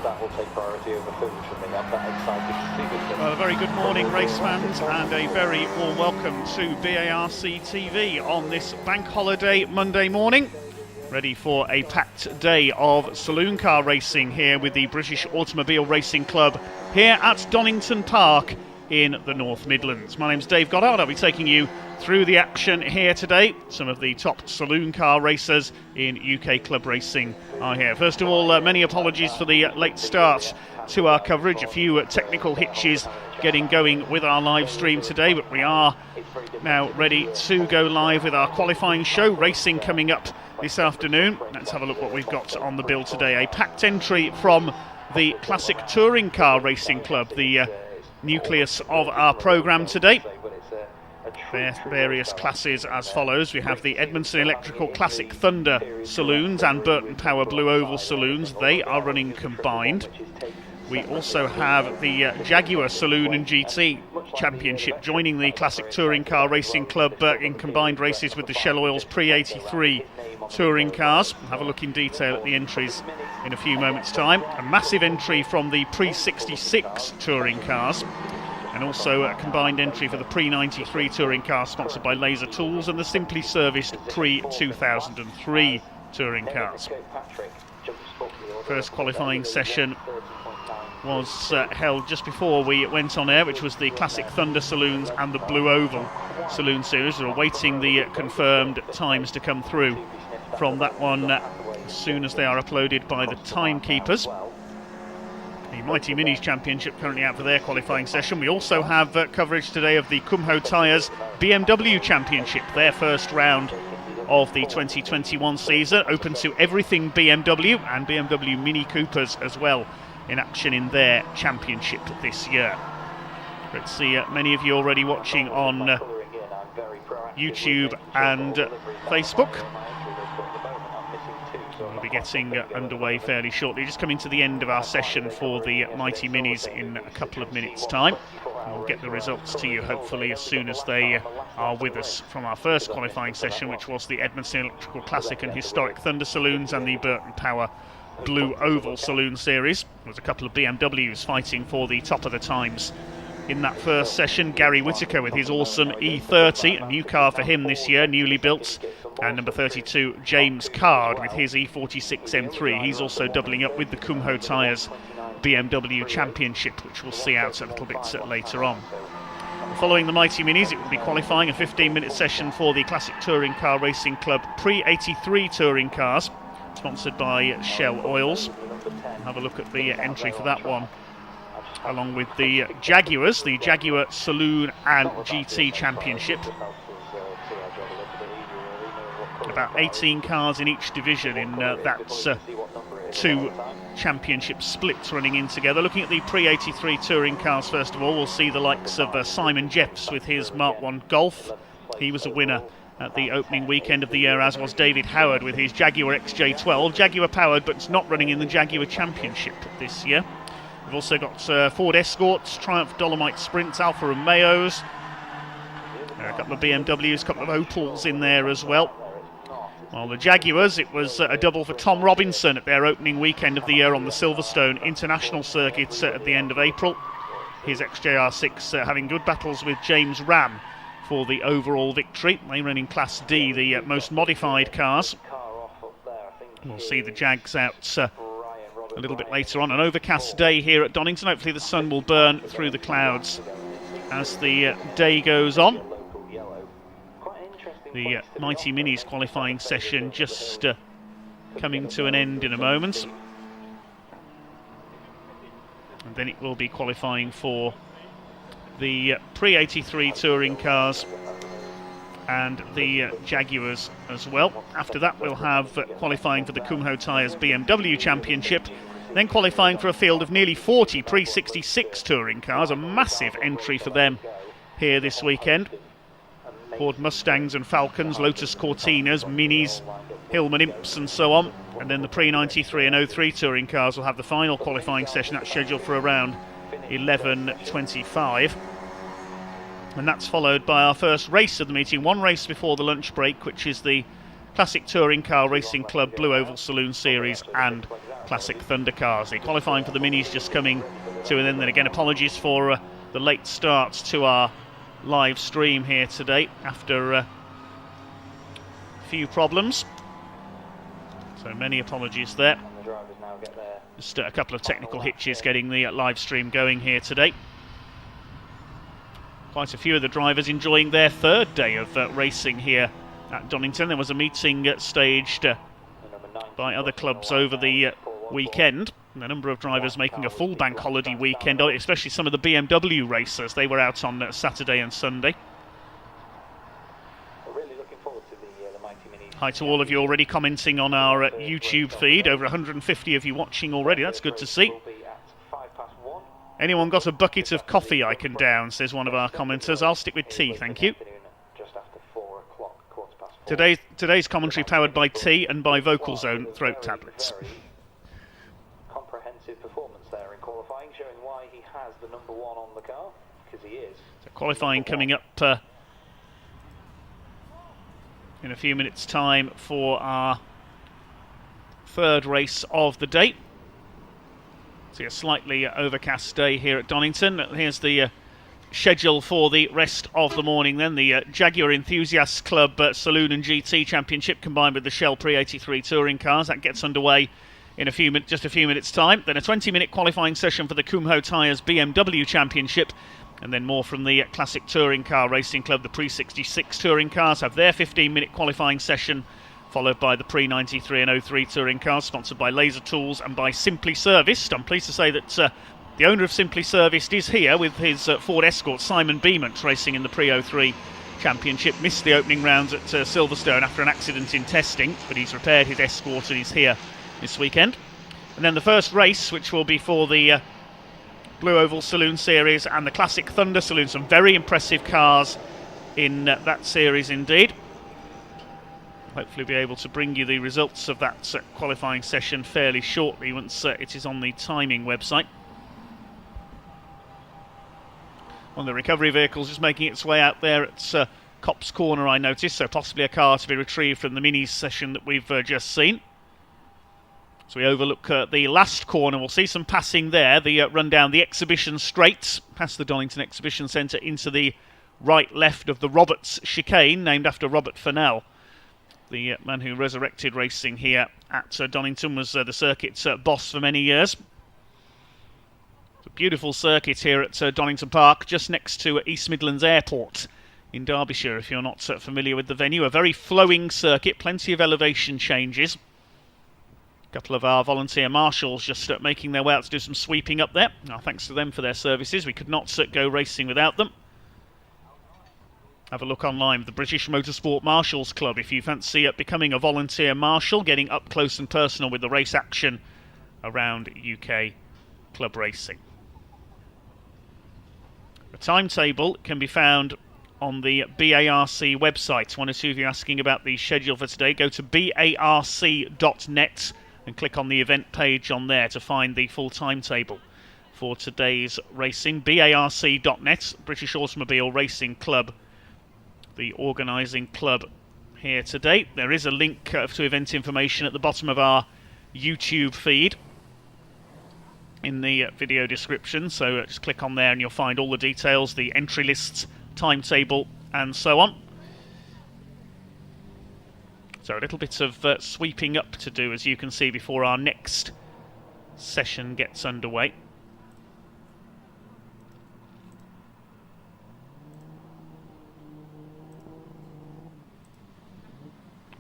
that will take priority over food for me. I'm that excited to see this. Well, a very good morning, race fans, and a very warm welcome to BARC TV on this bank holiday Monday morning. Ready for a packed day of saloon car racing here with the British Automobile Racing Club here at Donington Park in the North Midlands. My name's Dave Goddard. I'll be taking you through the action here today. Some of the top saloon car racers in UK club racing are here. First of all, many apologies for the late start to our coverage. A few technical hitches getting going with our live stream today, but we are now ready to go live with our qualifying show. Racing coming up this afternoon. Let's have a look what we've got on the bill today. A packed entry from the Classic Touring Car Racing Club, the nucleus of our programme today. Various classes as follows. We have the Edmondson Electrical Classic Thunder Saloons and Burton Power Blue Oval Saloons. They are running combined. We also have the Jaguar Saloon and GT Championship joining the Classic Touring Car Racing Club in combined races with the Shell Oils Pre-83 touring cars. We'll have a look in detail at the entries in a few moments' time. A massive entry from the Pre-66 touring cars, and also a combined entry for the Pre-93 touring car sponsored by Laser Tools and the Simply Serviced Pre-2003 touring cars. First qualifying session was held just before we went on air, which was the Classic Thunder Saloons and the Blue Oval Saloon Series. We're awaiting the confirmed times to come through from that one as soon as they are uploaded by the timekeepers. The Mighty Minis Championship currently out for their qualifying session. We also have coverage today of the Kumho Tyres BMW Championship, their first round of the 2021 season, open to everything BMW and BMW Mini Coopers as well in action in their championship this year. Let's see, many of you already watching on YouTube and Facebook. We'll be getting underway fairly shortly, just coming to the end of our session for the Mighty Minis in a couple of minutes' time. We'll get the results to you hopefully as soon as they are with us from our first qualifying session, which was the Edmondson Electrical Classic and Historic Thunder Saloons and the Burton Power Blue Oval Saloon Series. There was a couple of BMWs fighting for the top of the times in that first session. Gary Whittaker with his awesome E30, a new car for him this year, newly built, and number 32 James Card with his E46 M3. He's also doubling up with the Kumho Tyres BMW Championship, which we'll see out a little bit later on. Following the Mighty Minis, it will be qualifying, a 15-minute session for the Classic Touring Car Racing Club Pre-83 touring cars, sponsored by Shell Oils. We'll have a look at the entry for that one, along with the Jaguars, the Jaguar Saloon and GT Championship. About 18 cars in each division in that two championship splits running in together. Looking at the Pre-83 touring cars first of all, we'll see the likes of Simon Jeffs with his Mark 1 Golf. He was a winner at the opening weekend of the year, as was David Howard with his Jaguar XJ12. Jaguar powered, but it's not running in the Jaguar Championship this year. We've also got Ford Escorts, Triumph Dolomite Sprints, Alfa Romeos, a couple of BMWs, a couple of Opels in there as well. While the Jaguars, it was a double for Tom Robinson at their opening weekend of the year on the Silverstone International Circuit at the end of April. His XJR6 having good battles with James Ram for the overall victory. They run in Class D, the most modified cars. We'll see the Jags out a little bit later on. An overcast day here at Donington. Hopefully the sun will burn through the clouds as the day goes on. The Mighty Minis qualifying session just coming to an end in a moment. And then it will be qualifying for the Pre-83 touring cars and the Jaguars as well. After that we'll have qualifying for the Kumho Tyres BMW Championship, then qualifying for a field of nearly 40 Pre-66 touring cars, a massive entry for them here this weekend. Ford Mustangs and Falcons, Lotus Cortinas, Minis, Hillman Imps and so on. And then the Pre-93 and 03 touring cars will have the final qualifying session. That's scheduled for around 11:25. And that's followed by our first race of the meeting, one race before the lunch break, which is the Classic Touring Car Racing Club Blue Oval Saloon Series and Classic Thunder cars. The qualifying for the Minis just coming to an end. And again, apologies for the late start to our live stream here today after a few problems. So many apologies there. Just a couple of technical hitches getting the live stream going here today. Quite a few of the drivers enjoying their third day of racing here at Donington. There was a meeting staged by other clubs over the weekend. And a number of drivers making a full bank holiday weekend, especially some of the BMW racers. They were out on Saturday and Sunday. Hi to all of you already commenting on our YouTube feed. Over 150 of you watching already. That's good to see. Anyone got a bucket of coffee I can down, says one of our commenters. I'll stick with tea, thank you. Today's commentary powered by tea and by Vocal Zone throat tablets. Comprehensive performance there in qualifying, showing why he has the number one on the car, because he is. So qualifying coming up in a few minutes' time for our third race of the day. See a slightly overcast day here at Donington. Here's the schedule for the rest of the morning then. The Jaguar Enthusiasts Club Saloon and GT Championship combined with the Shell Pre-83 touring cars. That gets underway in just a few minutes' time. Then a 20-minute qualifying session for the Kumho Tyres BMW Championship. And then more from the Classic Touring Car Racing Club. The Pre-66 touring cars have their 15-minute qualifying session, followed by the Pre-93 and 03 touring cars, sponsored by Laser Tools and by Simply Serviced. I'm pleased to say that the owner of Simply Serviced is here with his Ford Escort, Simon Beamont, racing in the Pre-03 Championship. Missed the opening rounds at Silverstone after an accident in testing, but he's repaired his Escort and he's here this weekend. And then the first race, which will be for the Blue Oval Saloon Series and the Classic Thunder Saloon. Some very impressive cars in that series indeed. Hopefully be able to bring you the results of that qualifying session fairly shortly once it is on the timing website. One of the recovery vehicles just making its way out there at Copse Corner, I noticed, so possibly a car to be retrieved from the Minis session that we've just seen. So we overlook the last corner. We'll see some passing there. The run down the exhibition straight past the Donington Exhibition Centre into the right-left of the Roberts chicane, named after Robert Fennell. The man who resurrected racing here at Donington was the circuit's boss for many years. It's a beautiful circuit here at Donington Park, just next to East Midlands Airport in Derbyshire, if you're not familiar with the venue. A very flowing circuit, plenty of elevation changes. A couple of our volunteer marshals just making their way out to do some sweeping up there. Now, thanks to them for their services. We could not go racing without them. Have a look online with the British Motorsport Marshals Club if you fancy becoming a volunteer marshal, getting up close and personal with the race action around UK club racing. The timetable can be found on the BARC website. One or two of you asking about the schedule for today. Go to barc.net and click on the event page on there to find the full timetable for today's racing. barc.net, British Automobile Racing Club, the organising club here today. There is a link to event information at the bottom of our YouTube feed in the video description, so just click on there and you'll find all the details, the entry lists, timetable and so on. So a little bit of sweeping up to do, as you can see, before our next session gets underway.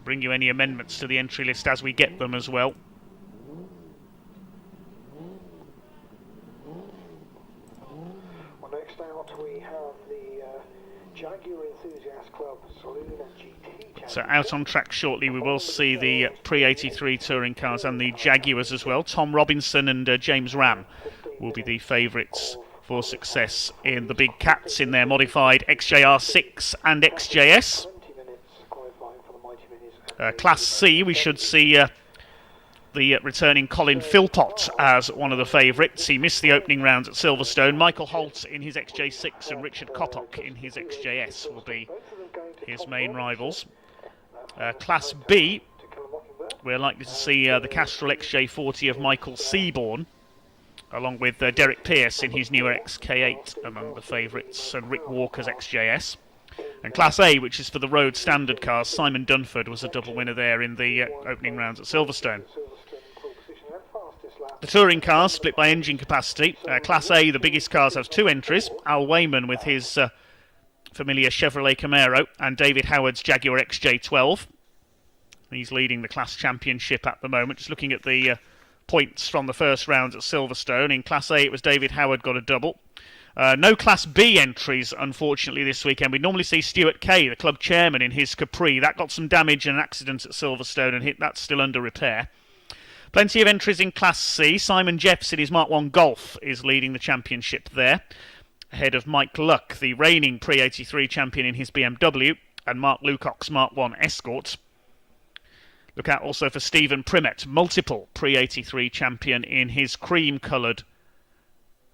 Bring you any amendments to the entry list as we get them as well. Well, next out we have the Jaguar Enthusiast Club Saloon and GT. So out on track shortly we will see the Pre-83 touring cars and the Jaguars as well. Tom Robinson and James Ram will be the favourites for success in the big cats in their modified XJR6 and XJS. Class C, we should see the returning Colin Philpott as one of the favourites. He missed the opening rounds at Silverstone. Michael Holt in his XJ6 and Richard Coppock in his XJS will be his main rivals. Class B, we're likely to see the Castrol XJ40 of Michael Seaborn, along with Derek Pearce in his new XK8 among the favourites, and Rick Walker's XJS. And Class A, which is for the road standard cars, Simon Dunford was a double winner there in the opening rounds at Silverstone. The touring cars split by engine capacity. Class A, the biggest cars, has 2 entries. Al Wayman with his familiar Chevrolet Camaro, and David Howard's Jaguar XJ12. He's leading the class championship at the moment. Just looking at the points from the first rounds at Silverstone. In Class A, it was David Howard got a double. No Class B entries, unfortunately, this weekend. We normally see Stuart Kay, the club chairman, in his Capri. That got some damage and an accident at Silverstone, and that's still under repair. Plenty of entries in Class C. Simon Jeffs in his Mark 1 Golf is leading the championship there, ahead of Mike Luck, the reigning Pre-83 champion, in his BMW, and Mark Lucock's Mark 1 Escort. Look out also for Stephen Primet, multiple Pre-83 champion, in his cream-coloured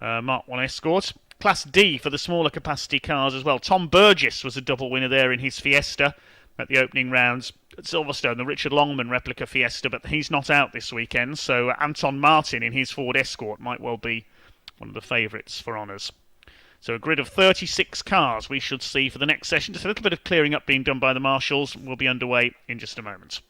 Mark 1 Escort. Class D for the smaller capacity cars as well. Tom Burgess was a double winner there in his Fiesta at the opening rounds at Silverstone, the Richard Longman replica Fiesta, but he's not out this weekend, so Anton Martin in his Ford Escort might well be one of the favourites for honours. So a grid of 36 cars we should see for the next session. Just a little bit of clearing up being done by the marshals. We'll be underway in just a moment.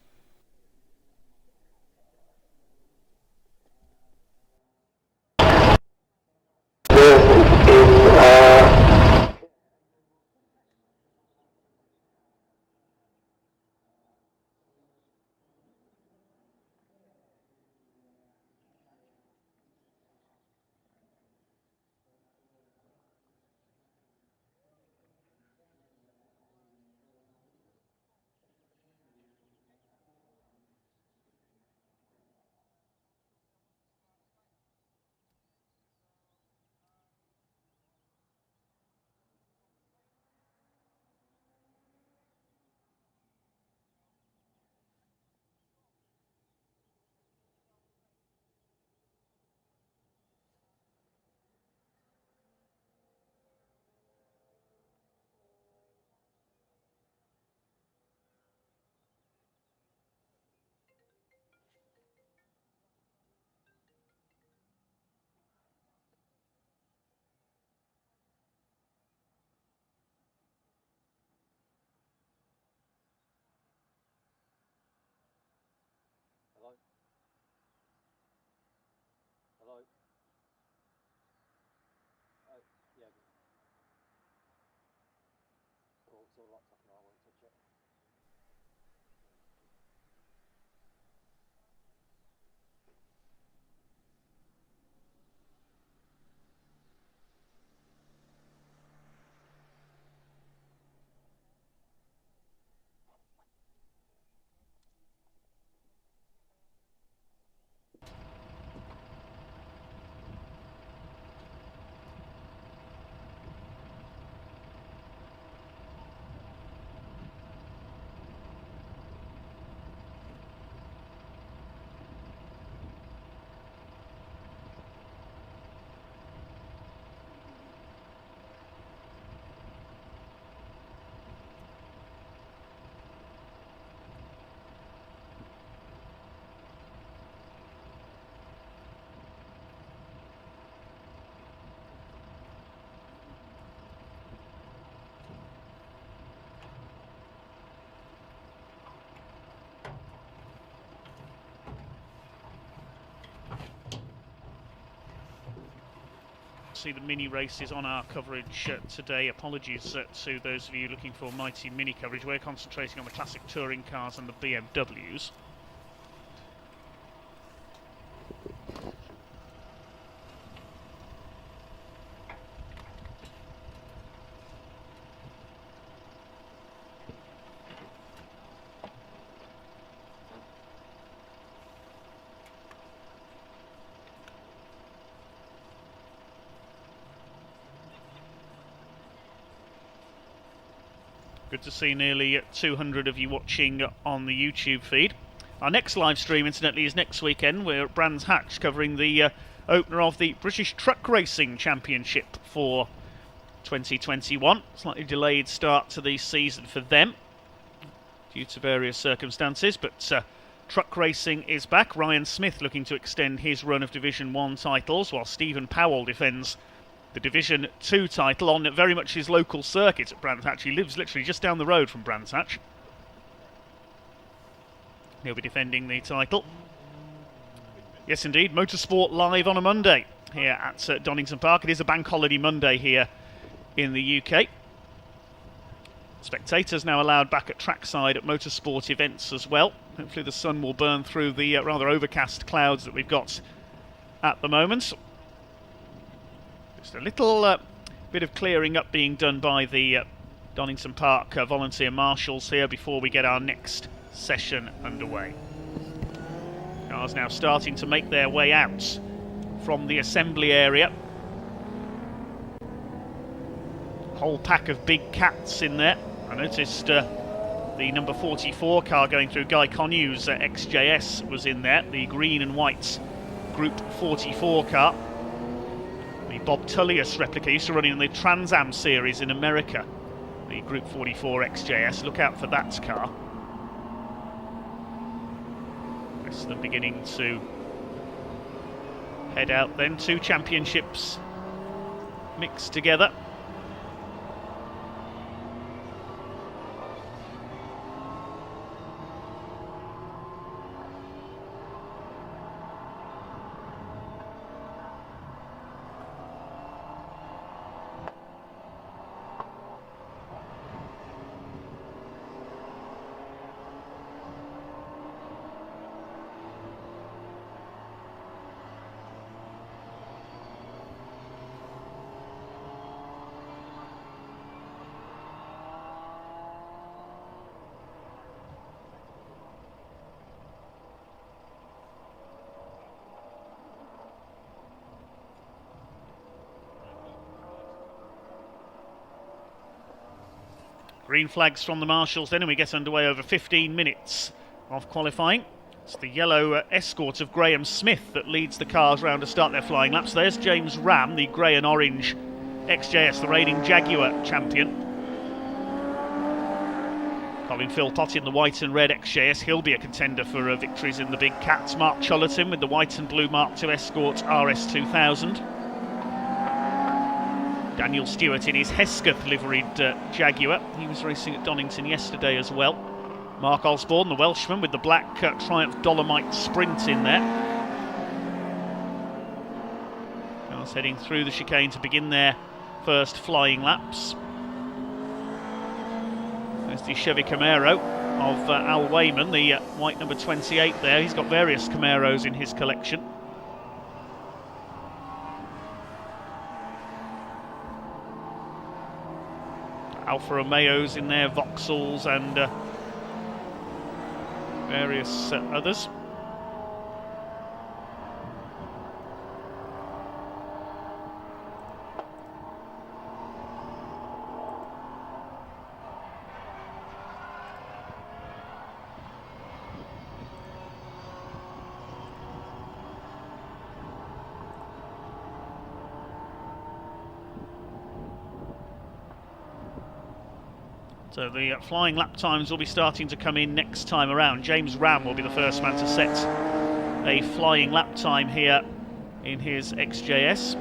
Hello? Yeah. Cool, it's all locked up now, I won't touch it. See the mini races on our coverage today. Apologies to those of you looking for mighty mini coverage. We're concentrating on the classic touring cars and the BMWs. Good to see nearly 200 of you watching on the YouTube feed. Our next live stream, incidentally, is next weekend. We're at Brands Hatch covering the opener of the British Truck Racing Championship for 2021. Slightly delayed start to the season for them due to various circumstances, but Truck racing is back. Ryan Smith looking to extend his run of Division 1 titles, while Stephen Powell defends the Division 2 title on very much his local circuit at Brands Hatch. He lives literally just down the road from Brands Hatch. He'll be defending the title. Yes, indeed, Motorsport live on a Monday here at Donington Park. It is a bank holiday Monday here in the UK. Spectators now allowed back at trackside at motorsport events as well. Hopefully the sun will burn through the rather overcast clouds that we've got at the moment. Just a little bit of clearing up being done by the Donington Park volunteer marshals here before we get our next session underway. Cars now starting to make their way out from the assembly area. Whole pack of big cats in there. I noticed the number 44 car going through Guy Conyu's XJS was in there, the green and white Group 44 car. The Bob Tullius replica used to run in the Trans Am series in America, the Group 44 XJS. Look out for that car. Rest of them beginning to head out then. Two championships mixed together. Green flags from the marshals then, and we get underway over 15 minutes of qualifying. It's the yellow Escort of Graham Smith that leads the cars round to start their flying laps. There's James Ram, the grey and orange XJS, the reigning Jaguar champion. Colin Philpott in the white and red XJS. He'll be a contender for victories in the big cats. Mark Chollerton with the white and blue Mark II Escort RS2000. Daniel Stewart in his Hesketh liveried Jaguar. He was racing at Donington yesterday as well. Mark Osborne, the Welshman, with the black Triumph Dolomite Sprint in there. Cars heading through the chicane to begin their first flying laps. There's the Chevy Camaro of Al Wayman, the white number 28 there. He's got various Camaros in his collection. Alfa Romeos in there, Vauxhalls and various others. So the flying lap times will be starting to come in next time around. James Ram will be the first man to set a flying lap time here in his XJS.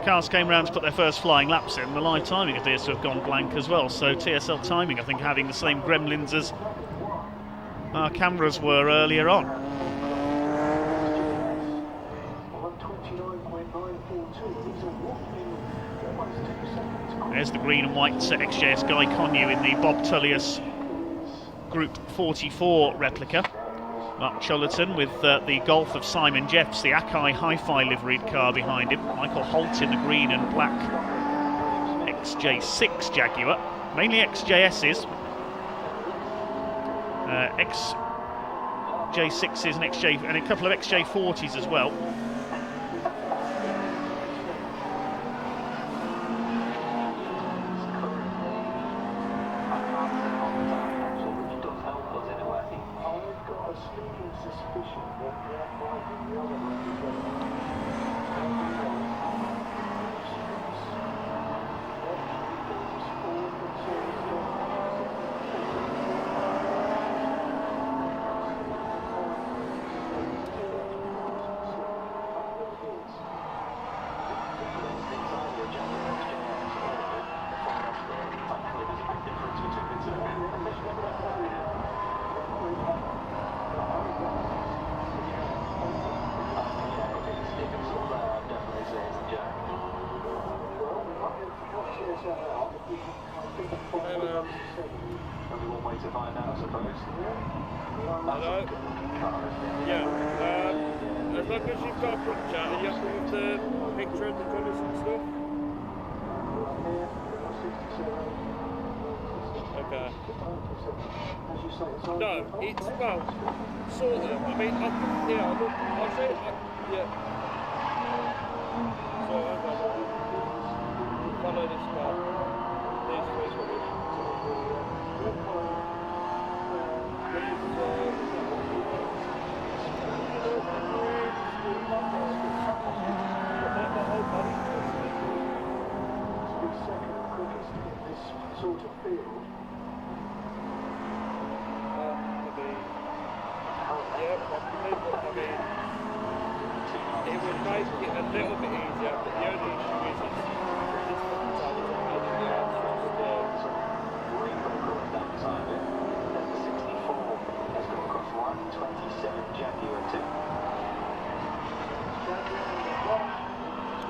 cars came round to put their first flying laps in, the live timing appears to have gone blank as well. So TSL timing, I think, having the same gremlins as our cameras were earlier on. There's the green and white XJS Guy Connu in the Bob Tullius Group 44 replica. Mark Chullerton with the Golf of Simon Jeffs, the Akai Hi-Fi liveried car behind him. Michael Holt in the green and black XJ6 Jaguar. Mainly XJSs. XJ6s and a couple of XJ40s as well. No, it's, well, sort of. I mean, I'll say, yeah. So, follow this car. These three coming. Sort of field. Yeah, probably, but I mean, it would make it a little bit easier, but the only issue is this fucking time is a pain in the ass.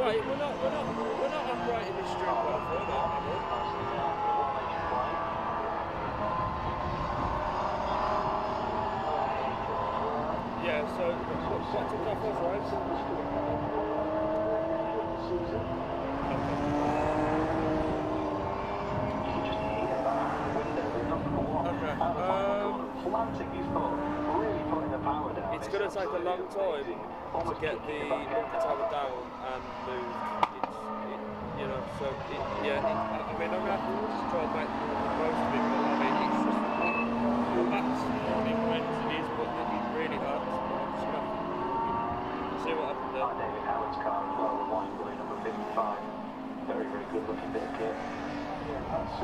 Wait, we're not operating this street well for that, are we? Yeah, so what's the cut-off, right? It's going to take a long time to get the bunker tower down and moved. You know, so yeah. I mean, I'm going to have to just try and make the most of it, but I mean, it's just the back's big when it is, but it really hurts. See what happens there. David Howard's car as well, the white blue number 55. Very, very good looking bit of kit. Yeah, that's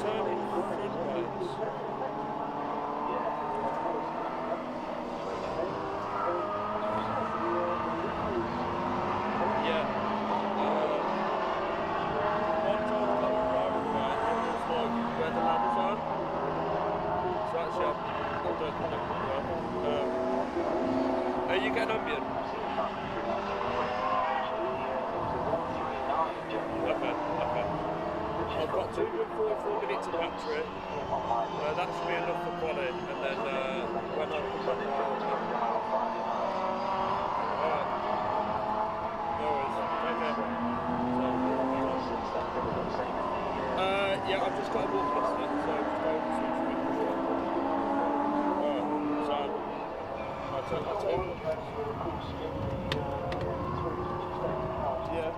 turning front ways. Yeah. One time I got a driving right, it was like where the ladders are. So actually, I don't think that would work. Are you getting ambient? Okay. I've got 244 minutes of battery. That should be enough for quality, and then when I come back Alright. No worries. Okay. Yeah, I've just got to walk past it, so Alright, so I'll tell you. Yeah.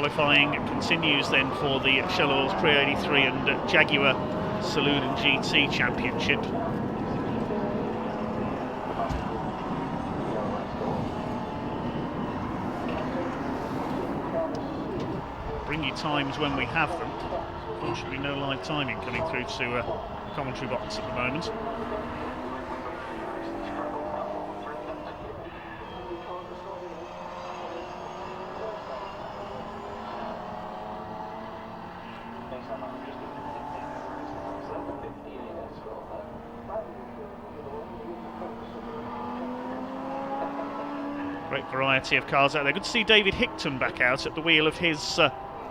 Qualifying continues then for the Shell Oils Pre-83 and Jaguar Saloon and GT Championship. Bring you times when we have them. Unfortunately, no live timing coming through to the commentary box at the moment. Great variety of cars out there. Good to see David Hickton back out at the wheel of his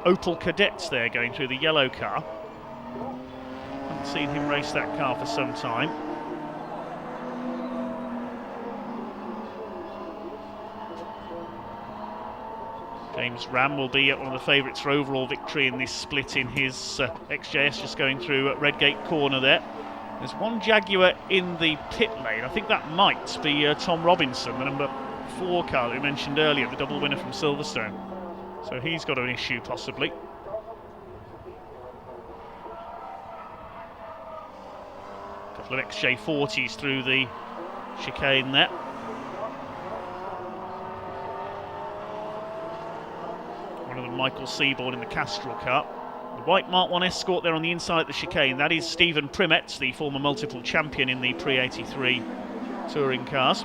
Opel Cadets there, going through the yellow car. Haven't seen him race that car for some time. James Ram will be one of the favourites for overall victory in this split in his XJS, just going through Redgate corner there. There's one Jaguar in the pit lane. I think that might be Tom Robinson, the number 4 car that we mentioned earlier, the double winner from Silverstone. So he's got an issue possibly. A couple of XJ40s through the chicane there. One of them Michael Seaborn in the Castrol car. The white Mark 1 Escort there on the inside of the chicane. That is Stephen Primet, the former multiple champion in the Pre-83 touring cars.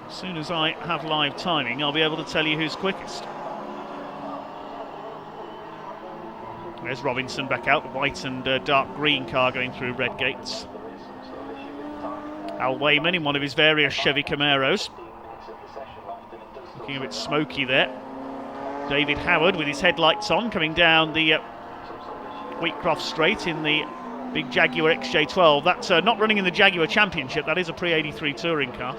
As soon as I have live timing, I'll be able to tell you who's quickest. There's Robinson back out, the white and dark green car going through red gates. Al Wayman in one of his various Chevy Camaros. Looking a bit smoky there. David Howard with his headlights on, coming down the Wheatcroft Straight in the big Jaguar XJ12. That's not running in the Jaguar Championship, that is a Pre-83 touring car.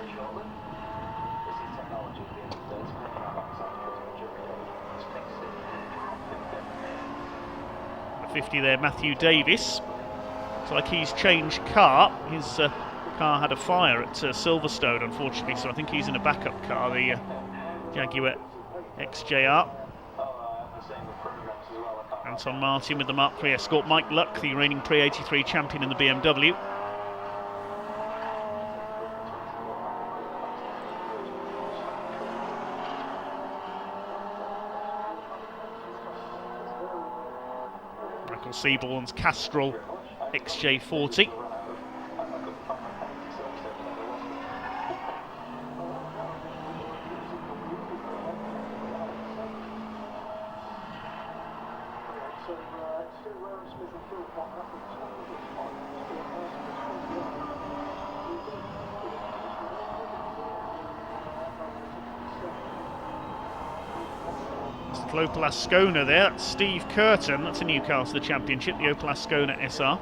The 50 there, Matthew Davis. Looks like he's changed car. His car had a fire at Silverstone, unfortunately, so I think he's in a backup car, the Jaguar XJR. Anton Martin with the Mark III Escort. Mike Luck, the reigning Pre-83 champion in the BMW. Michael Seaborn's Castrol XJ40. The Opel Ascona there, that's Steve Curtin, that's a new car to the championship, the Opel Ascona SR.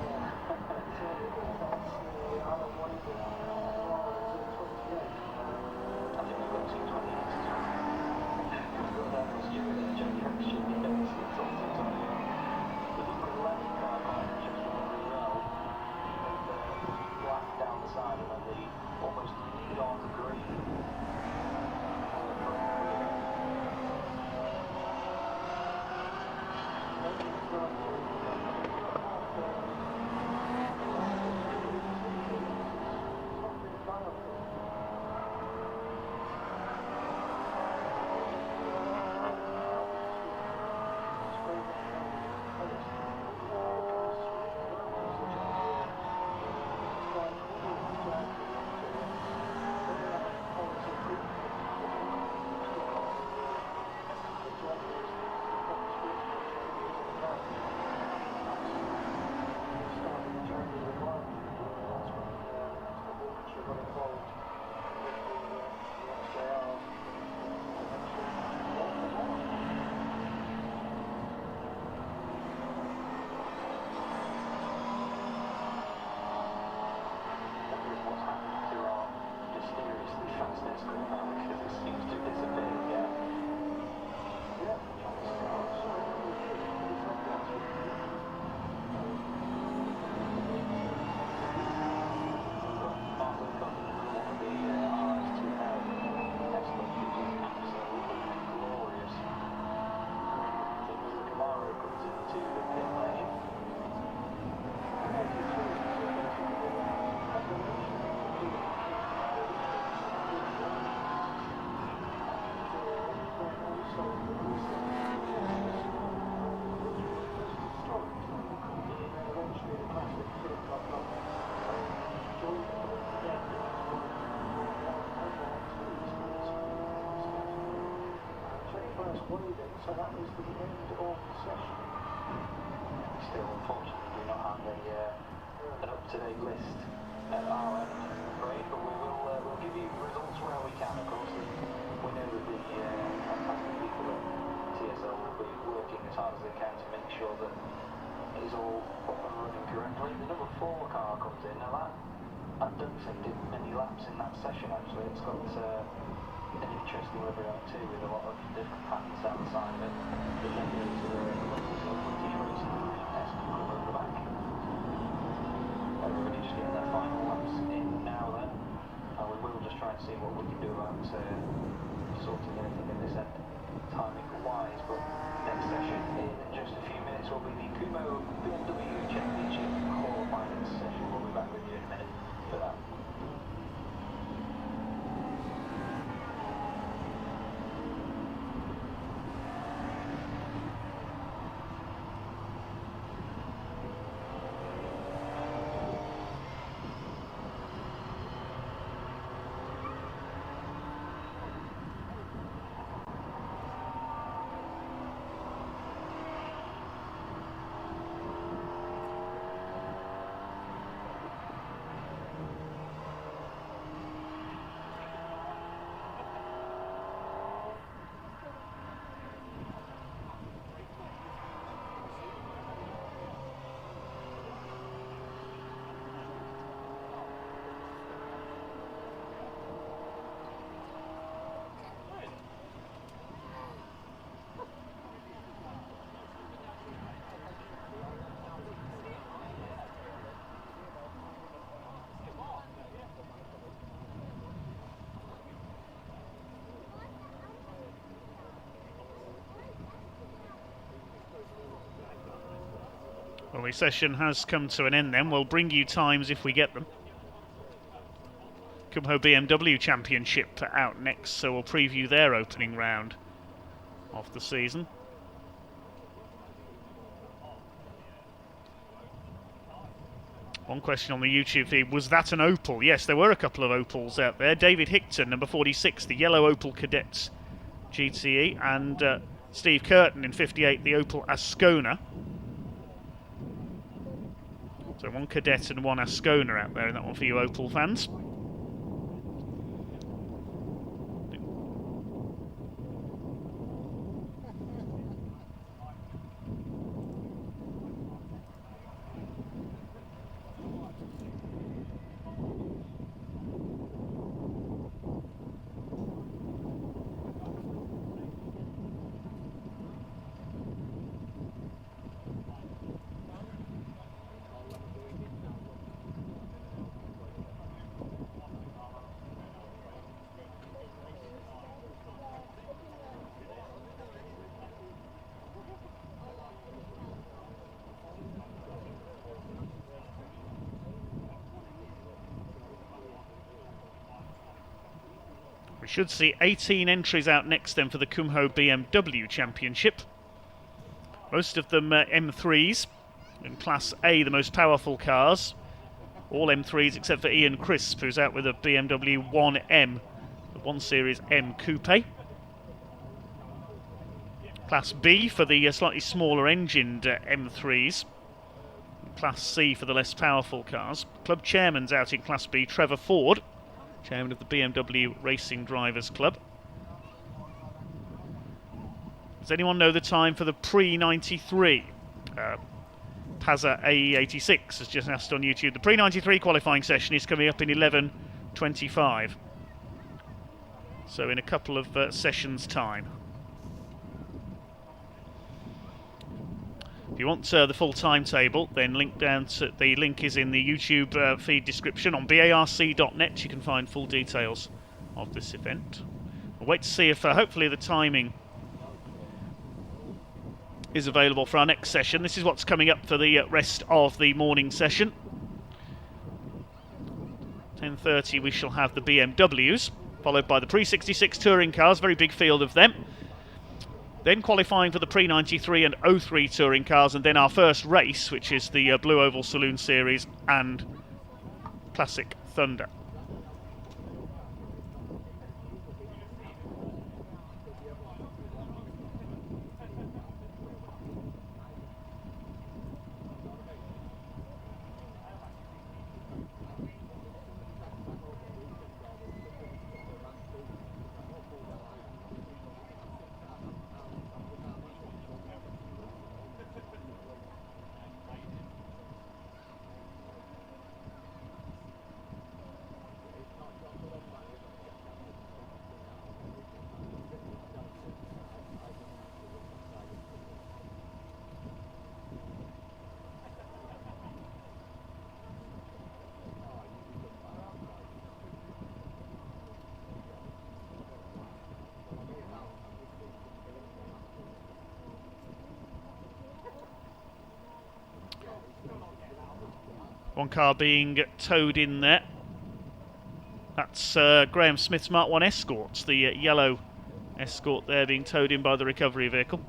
concluding, so that is the end of the session. Still, unfortunately, do not have an up-to-date list at our end, I'm afraid, but we'll give you results where we can, of course. And we know that the fantastic people at TSL will be working as hard as they can to make sure that it is all up and running correctly. The number 4 car comes in. Now that, I don't think did many laps in that session actually. It's got an interesting livery on it too, with a lot of different patterns down the side of it. The then goes to the British racing S club over the back. Everybody just getting their final laps in now then. And we will just try and see what we can do about sorting anything in this end timing wise. But next session in just a few minutes will be the Kumho BMW Championship qualifying session. We'll be back with you in a minute for that. Well, the session has come to an end then. We'll bring you times if we get them. Kumho BMW Championship out next, so we'll preview their opening round of the season. One question on the YouTube feed, was that an Opel? Yes, there were a couple of Opels out there. David Hickton, number 46, the yellow Opel Cadets GTE, and Steve Curtin in 58, the Opel Ascona. So one Cadet and one Ascona out there, and that one for you Opel fans. We should see 18 entries out next then for the Kumho BMW Championship. Most of them M3s. In Class A, the most powerful cars. All M3s except for Ian Crisp, who's out with a BMW 1M, the 1 Series M Coupe. Class B for the slightly smaller engined M3s. Class C for the less powerful cars. Club chairman's out in Class B, Trevor Ford, chairman of the BMW Racing Drivers Club. Does anyone know the time for the pre-93? Pazza AE86 has just asked on YouTube. The pre-93 qualifying session is coming up in 11:25. So in a couple of sessions' time. If you want the full timetable, then the link is in the YouTube feed description. On barc.net you can find full details of this event. We'll wait to see if hopefully the timing is available for our next session. This is what's coming up for the rest of the morning session. 10:30 we shall have the BMWs, followed by the pre-66 touring cars, very big field of them. Then qualifying for the pre-93 and 03 touring cars, and then our first race, which is the Blue Oval Saloon Series and Classic Thunder. One car being towed in there. That's Graham Smith's Mark 1 Escorts, the yellow Escort there being towed in by the recovery vehicle.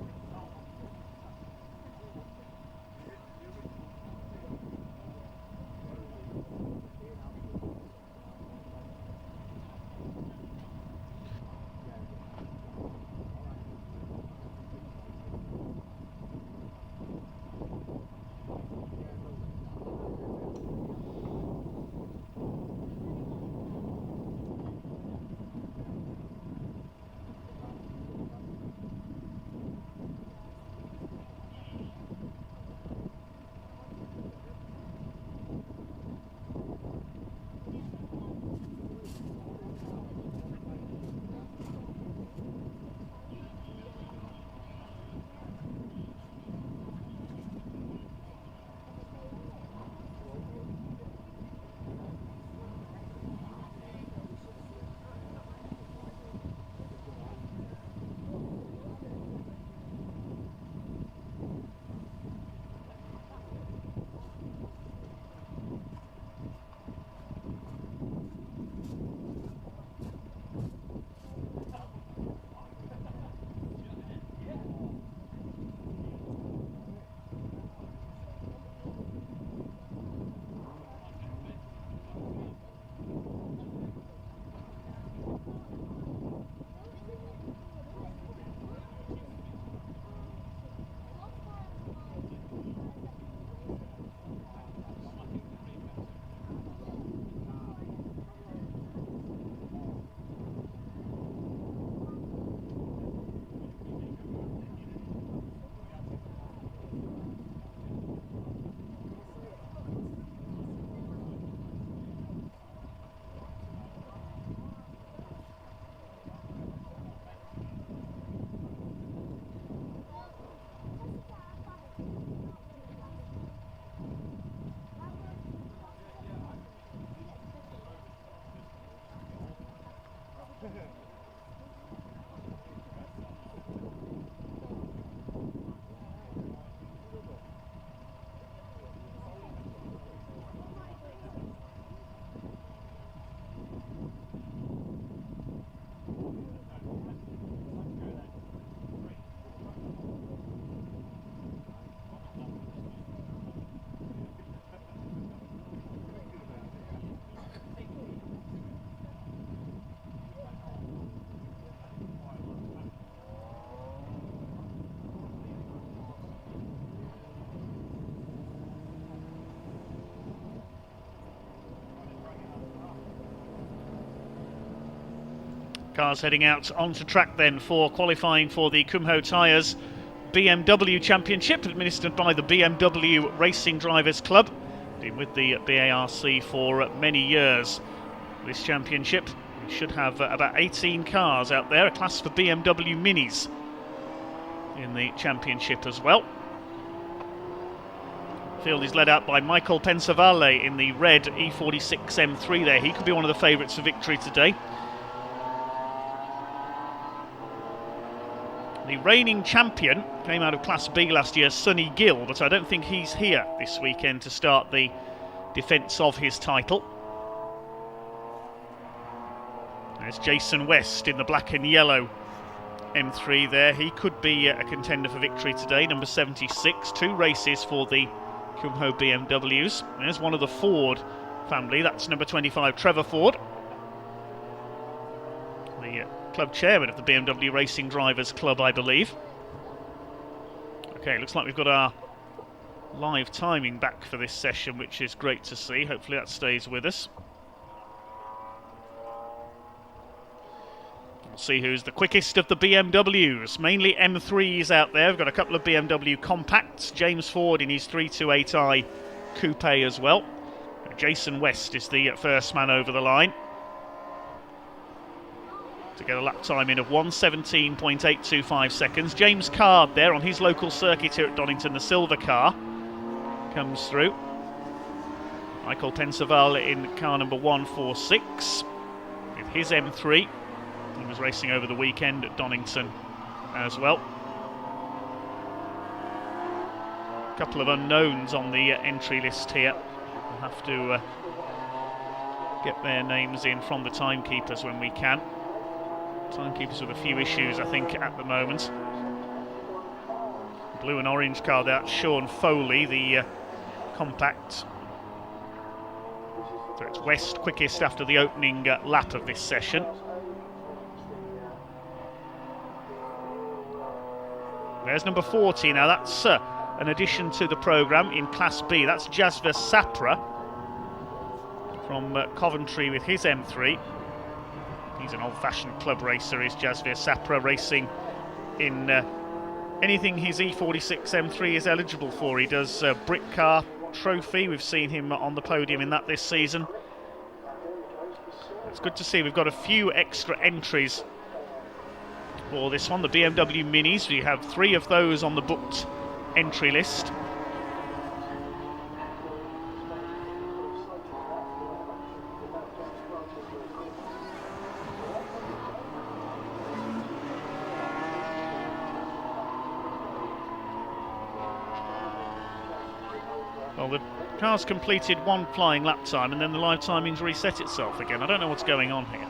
Cars heading out onto track then for qualifying for the Kumho Tyres BMW Championship, administered by the BMW Racing Drivers Club. Been with the BARC for many years. This championship should have about 18 cars out there, a class for BMW Minis in the championship as well. Field is led out by Michael Pensavalle in the red E46 M3 there. He could be one of the favourites for victory today. The reigning champion came out of Class B last year, Sonny Gill, but I don't think he's here this weekend to start the defence of his title. There's Jason West in the black and yellow M3 there. He could be a contender for victory today, number 76. 2 races for the Kumho BMWs. There's one of the Ford family, that's number 25, Trevor Ford. The club chairman of the BMW Racing Drivers Club, I believe. Okay, looks like we've got our live timing back for this session, which is great to see. Hopefully that stays with us. We'll see who's the quickest of the BMWs. Mainly M3s out there. We've got a couple of BMW compacts. James Ford in his 328i coupe as well. Jason West is the first man over the line to get a lap time in of 1:17.825 seconds. James Card there on his local circuit here at Donington, the silver car, comes through. Michael Pensavalle in car number 146 with his M3. He was racing over the weekend at Donington as well. A couple of unknowns on the entry list here. have to get their names in from the timekeepers when we can. Timekeepers with a few issues, I think, at the moment. Blue and orange car there, Sean Foley, the compact. So it's West quickest after the opening lap of this session. There's number 40 now. That's an addition to the programme in Class B. That's Jaguar Sapra from Coventry with his M3. He's an old-fashioned club racer, is Jaguar Sapra, racing in anything his E46 M3 is eligible for. He does Brick Car Trophy. We've seen him on the podium in that this season. It's good to see we've got a few extra entries for this one. The BMW Minis, we have 3 of those on the booked entry list. Well, the car's completed one flying lap time and then the live timing's reset itself again. I don't know what's going on here.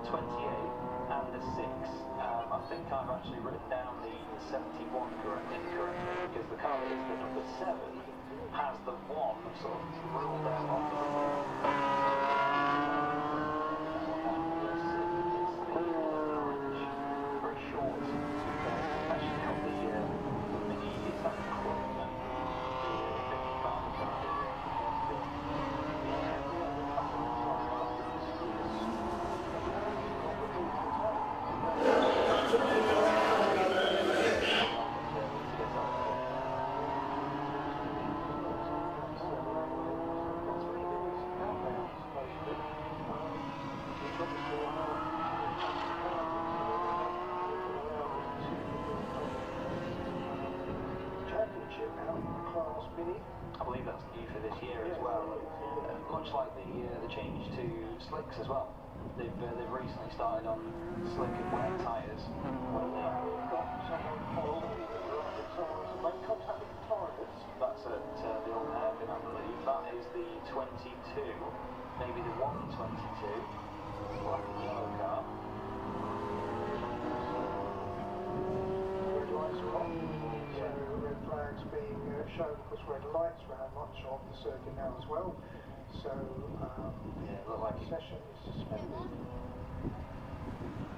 28 and the 6. I think I've actually written down the 71 incorrectly, because the car that is the number 7 has the 1 sort of ruled out on the very short, actually got the mini Italian club and the big car. Championship now, class mini. I believe that's new for this year as well. Much like the change to slicks as well. They've recently started on slick and wet tyres. Make contact with the tyres. That's at the old hairpin, I believe. That is the 22, maybe the 122, black and yellow car. Red lights are on. So red flags being shown because red lights around much of the circuit now as well. So Look like session is suspended.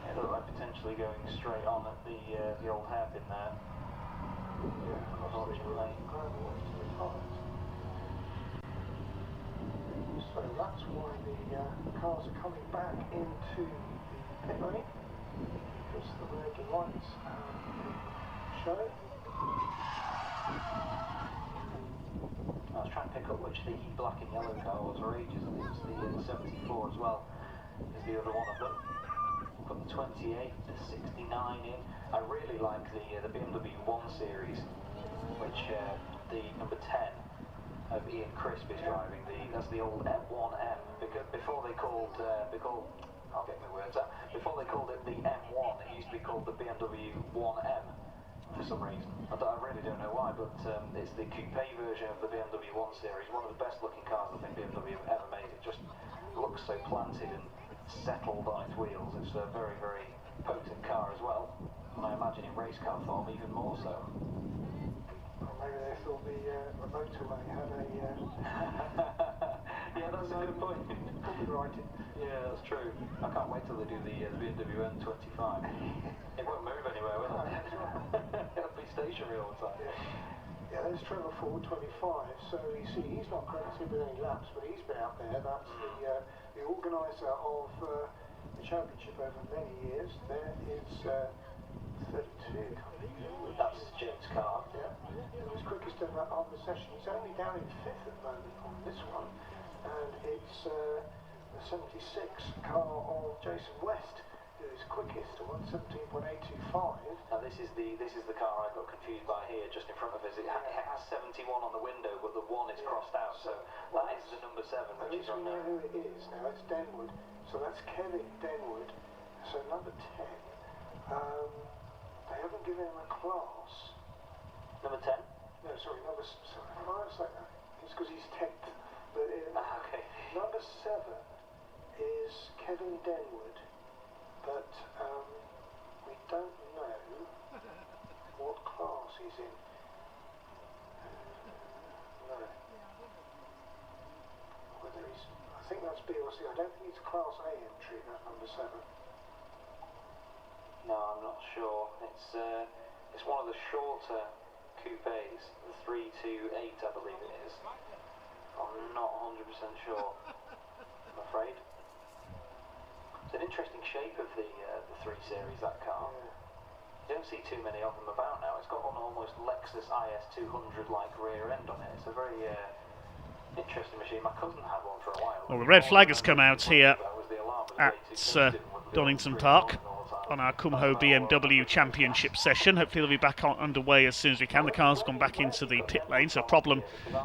It looked like potentially going straight on at the old hairpin there. Yeah, Unfortunately. So that's why the cars are coming back into the pit lane, because the red lights are shown. I was trying to pick up which the black and yellow car was for ages, and it was the 74 as well, is the other one of them. Got the 28, the 69 in. I really like the BMW 1 Series, which the number 10 of Ian Crisp is driving. That's the old M1M, because before they called, I'll get my words out, before they called it the M1, it used to be called the BMW 1M. For some reason. I really don't know why, but it's the coupe version of the BMW 1 Series, one of the best looking cars I think BMW have ever made. It just looks so planted and settled on its wheels. It's a very, very potent car as well, and I imagine in race car form even more so. Or maybe they thought the motorway had a Yeah, that's a good point. copyrighted. Yeah, that's true. I can't wait till they do the BMW N25. It won't move anywhere, will it? It'll be stationary all the time. Yeah, there's Trevor Ford, 25. So you see, he's not credited with any laps, but he's been out there. That's the organiser of the championship over many years. There is 32. That's James' car. Yeah, it was quickest ever on the session. He's only down in 5th at the moment on this one, and it's the 76 car of Jason West, who is quickest at 1:17.825. Now this is the car I got confused by here, just in front of us. It has 71 on the window, but the 1 is crossed out, so that is the number 7, At which is least on we know there. who it is now. It's Denwood, so that's Kevin Denwood. So number 10. They haven't given him a class. Number 10? No, sorry, sorry, why did I say that? It's because he's 10th. But Okay. number 7 is Kevin Denwood, but we don't know what class he's in. No. Whether he's, I think that's BLC. I don't think he's a Class A entry, that number 7. No, I'm not sure. It's one of the shorter coupes, the 328, I believe it is. I'm not 100% sure, I'm afraid. It's an interesting shape of the 3 Series, that car. You don't see too many of them about now. It's got an almost Lexus IS200-like rear end on it. It's a very interesting machine. My cousin had one for a while. Well, the red flag has come out here at Donington Park on our Kumho BMW Championship session. Hopefully they'll be back underway as soon as we can. The car's gone back into the pit lane, so a problem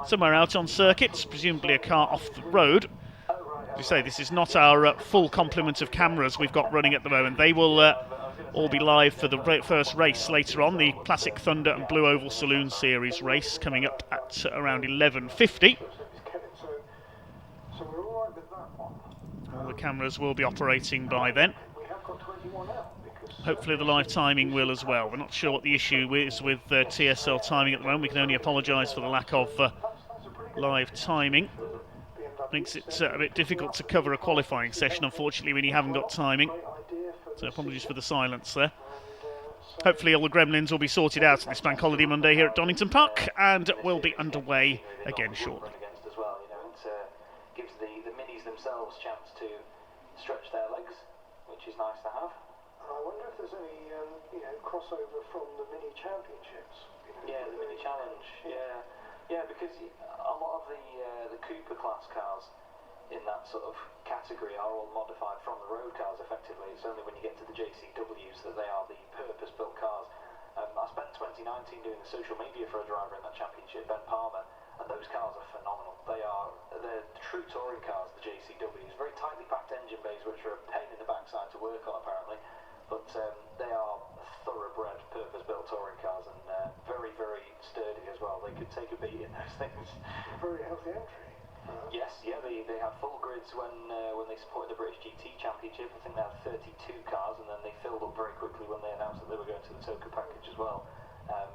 somewhere out on circuits, presumably a car off the road. As we say, this is not our full complement of cameras we've got running at the moment. They will all be live for the first race later on, the Classic Thunder and Blue Oval Saloon Series race coming up at around 11:50. So we're all right with that one. All the cameras will be operating by then. We one out because Hopefully the live timing will as well. We're not sure what the issue is with TSL timing at the moment. We can only apologise for the lack of that's a pretty good live timing. BMW. Makes it a bit difficult to cover a qualifying session, unfortunately, when you haven't got timing. Great idea for So this apologies for season. the silence there. And, so Hopefully all the gremlins will be sorted out on this Bank Holiday Monday here at Donington Park, and we'll be underway again shortly. Against as well, it gives the minis themselves chance to stretch their legs, which is nice to have. I wonder if there's any crossover from the mini championships. Yeah, the mini challenge. Yeah, because a lot of the Cooper class cars in that sort of category are all modified from the road cars. Effectively, it's only when you get to the JCWs that they are the purpose-built cars. I spent 2019 doing the social media for a driver in that championship, Ben Palmer, and those cars are phenomenal. They're true touring cars, the JCWs, very tightly packed engine bays, which are a pain in the backside to work on apparently, but they are thoroughbred purpose-built touring cars, and very, very sturdy as well. They could take a beating, those things. Very healthy entry. Yes, they had full grids when they supported the British GT Championship. I think they had 32 cars, and then they filled up very quickly when they announced that they were going to the Toka package as well.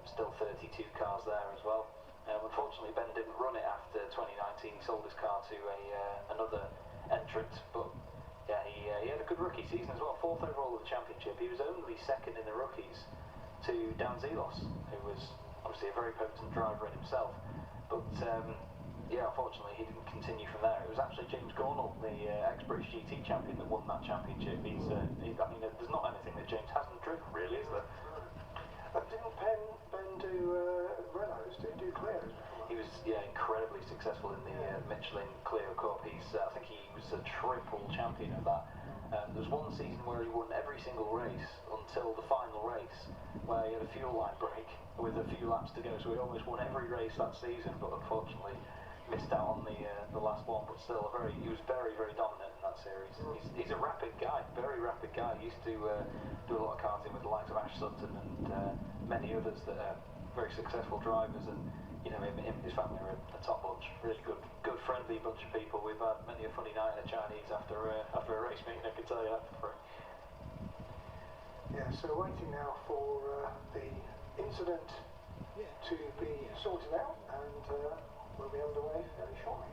Still 32 cars there as well. Unfortunately, Ben didn't run it after 2019. He sold his car to another entrant, but yeah, he had a good rookie season as well. 4th overall of the championship. He was only 2nd in the rookies to Dan Zelos, who was obviously a very potent driver in himself, but yeah, unfortunately he didn't continue from there. It was actually James Gornall, the ex-British GT champion, that won that championship. I mean, there's not anything that James hasn't driven, really, is there? Didn't Ben do Renaults? Did he do Clios before? He was, incredibly successful in the Michelin Clio Cup. I think he was a triple champion of that. There was one season where he won every single race until the final race, where he had a fuel line break with a few laps to go. So he almost won every race that season, but unfortunately missed out on the last one. But still, he was very, very dominant in that series. He's a rapid guy, very rapid guy. He used to do a lot of karting with the likes of Ash Sutton and many others that are very successful drivers. And him and his family are a top bunch, really good, friendly bunch of people. We've had many a funny night in the Chinese after a race meeting, I can tell you that for free. Yeah, so waiting now for the incident to be sorted out, and we'll be underway very shortly.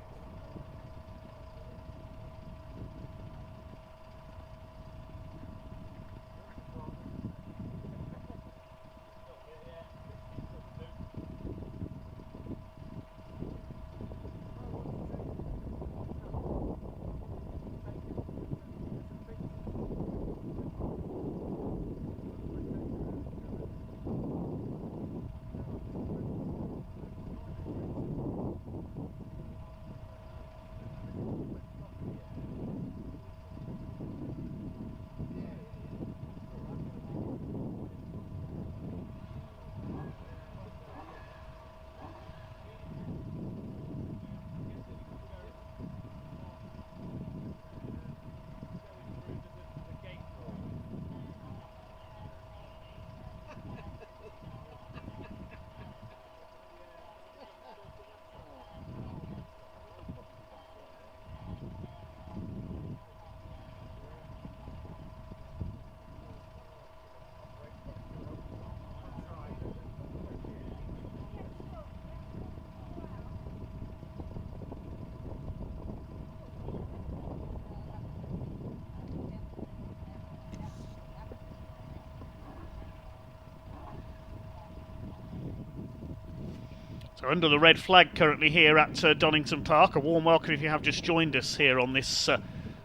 So under the red flag currently here at Donington Park. A warm welcome if you have just joined us here on this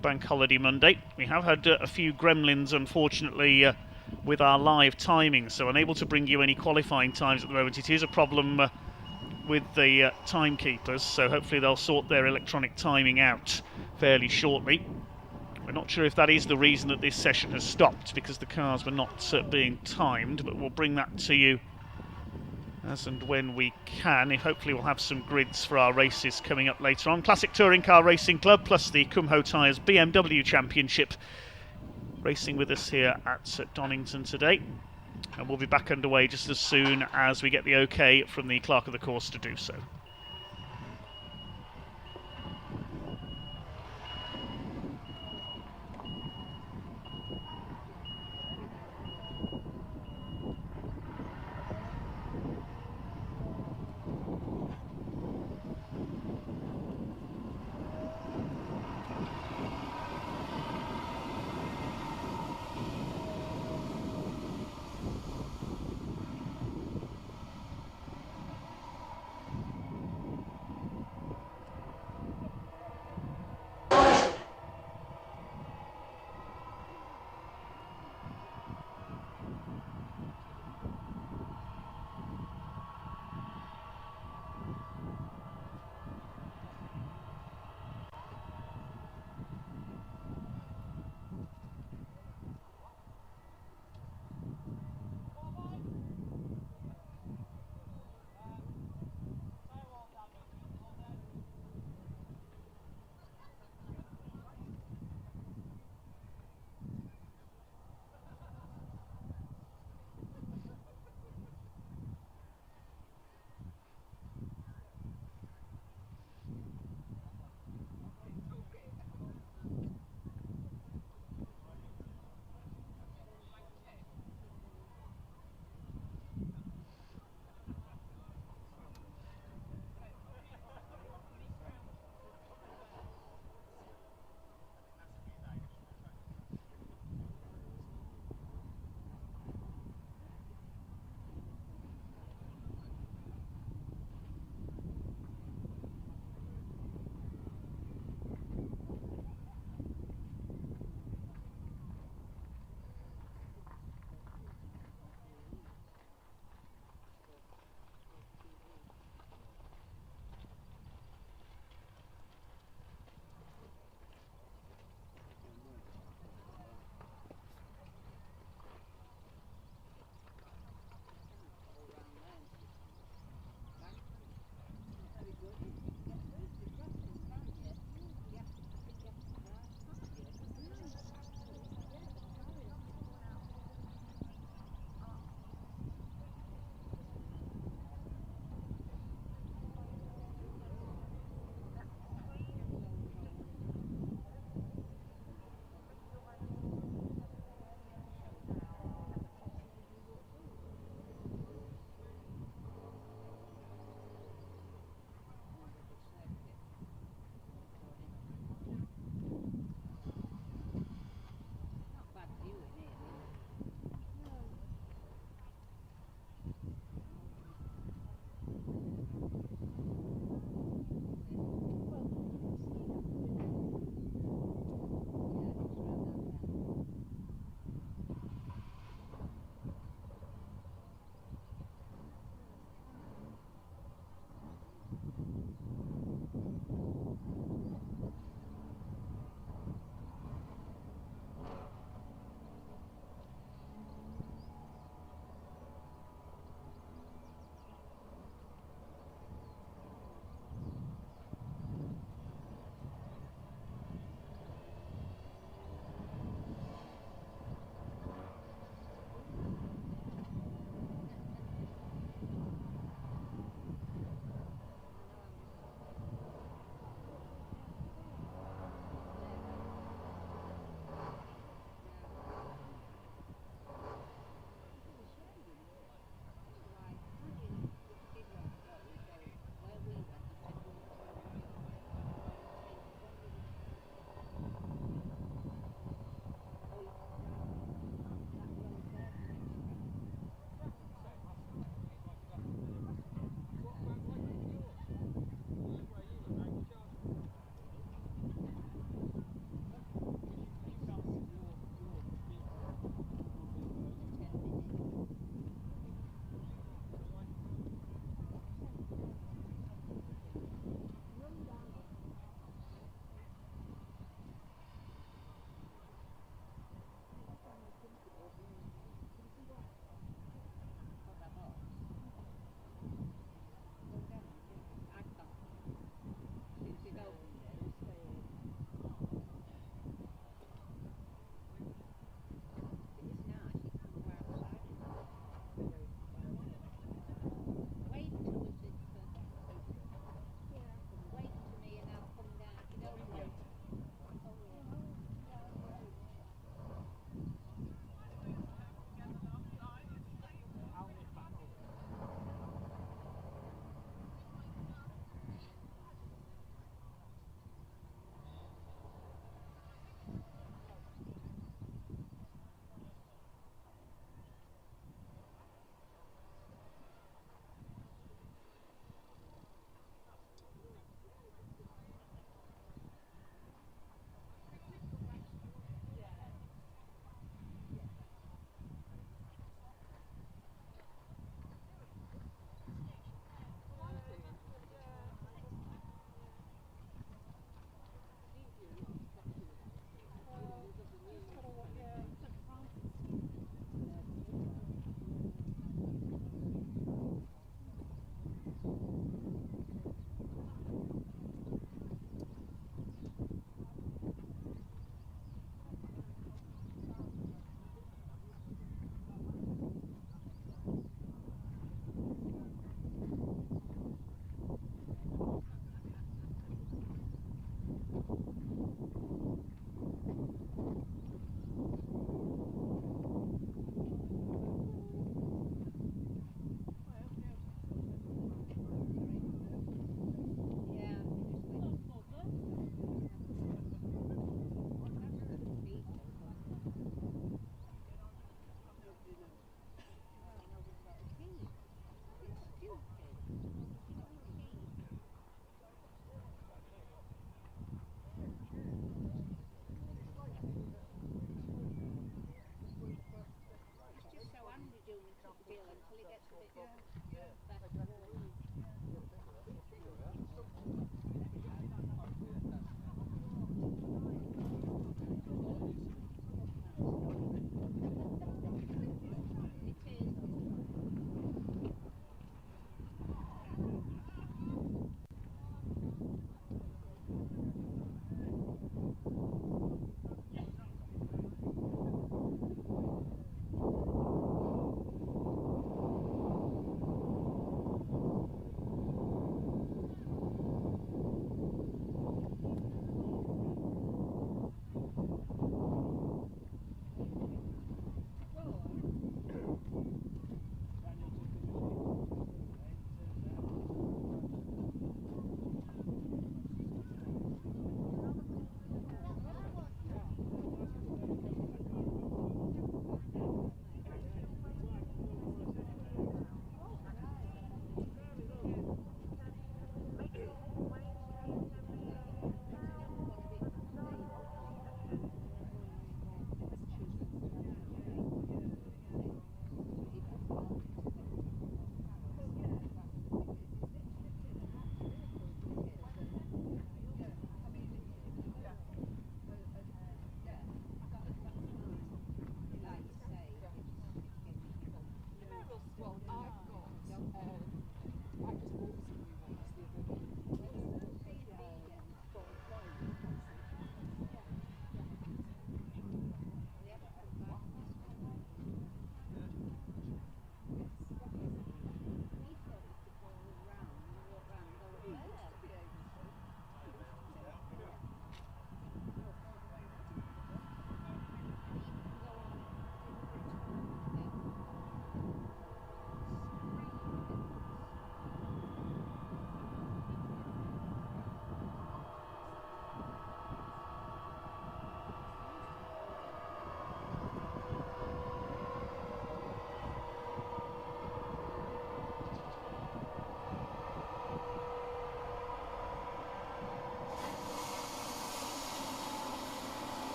Bank Holiday Monday. We have had a few gremlins, unfortunately, with our live timing, so unable to bring you any qualifying times at the moment. It is a problem with the timekeepers, so hopefully they'll sort their electronic timing out fairly shortly. We're not sure if that is the reason that this session has stopped, because the cars were not being timed, but we'll bring that to you as and when we can. Hopefully we'll have some grids for our races coming up later on. Classic Touring Car Racing Club plus the Kumho Tyres BMW Championship racing with us here at Donington today. And we'll be back underway just as soon as we get the okay from the clerk of the course to do so.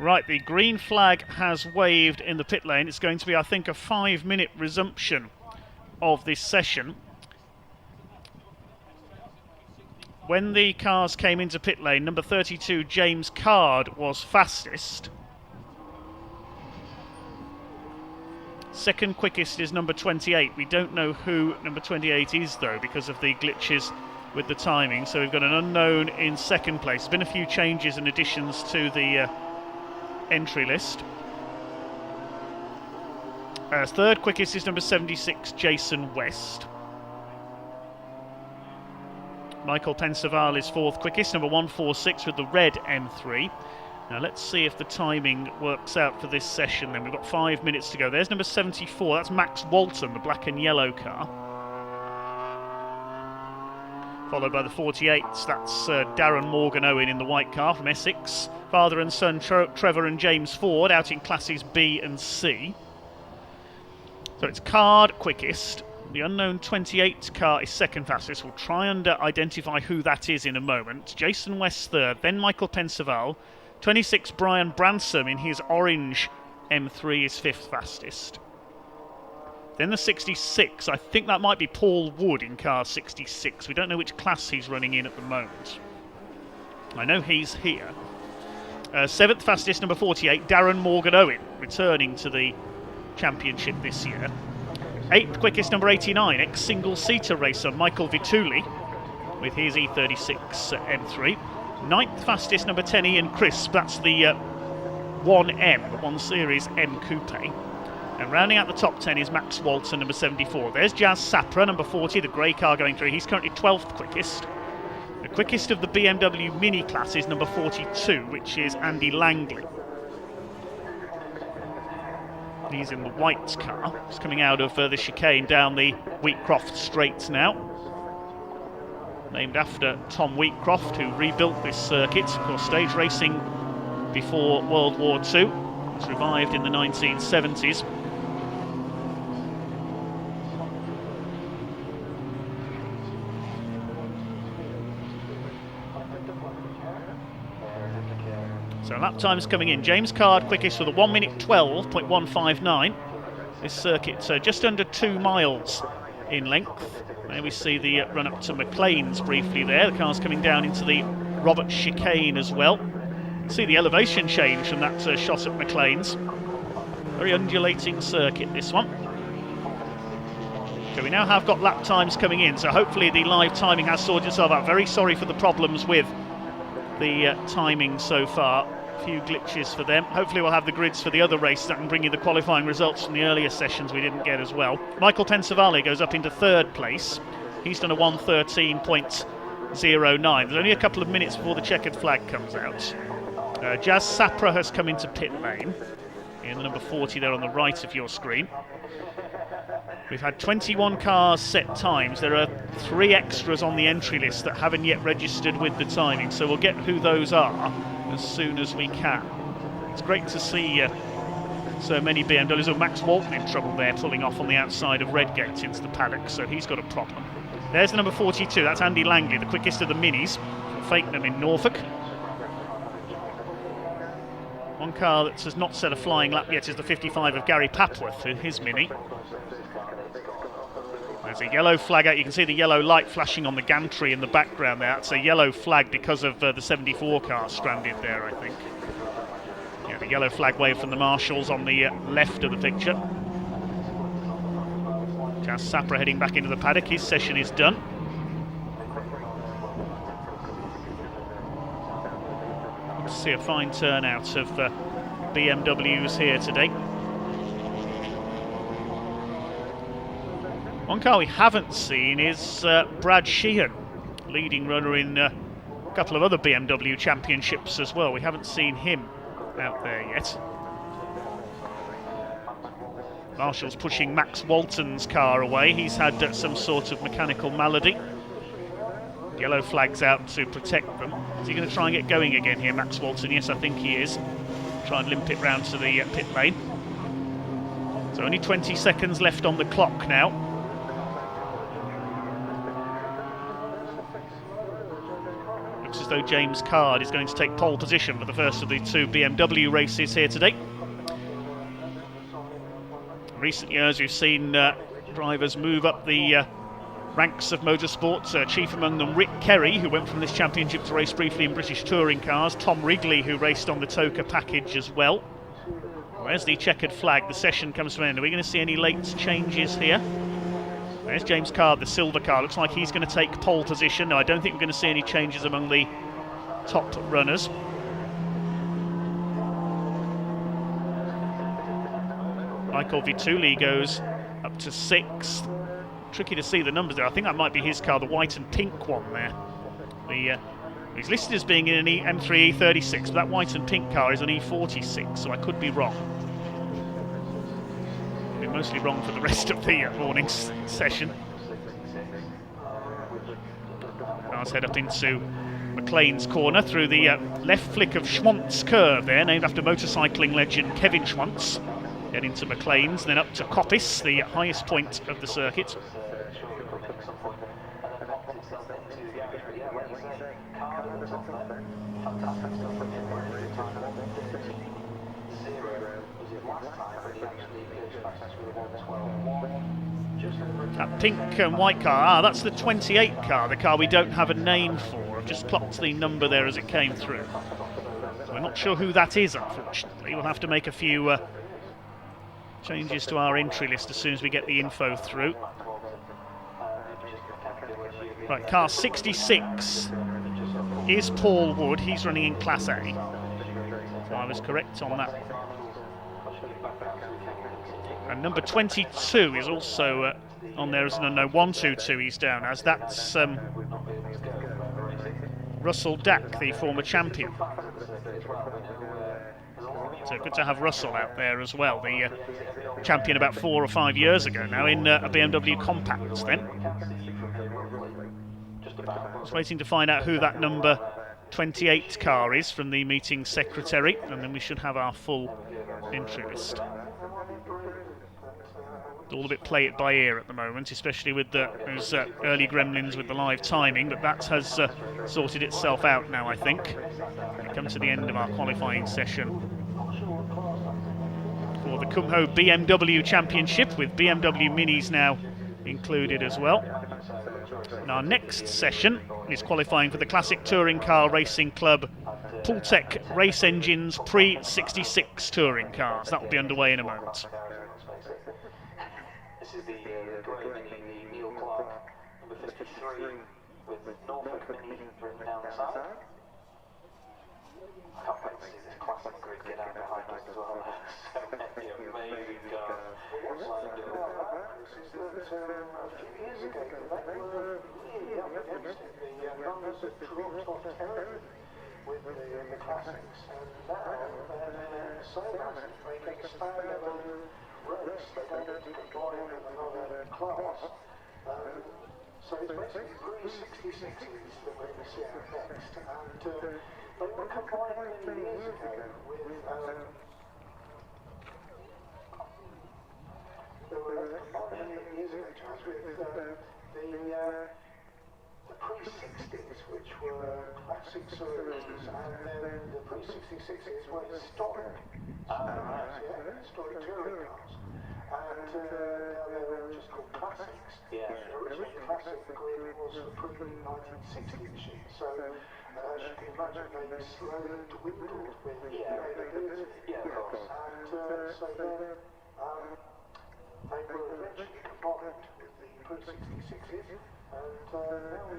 Right, the green flag has waved in the pit lane. It's going to be, I think, a 5-minute resumption of this session. When the cars came into pit lane, number 32, James Card, was fastest. Second quickest is number 28. We don't know who number 28 is, though, because of the glitches with the timing. So we've got an unknown in second place. There's been a few changes and additions to the entry list. Third quickest is number 76, Jason West. Michael Pensaval is fourth quickest, number 146 with the red M3. Now let's see if the timing works out for this session then. We've got 5 minutes to go. There's number 74, that's Max Walton, the black and yellow car. Followed by the 48s, that's Darren Morgan Owen in the white car from Essex. Father and son Trevor and James Ford out in classes B and C. So it's Card quickest. The unknown 28 car is second fastest. We'll try and identify who that is in a moment. Jason West third, then Michael Pensaval. 26 Brian Bransom in his orange M3 is fifth fastest. Then the 66, I think that might be Paul Wood in car 66. We don't know which class he's running in at the moment. I know he's here. Seventh fastest, number 48, Darren Morgan Owen, returning to the championship this year. Eighth quickest, number 89, ex-single-seater racer Michael Vituli with his E36 M3. Ninth fastest, number 10, Ian Crisp, that's the 1M, the 1 Series M Coupe. And rounding out the top 10 is Max Walton, number 74. There's Jazz Sapra, number 40, the grey car going through. He's currently 12th quickest. The quickest of the BMW Mini class is number 42, which is Andy Langley. He's in the white car. He's coming out of the chicane down the Wheatcroft Straight now. Named after Tom Wheatcroft, who rebuilt this circuit. Of course, stage racing before World War II. It was revived in the 1970s. So lap times coming in. James Card quickest with a 1 minute 12.159. This circuit just under 2 miles in length. There we see the run up to McLean's briefly there. The car's coming down into the Robert chicane as well. You can see the elevation change from that shot at McLean's. Very undulating circuit, this one. So we now have got lap times coming in, so hopefully the live timing has sorted itself out. Very sorry for the problems with the timing so far. A few glitches for them. Hopefully we'll have the grids for the other races that can bring you the qualifying results from the earlier sessions we didn't get as well. Michael Pensavalle goes up into third place. He's done a 1:13.09. There's only a couple of minutes before the checkered flag comes out. Jazz Sapra has come into pit lane in the number 40 there on the right of your screen. We've had 21 cars set times. There are 3 extras on the entry list that haven't yet registered with the timing, so we'll get who those are as soon as we can. It's great to see so many BMWs. Oh, Max Walton in trouble there, pulling off on the outside of Redgate into the paddock, so he's got a problem. There's the number 42, that's Andy Langley, the quickest of the minis from Fakenham in Norfolk. One car that has not set a flying lap yet is the 55 of Gary Papworth in his mini. There's a yellow flag out. You can see the yellow light flashing on the gantry in the background there. That's a yellow flag because of the 74 car stranded there, I think. Yeah, the yellow flag wave from the Marshals on the left of the picture. Jazz Sapra heading back into the paddock. His session is done. Let's see a fine turnout of BMWs here today. One car we haven't seen is Brad Sheehan, leading runner in a couple of other BMW championships as well. We haven't seen him out there yet. Marshal's pushing Max Walton's car away. He's had some sort of mechanical malady. Yellow flags out to protect them. Is he going to try and get going again here, Max Walton? Yes, I think he is. Try and limp it round to the pit lane. So only 20 seconds left on the clock now. as though James Card is going to take pole position for the first of the two BMW races here today. In recent years, we've seen drivers move up the ranks of motorsport, chief among them Rick Kerry, who went from this championship to race briefly in British touring cars, Tom Wrigley, who raced on the Toka package as well. Where's the checkered flag? The session comes to an end. Are we going to see any late changes here? There's James Card, the silver car. Looks like he's going to take pole position. No, I don't think we're going to see any changes among the top runners. Michael Vituli goes up to 6th. Tricky to see the numbers there. I think that might be his car, the white and pink one there. He's listed as being in an M3 E36, but that white and pink car is an E46, so I could be wrong. Be mostly wrong for the rest of the morning session. Cars head up into McLean's corner through the left flick of Schwantz curve there, named after motorcycling legend Kevin Schwantz. Get into McLean's, then up to Coppice, the highest point of the circuit. That pink and white car, that's the 28 car, the car we don't have a name for. I've just clocked the number there as it came through. So we're not sure who that is, unfortunately. We'll have to make a few changes to our entry list as soon as we get the info through. Right, car 66 is Paul Wood. He's running in Class A. So I was correct on that. And number 22 is also on there as an unknown. 122 he's down as. That's Russell Dack, the former champion. So good to have Russell out there as well, the champion about 4 or 5 years ago now in a BMW Compact then. Just waiting to find out who that number 28 car is from the meeting secretary, and then we should have our full entry list. All a bit play it by ear at the moment, especially with those early gremlins with the live timing, but that has sorted itself out now, I think. We come to the end of our qualifying session for the Kumho BMW Championship, with BMW Minis now included as well. And our next session is qualifying for the Classic Touring Car Racing Club Pultec Race Engines Pre-66 touring cars. That will be underway in a moment. This is the grey Mini, Neil Clark, number 53, with Norfolk Mini written down the side. I can't wait to see this classic grid get out behind us as well. So many amazing cars lined up. This is that a few years ago, they were really up against it. The numbers had dropped off terribly with the classics, and now they're so massive they can stand alone race. They don't need to comply with another class. So it's basically pre-66s that we're going to see out next. And they were combined many years ago with the pre-60s, which were classic saloons, and then the pre-66s were historic historic touring cars. And now they're all just called classics. Yeah. The original classic grid was a pre-1960 machine, so as you can imagine, they slowly dwindled with availability. Yeah, of course. And so then they were eventually combined with the pre-66s, and now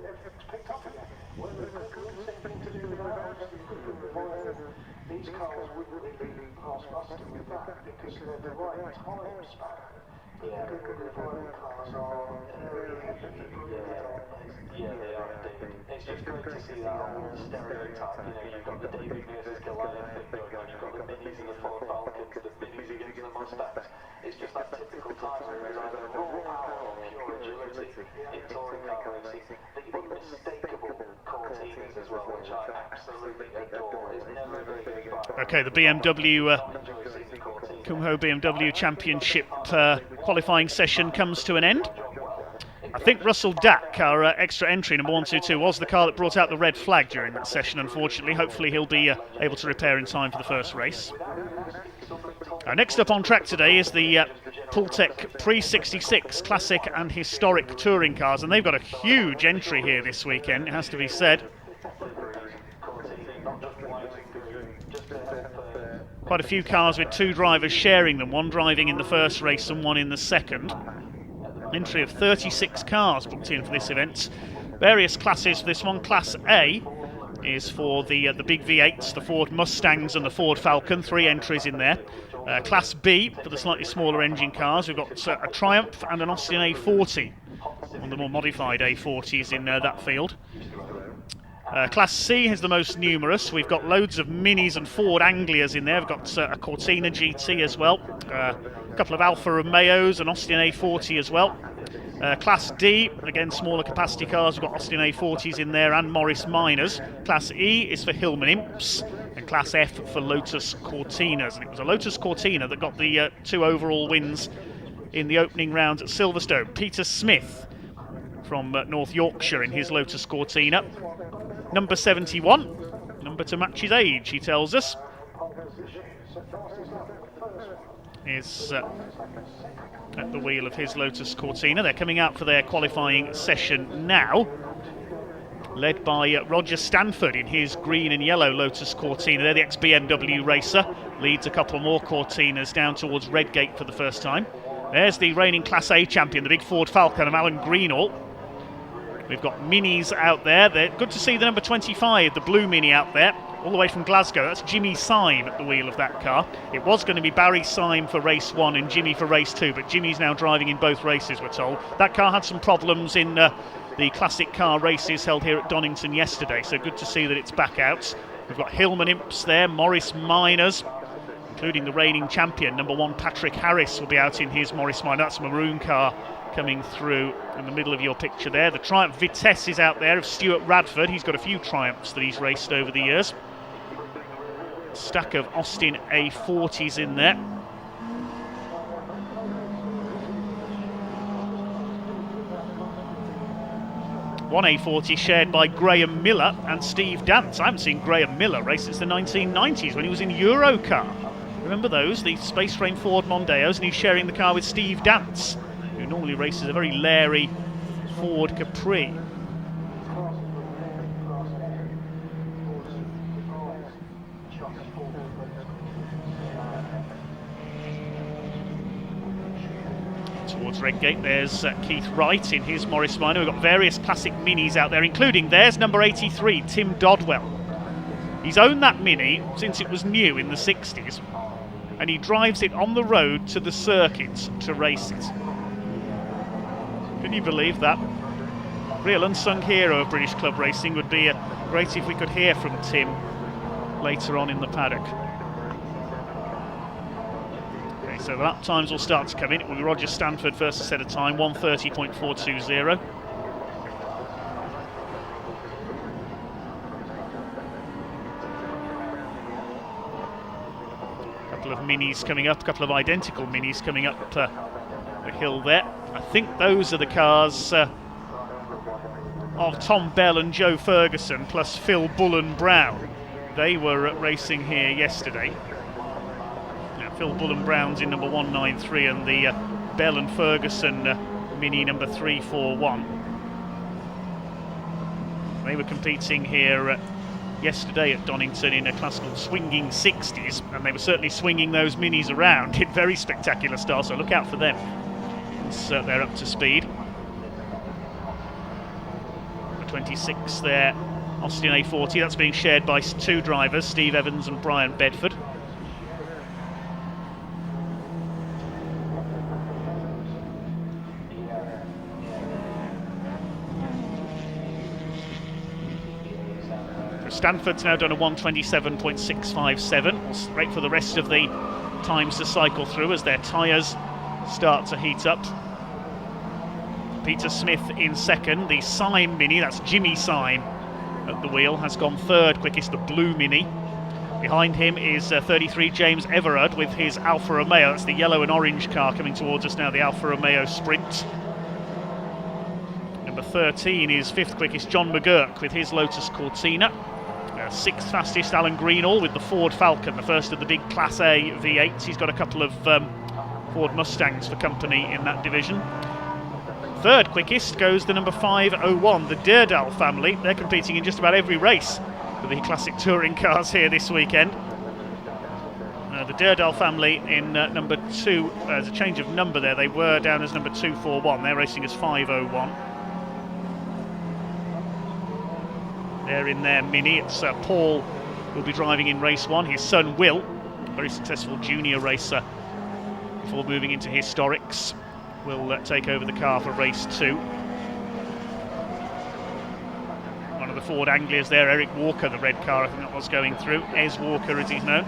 everything's picked up again. Well, the same thing to do with that. Obviously, if we could revive these cars, wouldn't really pass muster with that, because they're the right time span. Yeah. The good revival cars are very heavily improved, aren't they? Yeah, they are indeed. It's just great to see that whole stereotype. You know, you've got the David versus Goliath thing going on, you've got the Minis and the Ford Falcons, the Minis against the Mustangs. It's just that typical time when there's either raw power or pure agility in touring car racing. The unmistakable Cortinas as well, which I absolutely adore. It's never a very big bar. Okay, the BMW Kumho BMW Championship qualifying session comes to an end. I think Russell Dack, our extra entry, number 122, was the car that brought out the red flag during that session, unfortunately. Hopefully he'll be able to repair in time for the first race. Next up on track today is the Pultec Pre-66 Classic and Historic Touring cars, and they've got a huge entry here this weekend, it has to be said. Quite a few cars with two drivers sharing them, one driving in the first race and one in the second. Entry of 36 cars booked in for this event. Various classes for this one. Class A is for the big V8s, the Ford Mustangs and the Ford Falcon, 3 entries in there. Class B for the slightly smaller engine cars. We've got a Triumph and an Austin A40, one of the more modified A40s in that field. Class C is the most numerous. We've got loads of Minis and Ford Anglias in there. We've got a Cortina GT as well, a couple of Alfa Romeos, an Austin A40 as well. Class D, again smaller capacity cars, we've got Austin A40s in there and Morris Minors. Class E is for Hillman Imps, and Class F for Lotus Cortinas. And it was a Lotus Cortina that got the 2 overall wins in the opening rounds at Silverstone. Peter Smith from North Yorkshire in his Lotus Cortina. Number 71, number to match his age, he tells us, is at the wheel of his Lotus Cortina. They're coming out for their qualifying session now, led by Roger Stanford in his green and yellow Lotus Cortina. They're the ex-BMW racer, leads a couple more Cortinas down towards Redgate for the first time. There's the reigning Class A champion, the big Ford Falcon of Alan Greenall. We've got Minis out there. They're good to see the number 25, the blue Mini, out there, all the way from Glasgow. That's Jimmy Syme at the wheel of that car. It was going to be Barry Syme for race 1 and Jimmy for race 2, but Jimmy's now driving in both races, we're told. That car had some problems in the classic car races held here at Donington yesterday, so good to see that it's back out. We've got Hillman Imps there, Morris Minors, including the reigning champion, number 1 Patrick Harris, will be out in his Morris Minor. That's a maroon car coming through in the middle of your picture there. The Triumph Vitesse is out there of Stuart Radford. He's got a few Triumphs that he's raced over the years. Stack of Austin A40s in there. One A40 shared by Graham Miller and Steve Dance. I haven't seen Graham Miller race since the 1990s when he was in Eurocar. Remember those, the Space Rain Ford Mondeos, and he's sharing the car with Steve Dance, who normally races a very leery Ford Capri. Towards Redgate, there's Keith Wright in his Morris Minor. We've got various classic Minis out there, including there's number 83, Tim Dodwell. He's owned that Mini since it was new in the 60s, and he drives it on the road to the circuits to race it. Can you believe that? Real unsung hero of British club racing. Would be great if we could hear from Tim later on in the paddock. Okay, so the lap times will start to come in. It will be Roger Stanford first to set a time, 1:30.420. A couple of Minis coming up, a couple of identical Minis coming up the hill there. I think those are the cars of Tom Bell and Joe Ferguson, plus Phil Bullen Brown. They were racing here yesterday. Now, Phil Bullen Brown's in number 193 and the Bell and Ferguson Mini number 341. They were competing here yesterday at Donington in a class called Swinging 60s, and they were certainly swinging those Minis around in very spectacular style, so look out for them. They're up to speed. The 26 there, Austin A40, that's being shared by 2 drivers, Steve Evans and Brian Bedford. Stanford's now done a 1:27.657. We'll wait for the rest of the times to cycle through as their tyres start to heat up. Peter Smith in second. The Syme Mini, that's Jimmy Syme at the wheel, has gone third quickest, the blue Mini. Behind him is 33 James Everard with his Alfa Romeo. That's the yellow and orange car coming towards us now, the Alfa Romeo Sprint. 13 is 5th quickest John McGurk with his Lotus Cortina. 6th fastest Alan Greenall with the Ford Falcon, the first of the big Class A V8s. He's got a couple of Ford Mustangs for company in that division. 3rd quickest goes the number 501, the Derdal family. They're competing in just about every race for the classic touring cars here this weekend. The Derdal family in number 2, there's a change of number there. They were down as number 241, they're racing as 501. They're in their Mini. It's Paul who'll be driving in race 1. His son Will, very successful junior racer before moving into historics, will take over the car for race 2. One of the Ford Anglias there, Eric Walker, the red car I think that was going through. Ez Walker as he's known.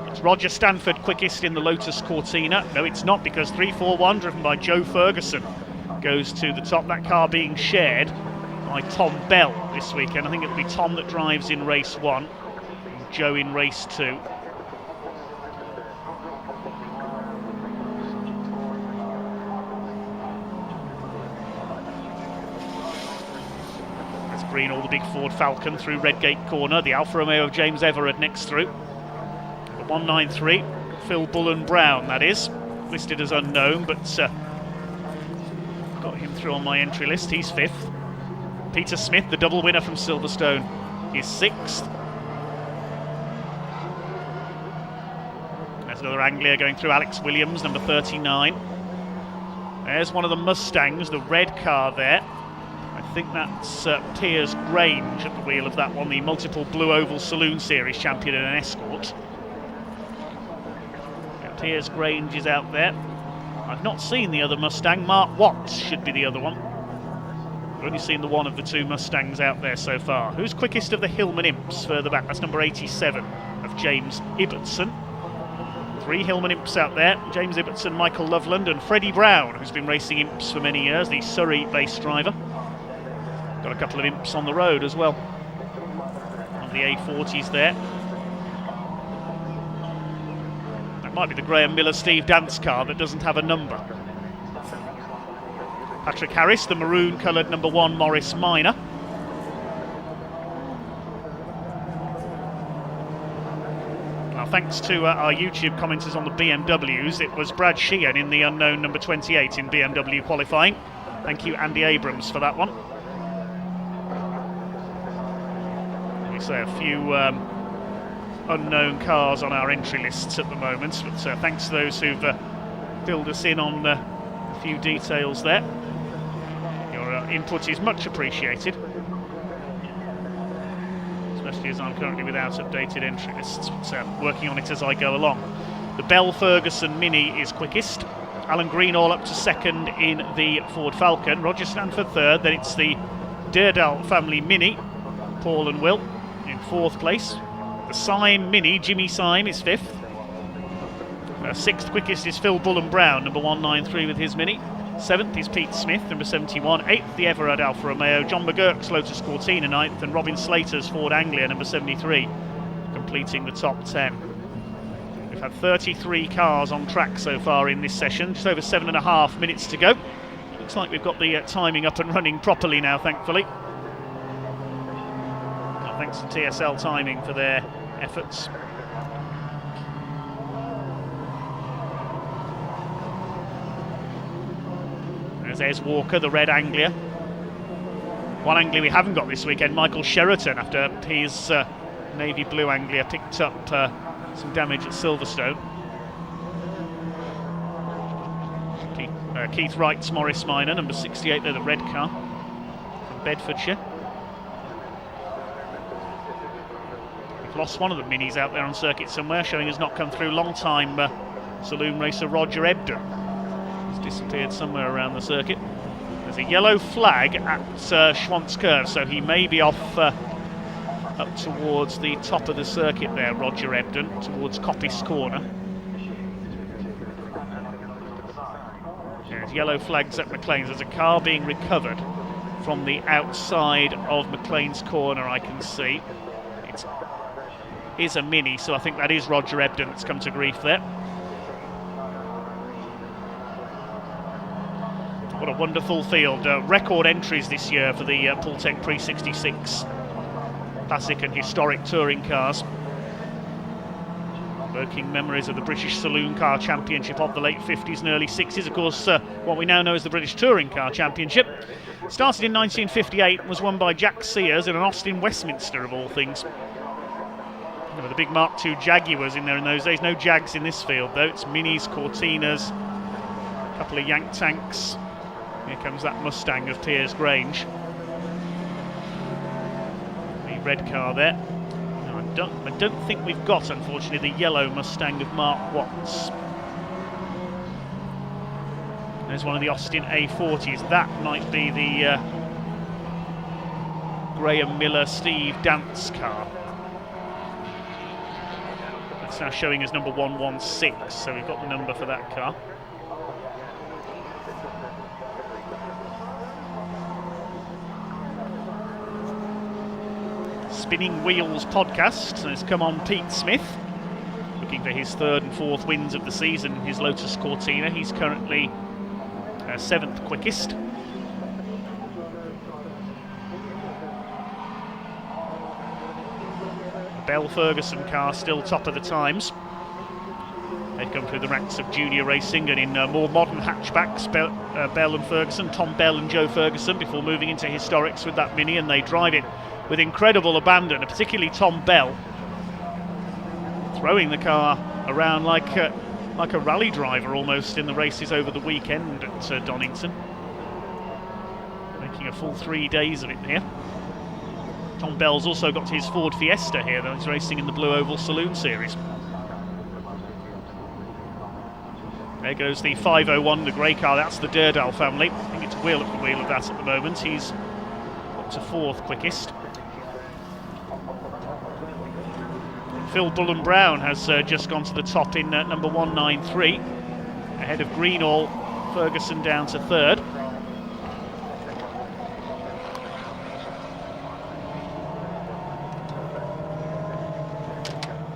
It's Roger Stanford quickest in the Lotus Cortina. No, it's not, because 341 driven by Joe Ferguson goes to the top. That car being shared by Tom Bell this weekend. I think it'll be Tom that drives in race 1 and Joe in race 2. That's Greenall, the big Ford Falcon through Redgate Corner. The Alfa Romeo of James Everard next through. The 193, Phil Bullen Brown, that is, listed as unknown, but got him through on my entry list. He's 5th. Peter Smith, the double winner from Silverstone, is 6th. There's another Anglia going through, Alex Williams, number 39. There's one of the Mustangs, the red car there. I think that's Piers Grange at the wheel of that one, the multiple Blue Oval Saloon Series champion in an Escort. Piers Grange is out there. I've not seen the other Mustang. Mark Watts should be the other one. I've only seen the one of the 2 Mustangs out there so far. Who's quickest of the Hillman Imps further back? That's number 87 of James Ibbotson. 3 Hillman Imps out there. James Ibbotson, Michael Loveland and Freddie Brown, who's been racing Imps for many years, the Surrey-based driver. Got a couple of Imps on the road as well. On the A40s there. Might be the Graham Miller Steve Dance car that doesn't have a number. Patrick Harris, the maroon coloured number 1 Morris Minor. Now, thanks to our YouTube commenters on the BMWs, it was Brad Sheehan in the unknown number 28 in BMW qualifying. Thank you, Andy Abrams, for that one. We say a few unknown cars on our entry lists at the moment, but thanks to those who've filled us in on a few details there. Your input is much appreciated, especially as I'm currently without updated entry lists, but working on it as I go along. The Bell Ferguson Mini is quickest. Alan Greenall up to 2nd in the Ford Falcon. Roger Stanford 3rd. Then it's the Derdal family Mini, Paul and Will, in 4th place. The Syme Mini, Jimmy Syme, is 5th. 6th quickest is Phil Bullen Brown, number 193 with his Mini. 7th is Pete Smith, number 71. 8th, the Everard Alfa Romeo. John McGurk's Lotus Cortina 9th, and Robin Slater's Ford Anglia, number 73, completing the top 10. We've had 33 cars on track so far in this session, just over 7.5 minutes to go. Looks like we've got the timing up and running properly now, thankfully. Thanks to TSL Timing for their efforts. There's Ez Walker, the red Anglia. One Anglia we haven't got this weekend, Michael Sheraton, after his navy blue Anglia picked up some damage at Silverstone. Keith Wright's Morris Minor, number 68 there, the red car from Bedfordshire. Lost one of the Minis out there on circuit somewhere, showing has not come through. Long time Saloon racer Roger Ebden. He's disappeared somewhere around the circuit. There's a yellow flag at Schwantz Curve, so he may be off up towards the top of the circuit there, Roger Ebden, towards Coppice Corner. There's yellow flags at McLean's. There's a car being recovered from the outside of McLean's Corner, I can see. It is a Mini, so I think that is Roger Ebden that's come to grief there. What a wonderful field. Record entries this year for the Pultec 366 classic and historic touring cars. Evoking memories of the British Saloon Car Championship of the late 50s and early 60s. Of course, what we now know as the British Touring Car Championship. Started in 1958 and was won by Jack Sears in an Austin Westminster, of all things. There were the big Mark II Jaguars in there in those days. No Jags in this field, though. It's Minis, Cortinas, a couple of Yank tanks. Here comes that Mustang of Piers Grange. The red car there. I don't think we've got, unfortunately, the yellow Mustang of Mark Watts. There's one of the Austin A40s. That might be the Graham Miller Steve Dance car. That's now showing as number 116, so we've got the number for that car. Spinning Wheels podcast has come on Pete Smith, looking for his third and fourth wins of the season in his Lotus Cortina. He's currently 7th quickest. The Bell Ferguson car still top of the times. They've come through the ranks of junior racing and in more modern hatchbacks, Bell and Ferguson, Tom Bell and Joe Ferguson, before moving into historics with that Mini, and they drive it with incredible abandon, particularly Tom Bell, throwing the car around like a rally driver almost in the races over the weekend at Donington, making a full 3 days of it here. Tom Bell's also got his Ford Fiesta here, though he's racing in the Blue Oval Saloon Series. There goes the 501, the grey car. That's the Durdal family. I think it's Will at the wheel of that at the moment. He's up to 4th quickest. Phil Bullen Brown has just gone to the top in number 193, ahead of Greenall. Ferguson down to 3rd.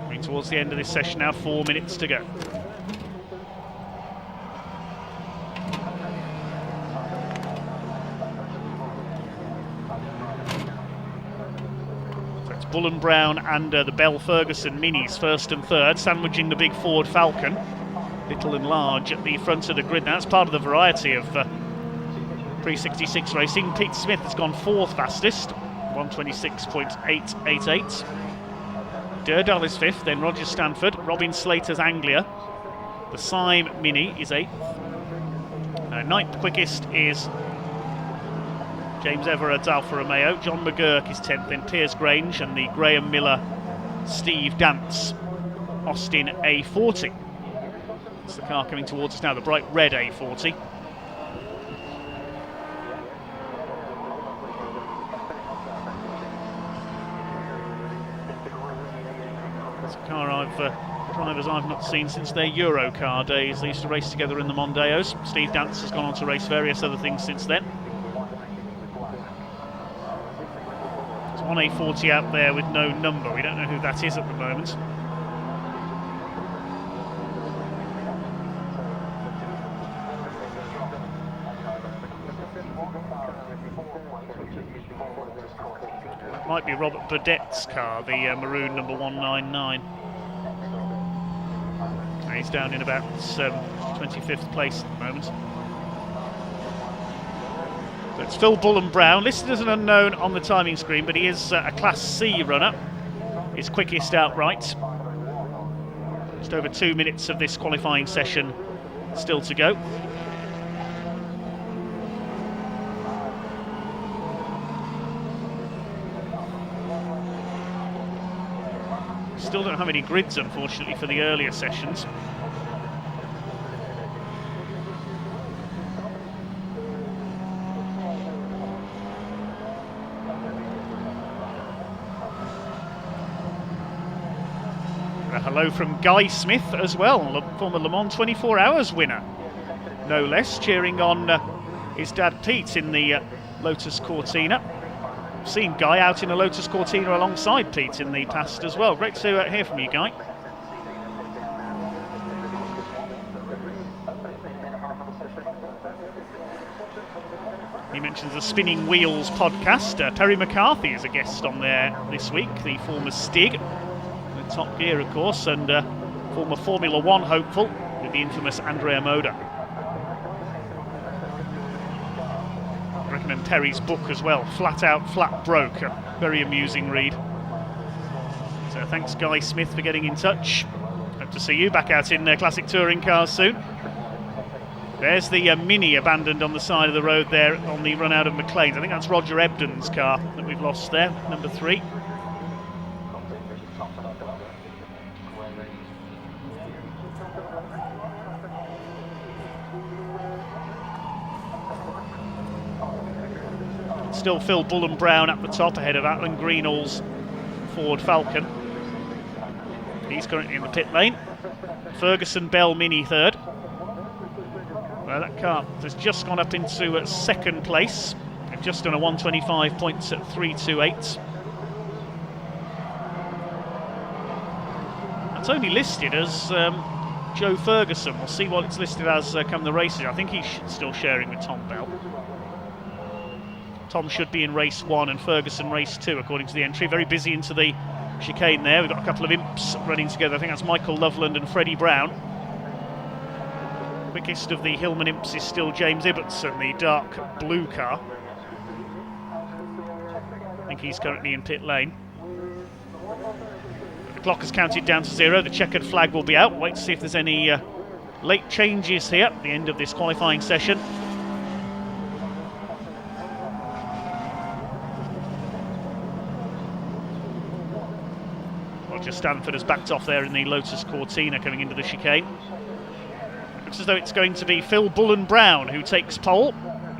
Coming towards the end of this session now, 4 minutes to go. Bullen Brown and the Bell Ferguson Minis, 1st and 3rd, sandwiching the big Ford Falcon, little and large, at the front of the grid. Now, that's part of the variety of 366 racing. Pete Smith has gone 4th fastest, 126.888. Durdal is 5th, then Roger Stanford, Robin Slater's Anglia. The Syme Mini is 8th. 9th quickest is James Everard's Alfa Romeo. John McGurk is 10th, then Piers Grange and the Graham Miller Steve Dance Austin A40. That's the car coming towards us now, the bright red A40. It's a car drivers I've not seen since their Eurocar days. They used to race together in the Mondeos. Steve Dance has gone on to race various other things since then. One A40 out there with no number. We don't know who that is at the moment. Might be Robert Burdett's car, the maroon number 199. He's down in about 25th place at the moment. It's Phil Bullen Brown, listed as an unknown on the timing screen, but he is a Class C runner. His quickest outright. Just over 2 minutes of this qualifying session still to go. Still don't have any grids, unfortunately, for the earlier sessions. Hello from Guy Smith as well, former Le Mans 24 Hours winner, no less, cheering on his dad Pete in the Lotus Cortina. I've seen Guy out in a Lotus Cortina alongside Pete in the past as well. Great to hear from you, Guy. He mentions the Spinning Wheels podcast. Terry McCarthy is a guest on there this week, the former Stig, with Top Gear, of course, and former Formula One hopeful with the infamous Andrea Moda. I recommend Terry's book as well, Flat Out, Flat Broke, a very amusing read. So thanks, Guy Smith, for getting in touch. Hope to see you back out in classic touring cars soon. There's the Mini abandoned on the side of the road there on the run out of McLean's. I think that's Roger Ebden's car that we've lost there, number 3. Still Phil Bullen Brown at the top ahead of Alan Greenall's Ford Falcon. He's currently in the pit lane. Ferguson Bell Mini third. Well, that car has just gone up into second place. They've just done a 125 points at 328. That's only listed as Joe Ferguson. We'll see what it's listed as come the races. I think he's still sharing with Tom Bell. Tom should be in race 1 and Ferguson race 2 according to the entry. Very busy into the chicane there. We've got a couple of imps running together. I think that's Michael Loveland and Freddie Brown. Quickest of the Hillman imps is still James Ibbotson, the dark blue car. I think he's currently in pit lane. The clock has counted down to 0. The checkered flag will be out. Wait to see if there's any late changes here at the end of this qualifying session. Roger Stanford has backed off there in the Lotus Cortina coming into the chicane. Looks as though it's going to be Phil Bullen Brown who takes pole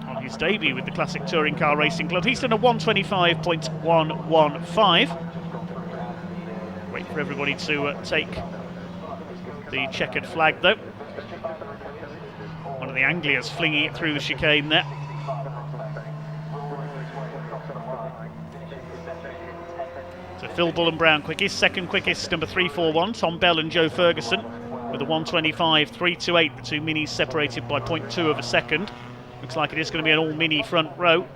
on his debut with the Classic Touring Car Racing Club. He's done a 125.115. Wait for everybody to take the checkered flag though. One of the Anglias flinging it through the chicane there. So Phil Bullen Brown quickest, second quickest number 341, Tom Bell and Joe Ferguson with a 125.328. The two minis separated by 0.2 of a second. Looks like it is going to be an all-mini front row.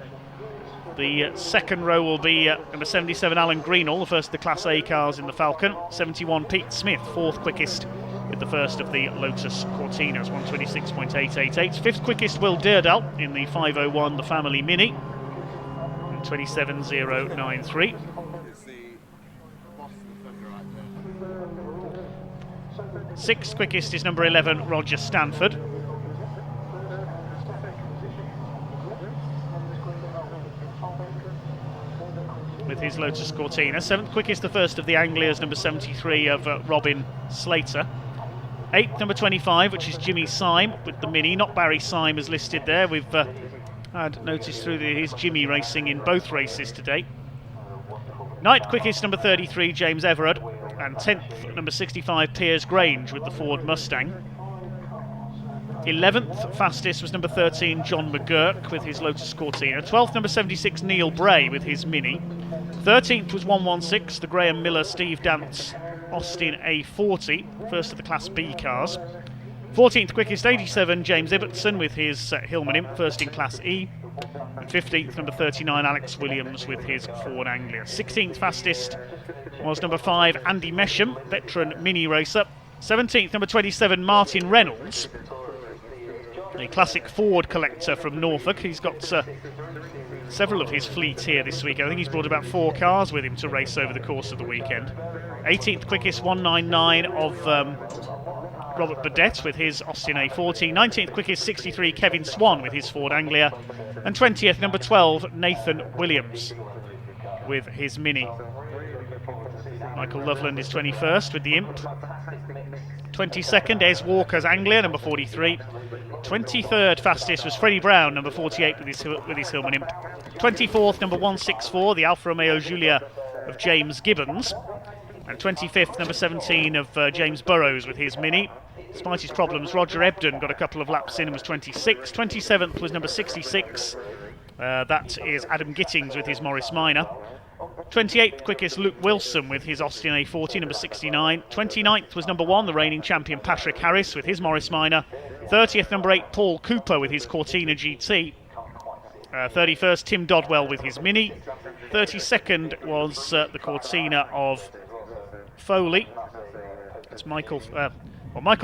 The second row will be number 77 Alan Greenall, the first of the Class A cars in the Falcon. 71 Pete Smith, fourth quickest with the first of the Lotus Cortinas, 126.888. Fifth quickest Will Deardale in the 501, the Family Mini, 27.093. Sixth quickest is number 11 Roger Stanford. With his Lotus Cortina. Seventh quickest, the first of the Anglias, number 73 of Robin Slater. Eighth, number 25, which is Jimmy Syme with the Mini. Not Barry Syme as listed there. We've had notice through his Jimmy racing in both races today. Ninth quickest, number 33 James Everard. And 10th, number 65 Piers Grange with the Ford Mustang. 11th fastest was number 13 John McGurk with his Lotus Cortina. 12th, number 76 Neil Bray with his Mini. 13th was 116, the Graham Miller Steve Dance Austin A40, first of the Class B cars. 14th quickest 87 James Ibbotson with his Hillman Imp, first in Class E. And 15th, number 39 Alex Williams with his Ford Anglia. 16th fastest was number 5 Andy Mesham, veteran mini racer. 17th, number 27 Martin Reynolds, a classic Ford collector from Norfolk. He's got several of his fleet here this week. I think he's brought about 4 cars with him to race over the course of the weekend. 18th quickest 199 of Robert Burdett with his Austin A40. 19th quickest 63 Kevin Swan with his Ford Anglia. And 20th, number 12 Nathan Williams with his Mini. Michael Loveland is 21st with the Imp. 22nd, Ez Walker's Anglia, number 43. 23rd fastest was Freddie Brown, number 48 with his Hillman Imp. 24th, number 164, the Alfa Romeo Giulia of James Gibbons. And 25th, number 17 of James Burrows with his Mini. Despite his problems, Roger Ebden got a couple of laps in and was 26th. 27th was number 66. That is Adam Gittings with his Morris Minor. 28th quickest Luke Wilson with his Austin A40, number 69. 29th was number 1, the reigning champion Patrick Harris with his Morris Minor. 30th, number 8 Paul Cooper with his Cortina GT. 31st, Tim Dodwell with his Mini. 32nd was the Cortina of Foley. It's Michael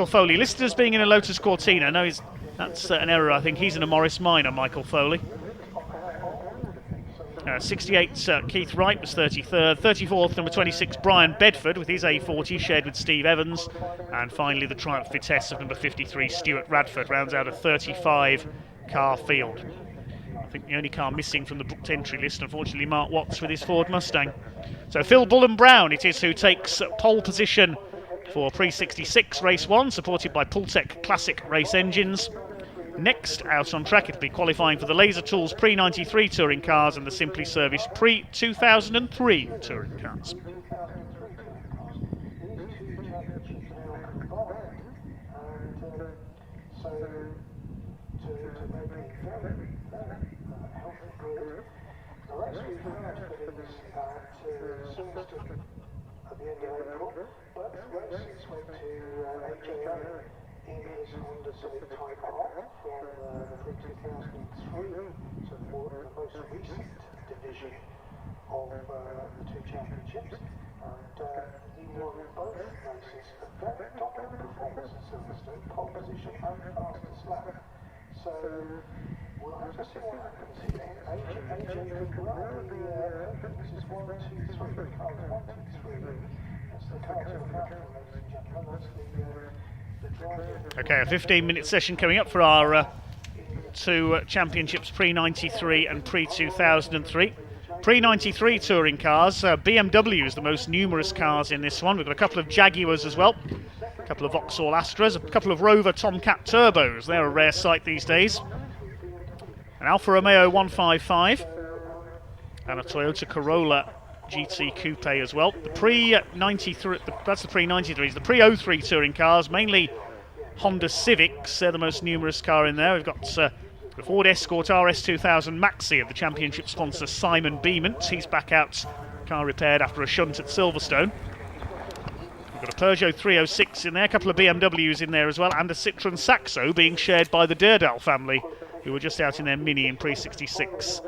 Foley, listed as being in a Lotus Cortina. No, that's an error, I think. He's in a Morris Minor, Michael Foley. 68, Keith Wright was 33rd. 34th, number 26, Brian Bedford with his A40, shared with Steve Evans. And finally, the Triumph Vitesse of number 53, Stuart Radford, rounds out a 35-car field. I think the only car missing from the booked entry list, unfortunately, Mark Watts with his Ford Mustang. So Phil Bullen-Brown it is who takes pole position for Pre-66 Race 1, supported by Pultec Classic Race engines. Next out on track, it'll be qualifying for the Laser Tools Pre-93 touring cars and the Simply Serviced Pre-2003 touring cars. In his Honda Civic Type R from the pre-2003, so the most recent division of the two championships, and he won both races. A very dominant performance at Silverstone, pole position and fastest lap. So we'll have to see what happens here. AJ could well be, this is 1, 2, 3, cars 1, 2, 3. That's the car to look out for, ladies and gentlemen. That's the Okay, a 15-minute session coming up for our two championships, Pre-93 and Pre-2003. Pre-93 touring cars, BMW is the most numerous cars in this one. We've got a couple of Jaguars as well, a couple of Vauxhall Astras, a couple of Rover Tomcat Turbos. They're a rare sight these days. An Alfa Romeo 155 and a Toyota Corolla GT Coupe as well. The Pre-93, that's the Pre-93s. The Pre-03 touring cars, mainly Honda Civics. They're the most numerous car in there. We've got the Ford Escort RS2000 Maxi of the championship sponsor Simon Beament. He's back out, car repaired after a shunt at Silverstone. We've got a Peugeot 306 in there, a couple of BMWs in there as well, and a Citroën Saxo being shared by the Derdal family, who were just out in their Mini in Pre-66.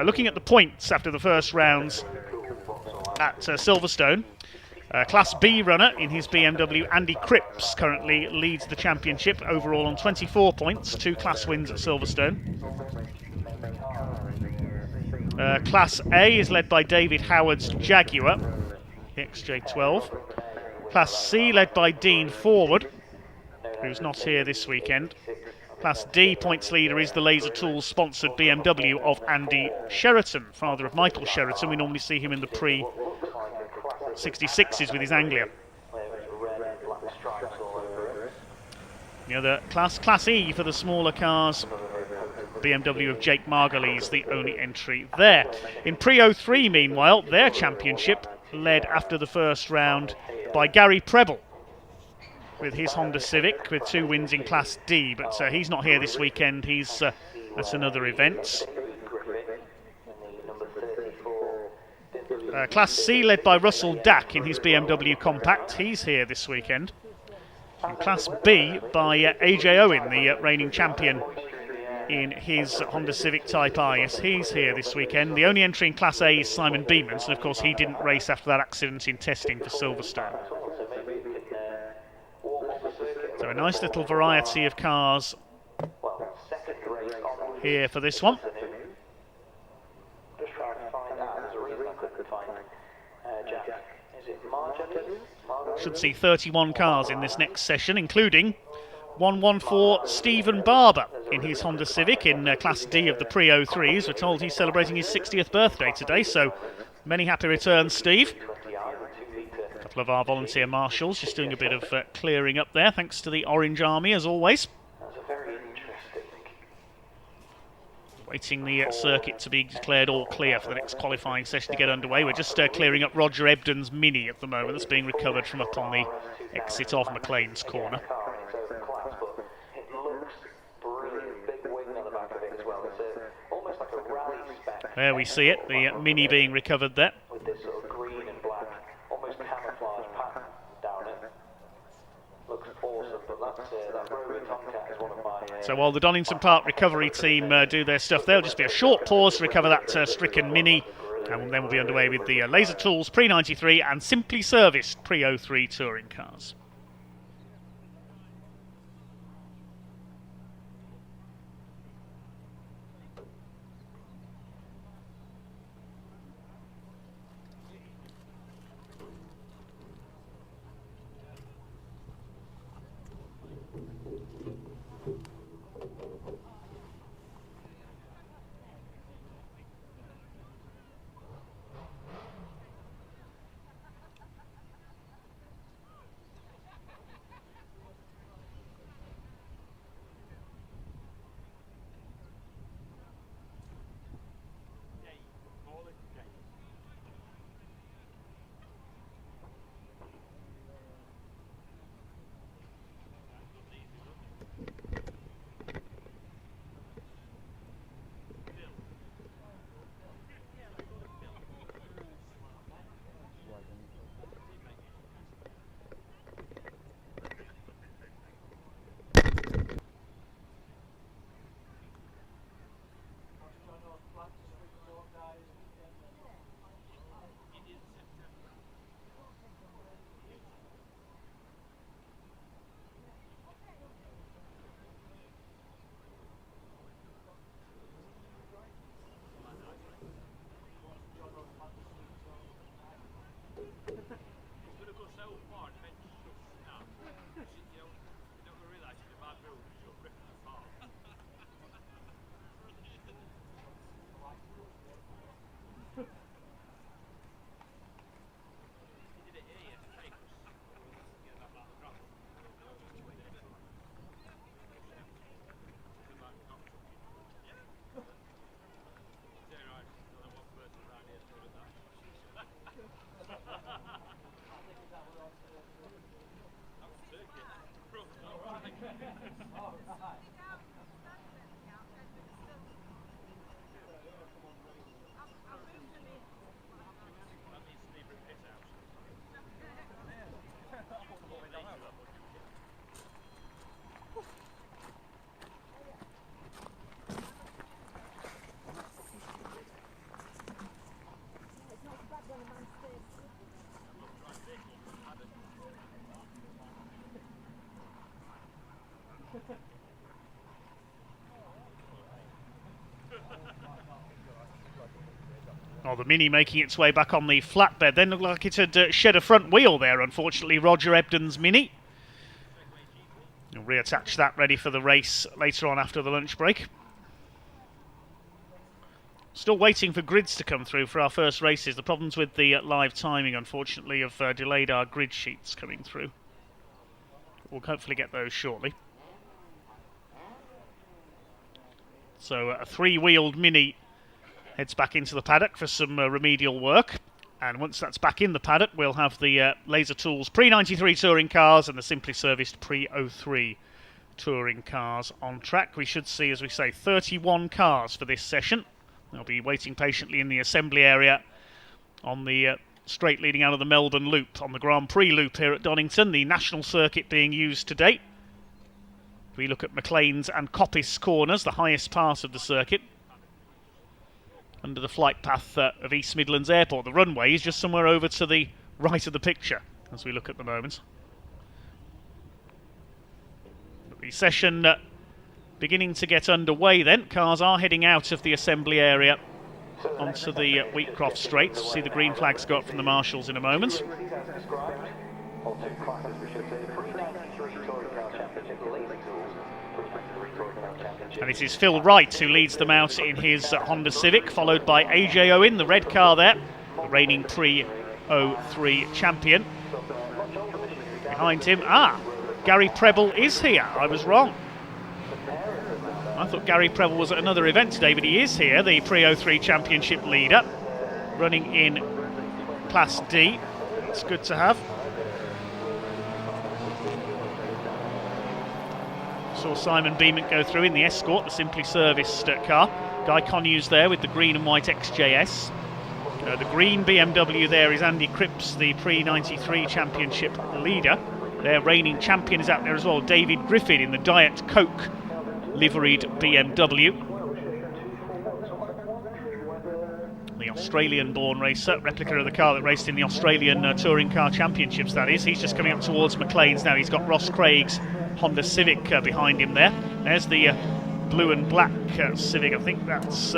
Looking at the points after the first rounds at Silverstone, Class B runner in his BMW, Andy Cripps, currently leads the championship overall on 24 points, 2 class wins at Silverstone. Class A is led by David Howard's Jaguar, the XJ12. Class C led by Dean Forward, who's not here this weekend. Class D points leader is the Laser Tools sponsored BMW of Andy Sheraton, father of Michael Sheraton. We normally see him in the Pre-66s with his Anglia. The other Class E for the smaller cars, BMW of Jake Margulies, the only entry there. In Pre-03, meanwhile, their championship led after the first round by Gary Preble with his Honda Civic, with 2 wins in Class D, but he's not here this weekend. He's at another event. Class C led by Russell Dack in his BMW Compact. He's here this weekend. And Class B by AJ Owen, the reigning champion in his Honda Civic Type R. Yes, he's here this weekend. The only entry in Class A is Simon Beament, and of course he didn't race after that accident in testing for Silverstone. So a nice little variety of cars here for this one. Should see 31 cars in this next session, including 114 Stephen Barber in his Honda Civic in Class D of the Pre-03s. We're told he's celebrating his 60th birthday today, so many happy returns, Steve. A couple of our volunteer marshals just doing a bit of clearing up there, thanks to the Orange Army as always. Waiting the circuit to be declared all clear for the next qualifying session to get underway. We're just clearing up Roger Ebden's Mini at the moment. That's being recovered from up on the exit of McLean's corner. There we see it, the Mini being recovered there. With this sort of green and black, almost camouflage pattern down it. Looks awesome, but that's that Rover Tomcat is one of my... So while the Donington Park recovery team do their stuff, there'll just be a short pause to recover that stricken Mini, and then we'll be underway with the Laser Tools Pre-93 and Simply Serviced Pre-03 touring cars. Oh, the Mini making its way back on the flatbed. Then looked like it had shed a front wheel there, unfortunately, Roger Ebden's Mini. We'll reattach that ready for the race later on after the lunch break. Still waiting for grids to come through for our first races. The problems with the live timing, unfortunately, have delayed our grid sheets coming through. We'll hopefully get those shortly. So a three-wheeled Mini heads back into the paddock for some remedial work. And once that's back in the paddock, we'll have the Laser Tools Pre-93 touring cars and the Simply Serviced Pre-03 touring cars on track. We should see, as we say, 31 cars for this session. They'll be waiting patiently in the assembly area on the straight leading out of the Melbourne Loop, on the Grand Prix Loop here at Donington, the national circuit being used today. We look at McLean's and Coppice corners, the highest part of the circuit, under the flight path of East Midlands Airport. The runway is just somewhere over to the right of the picture as we look at the moment. The session beginning to get underway then. Cars are heading out of the assembly area onto the Wheatcroft Straight. See the green flags go up from the Marshals in a moment. And it is Phil Wright who leads them out in his Honda Civic, followed by AJ Owen, the red car there, the reigning Pre-03 champion. Behind him, Gary Preble is here. I was wrong. I thought Gary Preble was at another event today, but he is here, the Pre-03 Championship leader, running in Class D. It's good to have. Saw Simon Beament go through in the Escort, the Simply Serviced car. Guy Conyers there with the green and white XJS. The green BMW there is Andy Cripps, the Pre-93 Championship leader. Their reigning champion is out there as well, David Griffin, in the Diet Coke liveried BMW. The Australian-born racer, replica of the car that raced in the Australian Touring Car Championships, that is. He's just coming up towards McLean's now. He's got Ross Craig's Honda Civic behind him there. There's the blue and black Civic. I think that's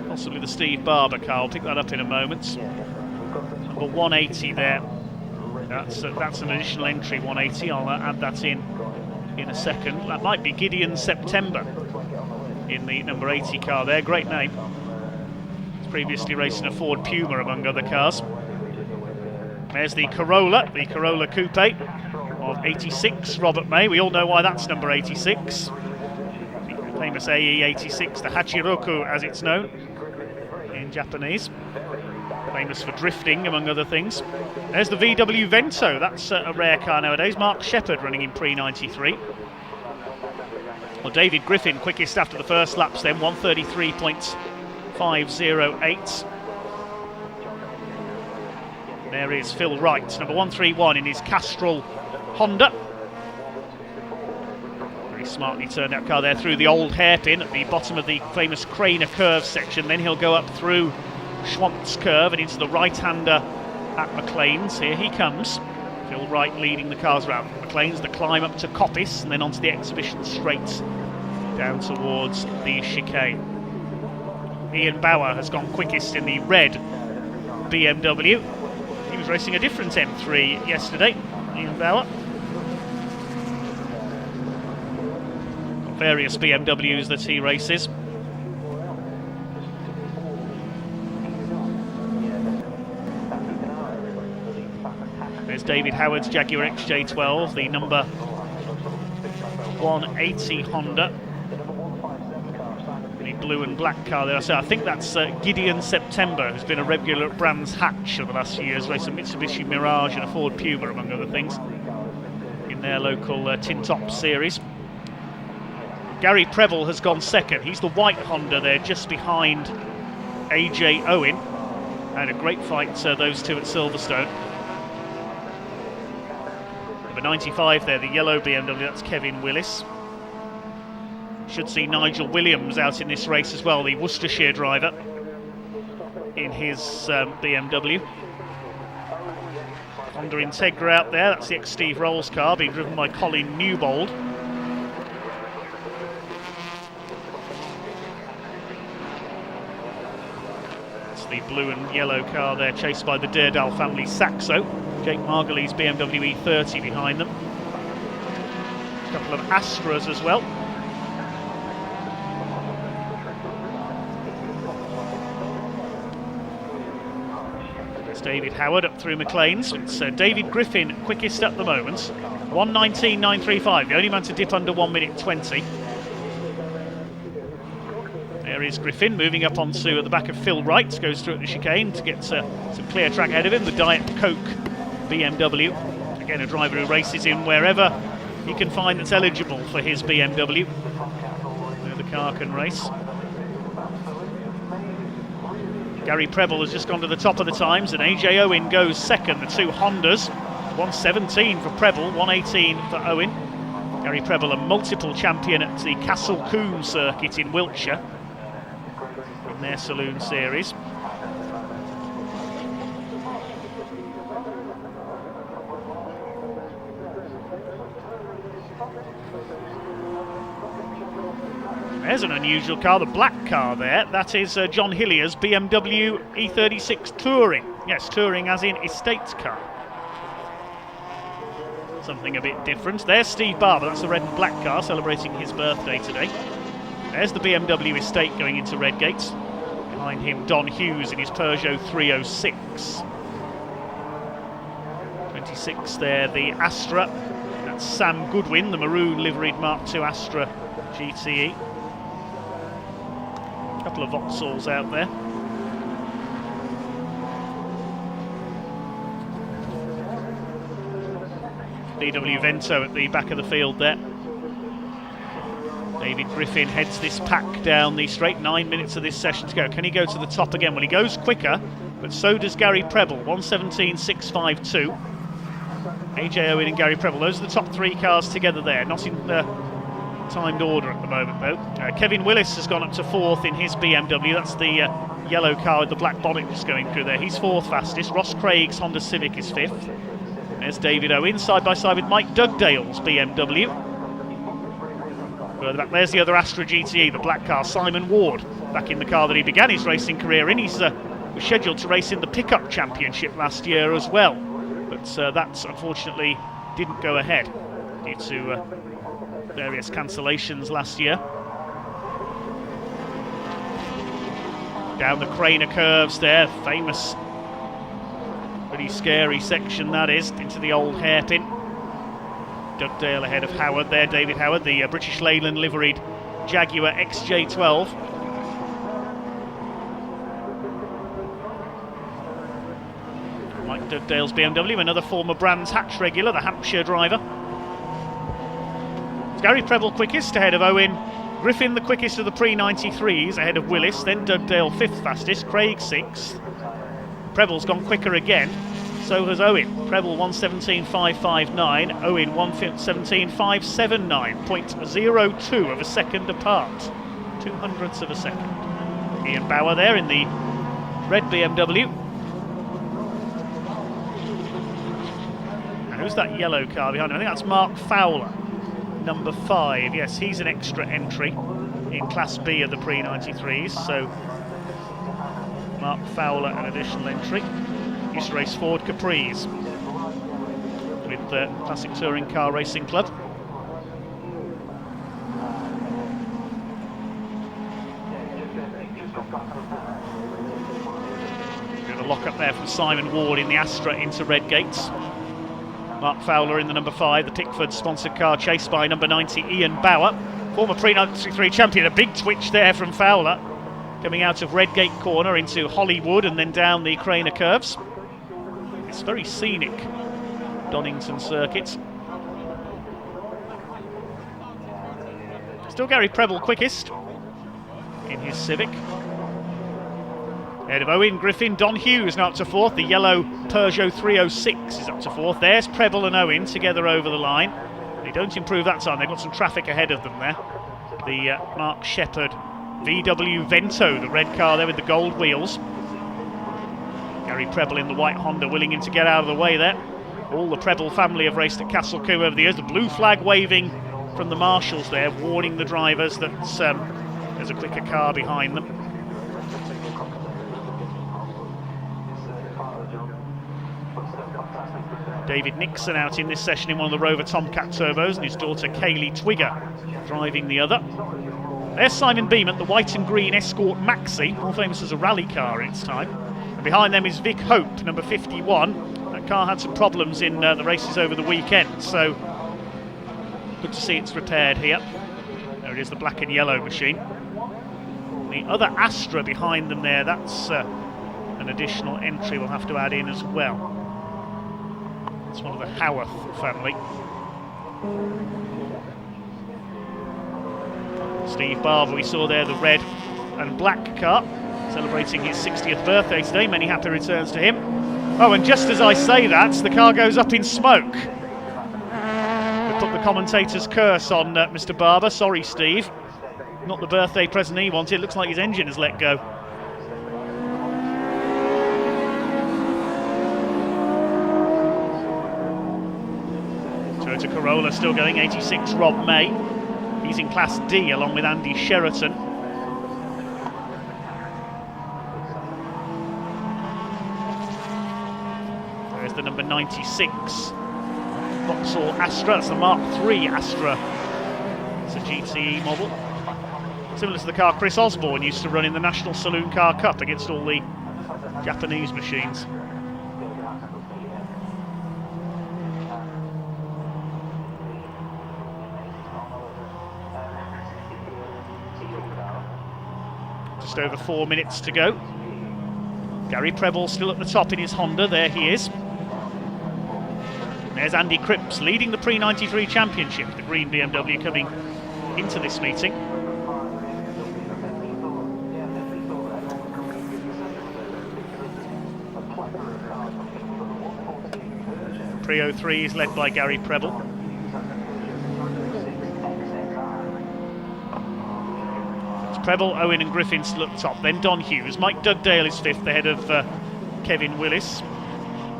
possibly the Steve Barber car. I'll pick that up in a moment. Number 180 there. That's an additional entry, 180. I'll add that in a second. That might be Gideon September in the number 80 car there. Great name. He's previously racing a Ford Puma among other cars. There's the Corolla Coupe of 86, Robert May. We all know why that's number 86. The famous AE 86, the Hachiroku as it's known in Japanese. Famous for drifting, among other things. There's the VW Vento. That's a rare car nowadays. Mark Shepherd running in pre-93. Well, David Griffin, quickest after the first laps then, 1:33.508. There is Phil Wright, number 131 in his Castrol Honda. Very smartly turned out car there through the old hairpin at the bottom of the famous Craner Curve section. Then he'll go up through Schwantz Curve and into the right-hander at McLean's. Here he comes. Phil Wright leading the cars around McLean's, the climb up to Coppice and then onto the exhibition straight down towards the chicane. Ian Bauer has gone quickest in the red BMW. He was racing a different M3 yesterday, Ian Bauer. Got various BMWs that he races. There's David Howard's Jaguar XJ12, the number 180 Honda. The blue and black car there. So I think that's Gideon September, who's been a regular at Brands Hatch over the last few years, racing a Mitsubishi Mirage and a Ford Puma, among other things, in their local Tin Top series. Gary Preble has gone second. He's the white Honda there, just behind AJ Owen. Had a great fight, those two at Silverstone. Number 95 there, the yellow BMW, that's Kevin Willis. Should see Nigel Williams out in this race as well, the Worcestershire driver, in his BMW. Honda Integra out there, that's the ex-Steve Rolls car, being driven by Colin Newbold. That's the blue and yellow car there, chased by the Daredal family Saxo. Jake Margulies BMW E30 behind them. A couple of Astras as well. There's David Howard up through McLean's. It's David Griffin quickest at the moment. 1:19.935, the only man to dip under 1:20. There is Griffin moving up onto at the back of Phil Wright. Goes through at the chicane to get some clear track ahead of him. The Diet Coke BMW. Again, a driver who races in wherever he can find that's eligible for his BMW. Where the car can race. Gary Preble has just gone to the top of the times, and AJ Owen goes second. The two Hondas, 1:17 for Preble, 1:18 for Owen. Gary Preble, a multiple champion at the Castle Combe circuit in Wiltshire in their Saloon series. There's an unusual car, the black car there. That is John Hillier's BMW E36 Touring. Yes, Touring as in estate car. Something a bit different. There's Steve Barber, that's the red and black car, celebrating his birthday today. There's the BMW estate going into Redgate. Behind him, Don Hughes in his Peugeot 306. 26 there, the Astra. That's Sam Goodwin, the maroon liveried Mark II Astra GTE. A couple of Vauxhalls out there. VW Vento at the back of the field there. David Griffin heads this pack down the straight. 9 minutes of this session to go. Can he go to the top again? Well, he goes quicker but so does Gary Preble, 1:17.652. AJ Owen and Gary Preble, those are the top 3 cars together there, not in timed order at the moment though. Kevin Willis has gone up to 4th in his BMW, that's the yellow car with the black bonnet just going through there. He's 4th fastest. Ross Craig's Honda Civic is 5th. There's David Owen side by side with Mike Dugdale's BMW. Further back, there's the other Astra GTE, the black car, Simon Ward, back in the car that he began his racing career in. He's was scheduled to race in the pickup championship last year as well, but that unfortunately didn't go ahead due to various cancellations last year. Down the Craner curves there, famous, pretty scary section that is, into the old hairpin. Dugdale ahead of Howard there, David Howard, the British Leyland liveried Jaguar XJ12. Mike Dugdale's BMW, another former Brands Hatch regular, the Hampshire driver. Gary Preble quickest ahead of Owen. Griffin the quickest of the pre-93s ahead of Willis, then Dugdale 5th fastest, Craig 6th. Preble's gone quicker again, so has Owen. Preble 1:17.559, Owen 1:17.579, 0.02 of a second apart, 0.02 of a second. Ian Bauer there in the red BMW. And who's that yellow car behind him? I think that's Mark Fowler, number 5. Yes, he's an extra entry in Class B of the pre-93s, so Mark Fowler, an additional entry. Used to race Ford Capris with the Classic Touring Car Racing Club. Bit of a lock up there from Simon Ward in the Astra into Red Gates. Mark Fowler in the number 5, the Tickford sponsored car, chased by number 90 Ian Bauer, former pre-93 champion. A big twitch there from Fowler, coming out of Redgate corner into Hollywood and then down the Craner curves. It's very scenic, Donington circuit. Still Gary Preble quickest in his Civic. Ahead of Owen, Griffin, Don Hughes now up to 4th. The yellow Peugeot 306 is up to 4th. There's Preble and Owen together over the line. They don't improve that time, they've got some traffic ahead of them there. The Mark Shepherd VW Vento, the red car there with the gold wheels. Gary Preble in the white Honda, willing him to get out of the way there. All the Preble family have raced at Castle Combe over the years. The blue flag waving from the marshals there, warning the drivers that there's a quicker car behind them. David Nixon out in this session in one of the Rover Tomcat turbos, and his daughter Kaylee Twigger driving the other. There's Simon Beament, the white and green Escort Maxi, more famous as a rally car in its time. And behind them is Vic Hope, number 51. That car had some problems in the races over the weekend, so good to see it's repaired here. There it is, the black and yellow machine. The other Astra behind them there, that's an additional entry we'll have to add in as well. It's one of the Howarth family. Steve Barber, we saw there the red and black car, celebrating his 60th birthday today. Many happy returns to him. Oh, and just as I say that, the car goes up in smoke. They put the commentator's curse on Mr. Barber. Sorry, Steve. Not the birthday present he wanted. It looks like his engine has let go. Toyota Corolla still going, 86 Rob May. He's in Class D along with Andy Sheraton. There's the number 96 Vauxhall Astra. That's the Mark III Astra. It's a GTE model. Similar to the car Chris Osborne used to run in the National Saloon Car Cup against all the Japanese machines. Just over 4 minutes to go. Gary Preble still at the top in his Honda. There he is. There's Andy Cripps leading the pre-93 championship. The green BMW coming into this meeting. Pre-03 is led by Gary Preble. It's Preble, Owen and Griffin still at the top. Then Don Hughes. Mike Dugdale is 5th ahead of Kevin Willis.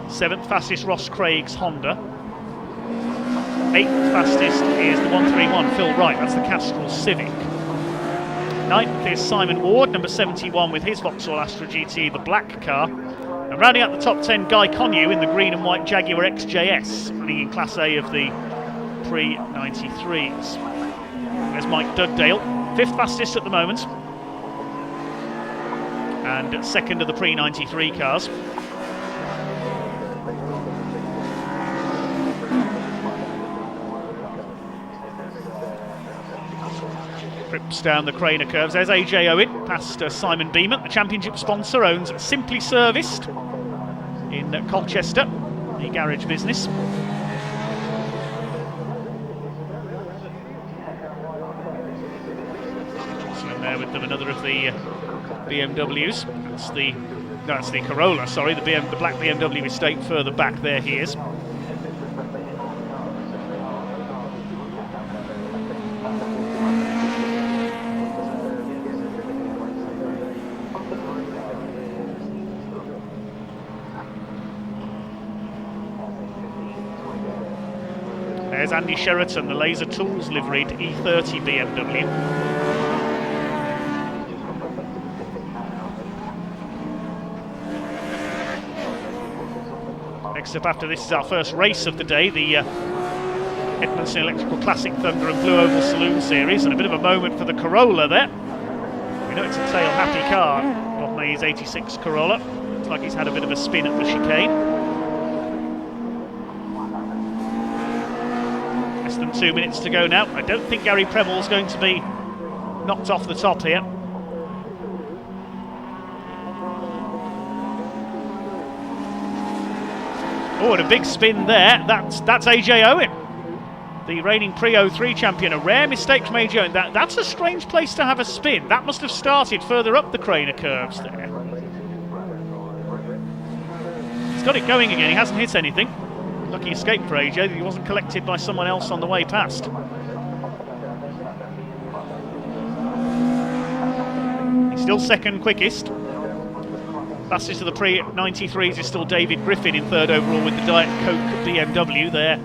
7th fastest Ross Craig's Honda. 8th fastest is the 131 Phil Wright, that's the Castrol Civic. 9th is Simon Ward, number 71 with his Vauxhall Astra GT, the black car. And rounding out the top 10, Guy Connew in the green and white Jaguar XJS, running in Class A of the Pre-93s. There's Mike Dugdale, 5th fastest at the moment, and 2nd of the Pre-93 cars. Trips down the Craner curves. There's AJ Owen, past Simon Beeman. The championship sponsor owns Simply Serviced in Colchester, the garage business. So in there with them, another of the BMWs. That's the Corolla, sorry, the black BMW estate further back there he is. There's Andy Sheraton, the Laser Tools liveried E30 BMW. Next up after this is our first race of the day, the Edmondson Electrical Classic Thunder and Blue Oval Saloon Series, and a bit of a moment for the Corolla there. We know it's a tail-happy car, Bob May's 86 Corolla. Looks like he's had a bit of a spin at the chicane. Less than 2 minutes to go now. I don't think Gary Preble's going to be knocked off the top here. Oh, and a big spin there. That's AJ Owen, the reigning Pre-03 champion. A rare mistake from AJ Owen. That's a strange place to have a spin. That must have started further up the Craner curves there. He's got it going again. He hasn't hit anything. Lucky escape for AJ that he wasn't collected by someone else on the way past. He's still second quickest. Fastest of the Pre-93s is still David Griffin in 3rd overall with the Diet Coke BMW, their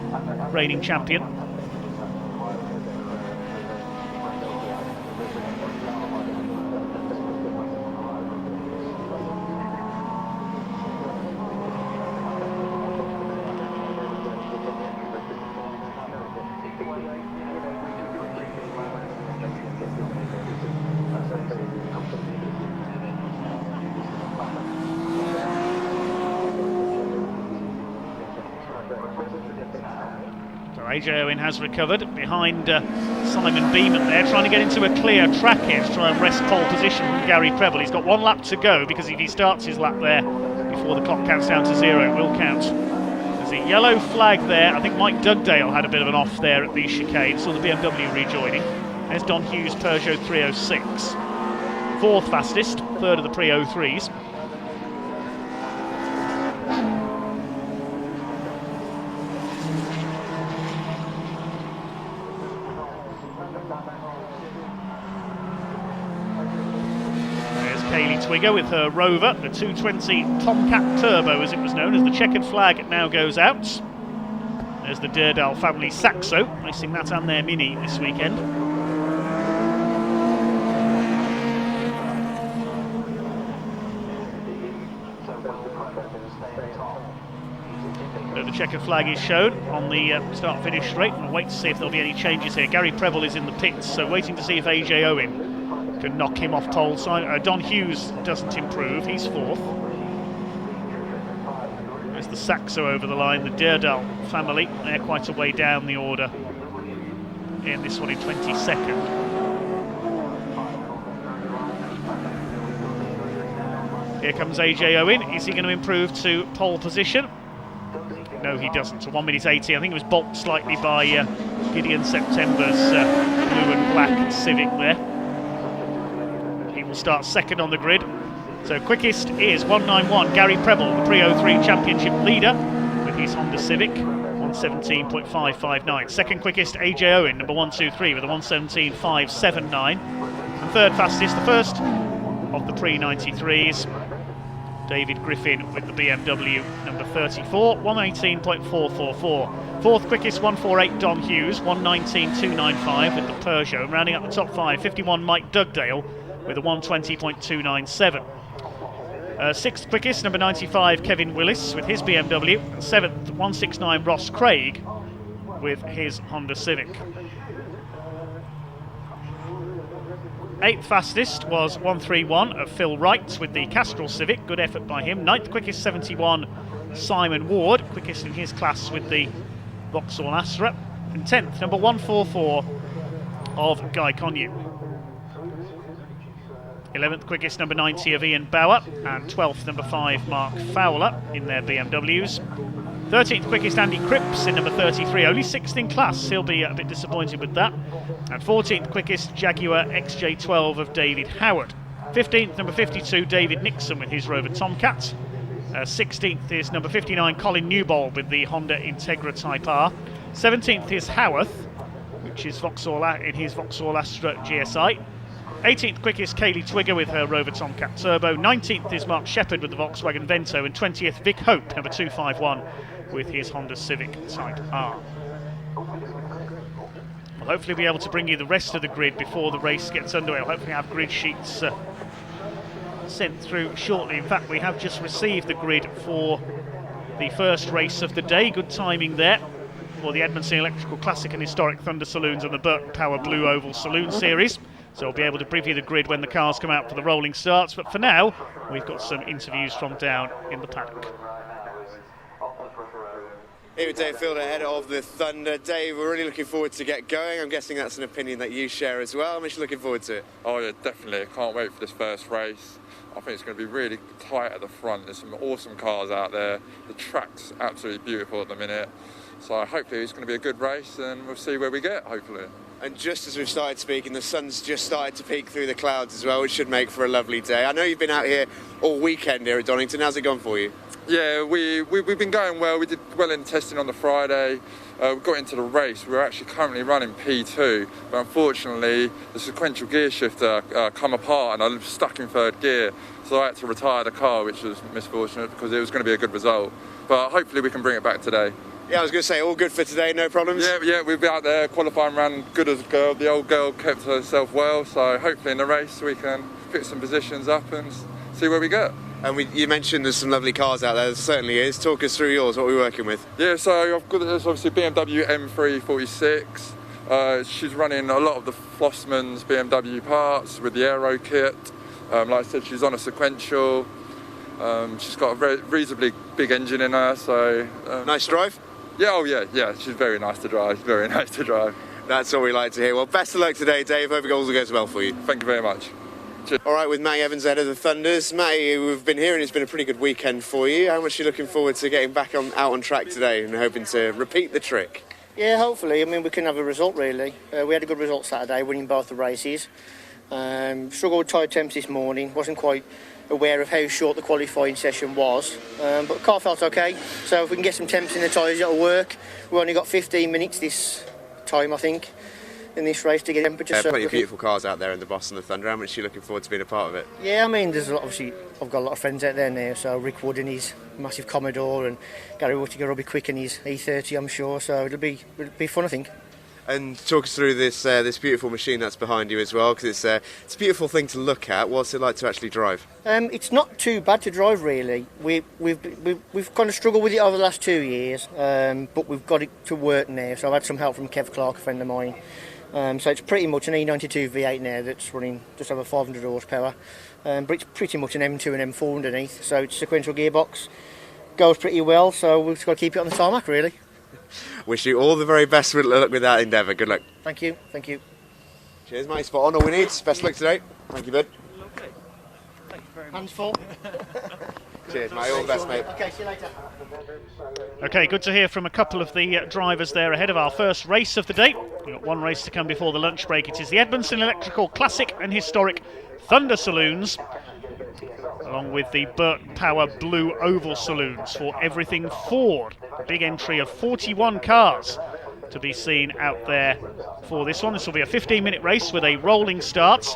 reigning champion. AJ Owen has recovered behind Simon Beeman there, trying to get into a clear track here to try and wrest pole position from Gary Preble. He's got 1 lap to go, because if he starts his lap there before the clock counts down to 0, it will count. There's a yellow flag there. I think Mike Dugdale had a bit of an off there at the chicane, saw the BMW rejoining. There's Don Hughes' Peugeot 306. 4th fastest, 3rd of the Pre-03s. Twigger with her Rover, the 220 Tomcat Turbo as it was known, as the checkered flag now goes out. There's the Durdal family Saxo, racing that and their Mini this weekend. So the checkered flag is shown on the start-finish straight. I'll wait to see if there'll be any changes here. Gary Preble is in the pits, so waiting to see if AJ Owen can knock him off pole. Don Hughes doesn't improve, he's 4th. There's the Saxo over the line, the Durdal family, they're quite a way down the order in this one in 22nd. Here comes AJ Owen. Is he going to improve to pole position? No, he doesn't. So 1 minute 80. I think it was balked slightly by Gideon September's blue and black Civic there. He will start 2nd on the grid. So quickest is 191, Gary Preble, the Pre-03 Championship leader, with his Honda Civic, 117.559. Second quickest, AJ Owen, number 123, with a 117.579. And third fastest, the first of the pre-93s, David Griffin with the BMW number 34, 118.444. Fourth quickest, 148, Don Hughes, 119.295 with the Peugeot. And rounding up the top five, 51, Mike Dugdale with a 120.297. Sixth quickest, number 95, Kevin Willis with his BMW. And seventh, 169, Ross Craig with his Honda Civic. Eighth fastest was 131 of Phil Wright with the Castrol Civic. Good effort by him. Ninth quickest, 71, Simon Ward, quickest in his class with the Vauxhall Astra. And 10th, number 144 of Guy Connew. 11th quickest, number 90 of Ian Bauer. And 12th, number 5, Mark Fowler in their BMWs. 13th quickest, Andy Cripps in number 33, only 6th in class. He'll be a bit disappointed with that. And 14th quickest, Jaguar XJ12 of David Howard. 15th, number 52, David Nixon with his Rover Tomcat. 16th is number 59, Colin Newbold with the Honda Integra Type R. 17th is Howarth, which is in his Vauxhall Astra GSI. 18th quickest, Kaylee Twigger with her Rover Tomcat Turbo. 19th is Mark Shepherd with the Volkswagen Vento. And 20th, Vic Hope, number 251, with his Honda Civic Type R. We'll hopefully be able to bring you the rest of the grid before the race gets underway. We'll hopefully have grid sheets sent through shortly. In fact, we have just received the grid for the first race of the day. Good timing there for the Edmondson Electrical Classic and Historic Thunder Saloons and the Burton Power Blue Oval Saloon Series. So we'll be able to preview the grid when the cars come out for the rolling starts. But for now, we've got some interviews from down in the paddock. Here with Dave Fielder, head of the Thunder. Dave, we're really looking forward to get going. I'm guessing that's an opinion that you share as well. I'm actually looking forward to it. Oh yeah, definitely. I can't wait for this first race. I think it's going to be really tight at the front. There's some awesome cars out there. The track's absolutely beautiful at the minute. So hopefully it's going to be a good race and we'll see where we get, hopefully. And just as we've started speaking, the sun's just started to peek through the clouds as well, which should make for a lovely day. I know you've been out here all weekend here at Donington. How's it gone for you? Yeah, we've been going well. We did well in testing on the Friday. We got into the race. We're actually currently running P2, but unfortunately the sequential gear shifter come apart and I was stuck in third gear. So I had to retire the car, which was misfortunate because it was going to be a good result. But hopefully we can bring it back today. Yeah, I was going to say, all good for today, no problems? Yeah, we've been out there, qualifying ran good as a girl. The old girl kept herself well, so hopefully in the race we can pick some positions up and see where we get. And you mentioned there's some lovely cars out there, there certainly is. Talk us through yours, what we're working with. Yeah, so I've got this obviously BMW M346. She's running a lot of the Flossman's BMW parts with the aero kit. Like I said, she's on a sequential. She's got a very reasonably big engine in her, so... nice drive? Yeah, she's very nice to drive, That's all we like to hear. Well, best of luck today, Dave. Hope it all goes well for you. Thank you very much. Cheers. All right, with Matty Evans, head of the Thunders. Matty, we've been here and it's been a pretty good weekend for you. How much are you looking forward to getting back out on track today and hoping to repeat the trick? Yeah, hopefully. I mean, we can have a result, really. We had a good result Saturday, winning both the races. Struggled with tyre temps this morning. Wasn't quite aware of how short the qualifying session was, but the car felt okay. So if we can get some temps in the tyres, it'll work. We've only got 15 minutes this time, I think, in this race to get temperature. Plenty of beautiful cars out there in the Boss and the Thunder. How much are you looking forward to being a part of it? Yeah, I mean, there's obviously I've got a lot of friends out there now. So Rick Wood in his massive Commodore and Gary Whittaker will be quick in his E30, I'm sure. So it'll be fun, I think. And talk us through this beautiful machine that's behind you as well, because it's a beautiful thing to look at. What's it like to actually drive? It's not too bad to drive, really. We've kind of struggled with it over the last 2 years, but we've got it to work now. So I've had some help from Kev Clark, a friend of mine. So it's pretty much an E92 V8 now that's running just over 500 horsepower, but it's pretty much an M2 and M4 underneath. So it's sequential gearbox, goes pretty well. So we've just got to keep it on the tarmac, really. Wish you all the very best with that endeavour. Good luck. Thank you. Cheers, mate. Spot on. All we need. Best luck today. Thank you, bud. Lovely. Thank you very much. Hands full. Cheers, mate. All the best, mate. Okay, see you later. Okay, good to hear from a couple of the drivers there ahead of our first race of the day. We've got one race to come before the lunch break. It is the Edmondson Electrical Classic and Historic Thunder Saloons, along with the Burton Power Blue Oval Saloons for everything Ford. A big entry of 41 cars to be seen out there for this one. This will be a 15-minute race with a rolling start.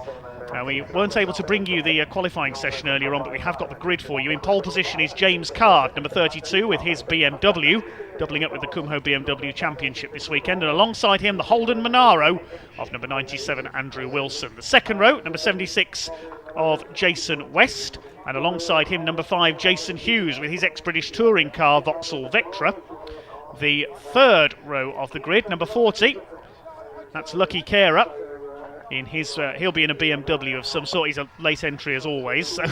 We weren't able to bring you the qualifying session earlier on, but we have got the grid for you. In pole position is James Card, number 32, with his BMW, doubling up with the Kumho BMW Championship this weekend. And alongside him, the Holden Monaro of number 97, Andrew Wilson. The second row, number 76 of Jason West. And alongside him, number 5, Jason Hughes, with his ex-British touring car, Vauxhall Vectra. The third row of the grid, number 40, that's Lucky Carer. In his, he'll be in a BMW of some sort. He's a late entry as always, so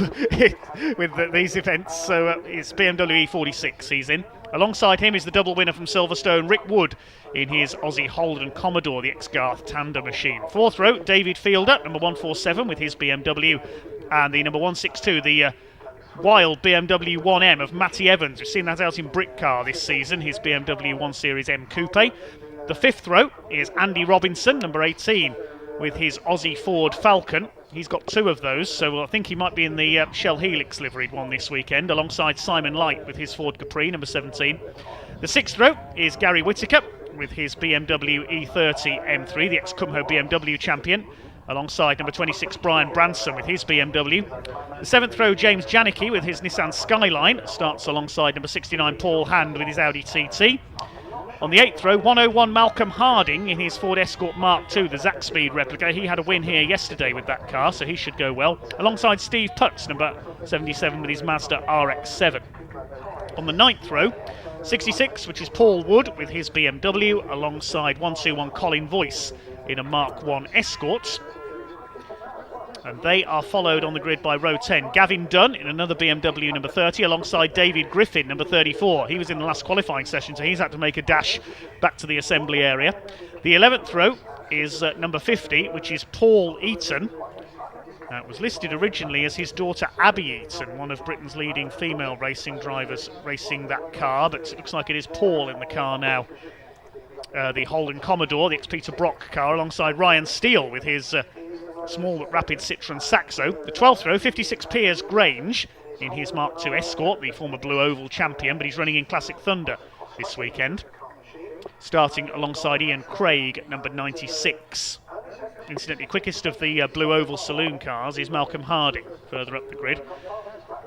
with these events. So it's BMW E46 he's in. Alongside him is the double winner from Silverstone, Rick Wood, in his Aussie Holden Commodore, the ex-Garth Tanda machine. Fourth row, David Fielder, number 147, with his BMW, and the number 162, the wild BMW 1M of Matty Evans. We've seen that out in Brick Car this season, his BMW 1 Series M Coupe. The fifth row is Andy Robinson, number 18, with his Aussie Ford Falcon. He's got 2 of those, so I think he might be in the Shell Helix liveried one this weekend, alongside Simon Light with his Ford Capri, number 17. The sixth row is Gary Whittaker with his BMW E30 M3, the ex-Kumho BMW champion, alongside number 26 Brian Branson with his BMW. The seventh row, James Janicki with his Nissan Skyline, starts alongside number 69 Paul Hand with his Audi TT. On the 8th row, 101 Malcolm Harding in his Ford Escort Mark II, the Zack Speed replica. He had a win here yesterday with that car, so he should go well. Alongside Steve Putz, number 77, with his Mazda RX-7. On the 9th row, 66, which is Paul Wood with his BMW, alongside 121 Colin Voice in a Mark I Escort. And they are followed on the grid by row 10. Gavin Dunn in another BMW number 30, alongside David Griffin, number 34. He was in the last qualifying session, so he's had to make a dash back to the assembly area. The 11th row is number 50, which is Paul Eaton. It was listed originally as his daughter Abby Eaton, one of Britain's leading female racing drivers racing that car, but it looks like it is Paul in the car now. The Holden Commodore, the ex-Peter Brock car, alongside Ryan Steele with his small but rapid Citroen Saxo. The 12th row, 56 Piers Grange in his Mark II Escort, the former Blue Oval champion, but he's running in Classic Thunder this weekend. Starting alongside Ian Craig at number 96. Incidentally, quickest of the Blue Oval Saloon cars is Malcolm Harding, further up the grid.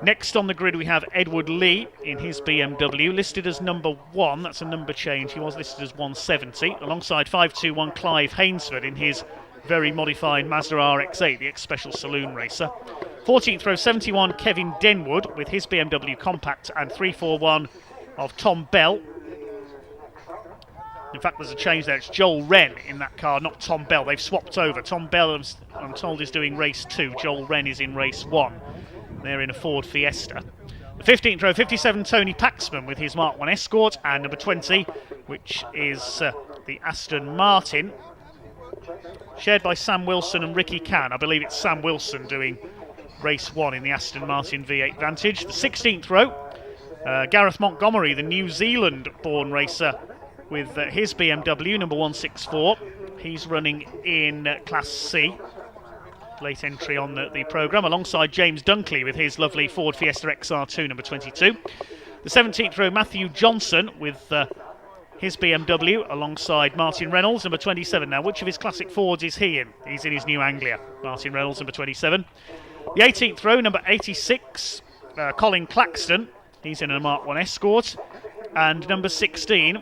Next on the grid we have Edward Lee in his BMW, listed as number 1. That's a number change. He was listed as 170. Alongside 521 Clive Hainsford in his very modified Mazda RX-8, the ex-Special Saloon racer. 14th row, 71 Kevin Denwood with his BMW Compact, and 341 of Tom Bell. In fact, there's a change there. It's Joel Wren in that car, not Tom Bell. They've swapped over. Tom Bell, I'm told, is doing race 2. Joel Wren is in race 1. They're in a Ford Fiesta. The 15th row, 57 Tony Paxman with his Mark I Escort, and number 20, which is the Aston Martin, shared by Sam Wilson and Ricky Can. I believe it's Sam Wilson doing race 1 in the Aston Martin V8 Vantage. The 16th row, Gareth Montgomery, the New Zealand-born racer, with his BMW, number 164. He's running in Class C. Late entry on the programme, alongside James Dunkley with his lovely Ford Fiesta XR2, number 22. The 17th row, Matthew Johnson with his BMW, alongside Martin Reynolds, number 27. Now, which of his classic Fords is he in? He's in his New Anglia. Martin Reynolds, number 27. The 18th row, number 86, Colin Claxton. He's in a Mark I Escort. And number 16,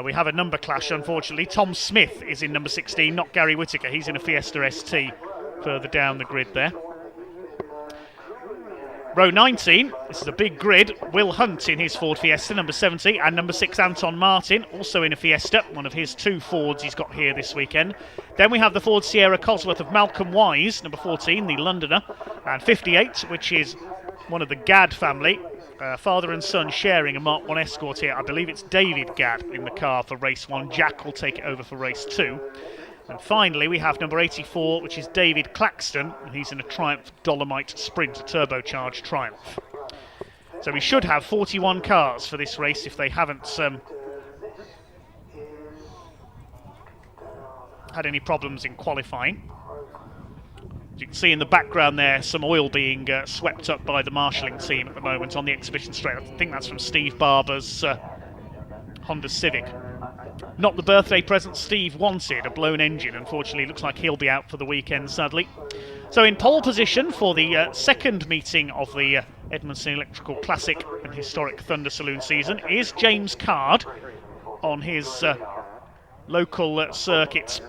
we have a number clash, unfortunately. Tom Smith is in number 16, not Gary Whittaker. He's in a Fiesta ST further down the grid there. Row 19, this is a big grid. Will Hunt in his Ford Fiesta, number 70, and number 6 Anton Martin, also in a Fiesta, one of his 2 Fords he's got here this weekend. Then we have the Ford Sierra Cosworth of Malcolm Wise, number 14, the Londoner, and 58, which is one of the Gadd family. Father and son sharing a Mark I Escort here. I believe it's David Gadd in the car for race 1. Jack will take it over for race 2. And finally, we have number 84, which is David Claxton, and he's in a Triumph Dolomite Sprint, a turbocharged Triumph. So we should have 41 cars for this race if they haven't had any problems in qualifying. As you can see in the background there, some oil being swept up by the marshalling team at the moment on the exhibition straight. I think that's from Steve Barber's Honda Civic. Not the birthday present Steve wanted, a blown engine. Unfortunately, looks like he'll be out for the weekend, sadly. So in pole position for the second meeting of the Edmonton Electrical Classic and Historic Thunder Saloon season is James Card on his local circuit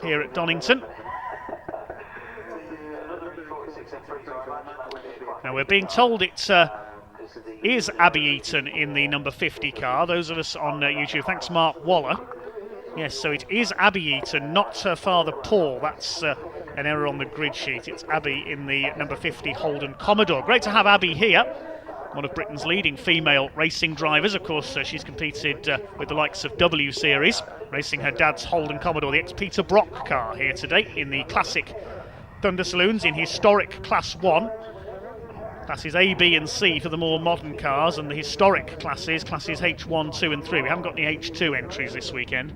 here at Donington. Now we're being told it is Abby Eaton in the number 50 car. Those of us on YouTube, thanks Mark Waller. Yes, so it is Abby Eaton, not her father Paul. That's an error on the grid sheet. It's Abby in the number 50 Holden Commodore. Great to have Abby here, one of Britain's leading female racing drivers. Of course, she's competed with the likes of W Series, racing her dad's Holden Commodore, the ex-Peter Brock car, here today in the classic Thunder Saloons in historic Class 1. Classes A, B and C for the more modern cars, and the historic classes H1, 2 and 3. We haven't got any H2 entries this weekend.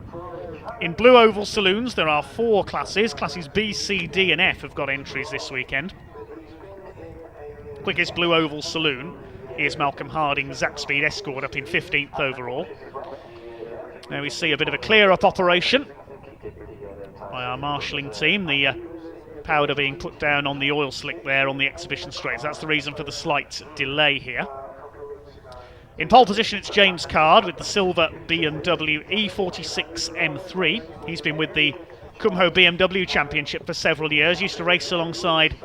In Blue Oval Saloons there are 4 classes. Classes B, C, D and F have got entries this weekend. Quickest Blue Oval Saloon is Malcolm Harding's Zackspeed Escort up in 15th overall. Now we see a bit of a clear-up operation by our marshalling team. The powder being put down on the oil slick there on the exhibition straights. That's the reason for the slight delay here. In pole position it's James Card with the silver BMW E46 M3. He's been with the Kumho BMW Championship for several years. Used to race alongside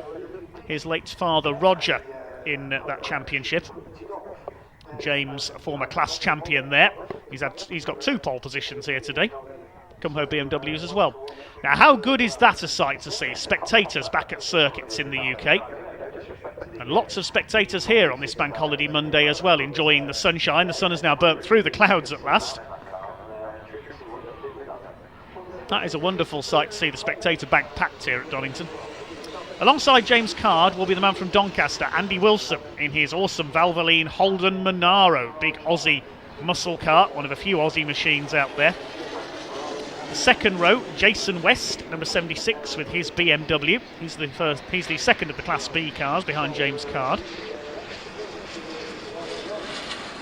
his late father Roger in that championship. James, a former class champion there. He's got 2 pole positions here today. Kumho BMWs as well. Now, how good is that a sight to see? Spectators back at circuits in the UK. And lots of spectators here on this Bank Holiday Monday as well, enjoying the sunshine. The sun has now burnt through the clouds at last. That is a wonderful sight to see the spectator bank packed here at Donington. Alongside James Card will be the man from Doncaster, Andy Wilson, in his awesome Valvoline Holden Monaro. Big Aussie muscle car, one of a few Aussie machines out there. The second row, Jason West, number 76, with his BMW. He's the second of the Class B cars behind James Card.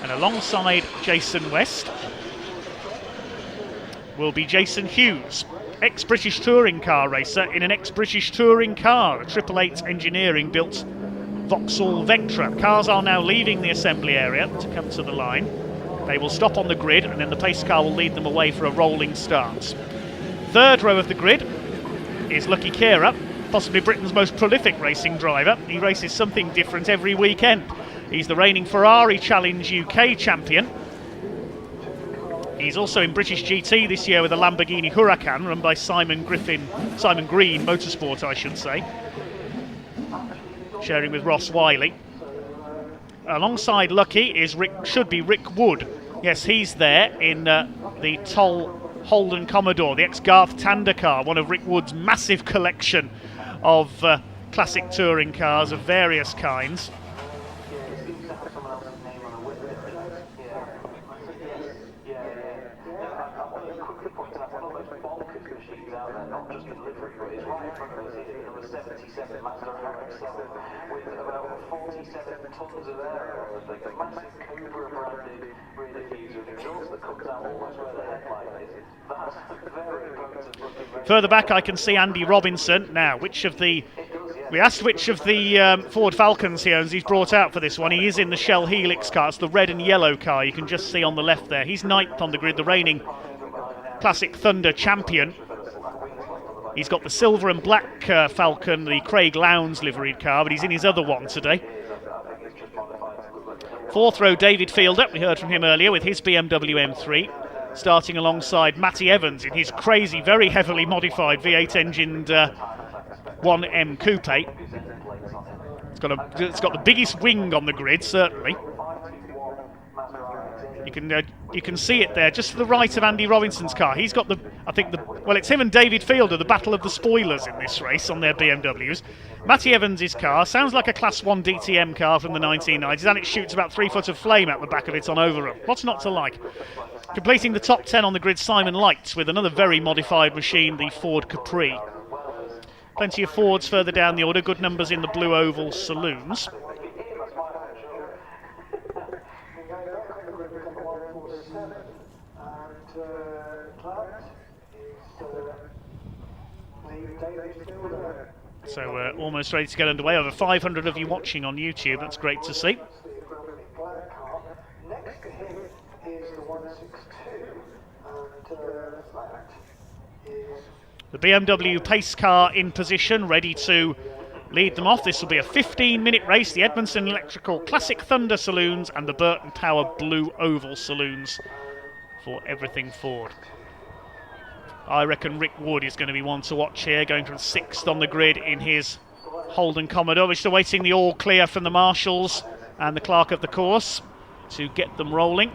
And alongside Jason West will be Jason Hughes, ex-British touring car racer in an ex-British touring car, a 888 engineering built Vauxhall Vectra. Cars are now leaving the assembly area to come to the line. They will stop on the grid and then the pace car will lead them away for a rolling start. Third row of the grid is Lucky Kera, possibly Britain's most prolific racing driver. He races something different every weekend. He's the reigning Ferrari Challenge UK champion. He's also in British GT this year with a Lamborghini Huracan run by Simon Green Motorsport, I should say, sharing with Ross Wiley. Alongside Lucky should be Rick Wood. Yes, he's there in the Toll Holden Commodore, the ex-Garth Tander car, one of Rick Wood's massive collection of classic touring cars of various kinds. Further back I can see Andy Robinson. Now, we asked which of the Ford Falcons he owns he's brought out for this one. He is in the Shell Helix car. It's the red and yellow car you can just see on the left there. He's 9th on the grid, the reigning Classic Thunder champion. He's got the silver and black Falcon, the Craig Lowndes liveried car, but he's in his other one today. 4th row, David Fielder. We heard from him earlier with his BMW M3. Starting alongside Matty Evans in his crazy, very heavily modified V8 engined 1M Coupe. It's got the biggest wing on the grid, certainly. You can see it there, just to the right of Andy Robinson's car. He's got it's him and David Fielder, the battle of the spoilers in this race on their BMWs. Matty Evans' car sounds like a Class 1 DTM car from the 1990s, and it shoots about 3 foot of flame out the back of it on overrun. What's not to like? Completing the top 10 on the grid, Simon Lights with another very modified machine, the Ford Capri. Plenty of Fords further down the order, good numbers in the Blue Oval Saloons. So we're almost ready to get underway. Over 500 of you watching on YouTube. That's great to see. Next to him is the 162, and that is The BMW pace car in position, ready to lead them off. This will be a 15-minute race. The Edmondson Electrical Classic Thunder Saloons and the Burton Power Blue Oval Saloons for everything Ford. I reckon Rick Wood is going to be one to watch here, going from 6th on the grid in his Holden Commodore. We're still waiting the all clear from the Marshals and the clerk of the course to get them rolling.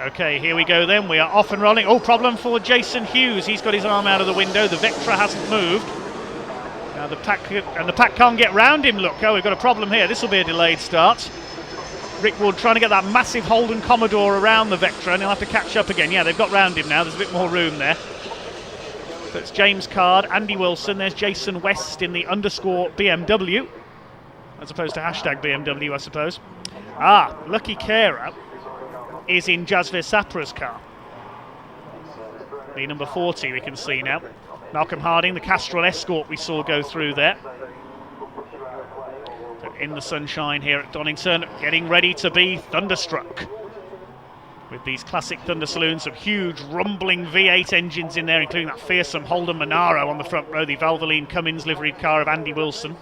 Okay, here we go then. We are off and rolling. Oh, problem for Jason Hughes. He's got his arm out of the window. The Vectra hasn't moved. Now the pack can't get round him. Look, oh, we've got a problem here. This will be a delayed start. Rick Wood trying to get that massive Holden Commodore around the Vectra, and he'll have to catch up again. Yeah, they've got round him now. There's a bit more room there. So it's James Card, Andy Wilson. There's Jason West in the underscore BMW, as opposed to hashtag BMW, I suppose. Ah, Lucky Carer is in Jasvir Sapra's car. The number 40 we can see now. Malcolm Harding, the Castrol Escort we saw go through there. But in the sunshine here at Donington, getting ready to be thunderstruck. With these classic Thunder Saloons, some huge rumbling V8 engines in there, including that fearsome Holden Monaro on the front row, the Valvoline Cummins liveried car of Andy Wilson.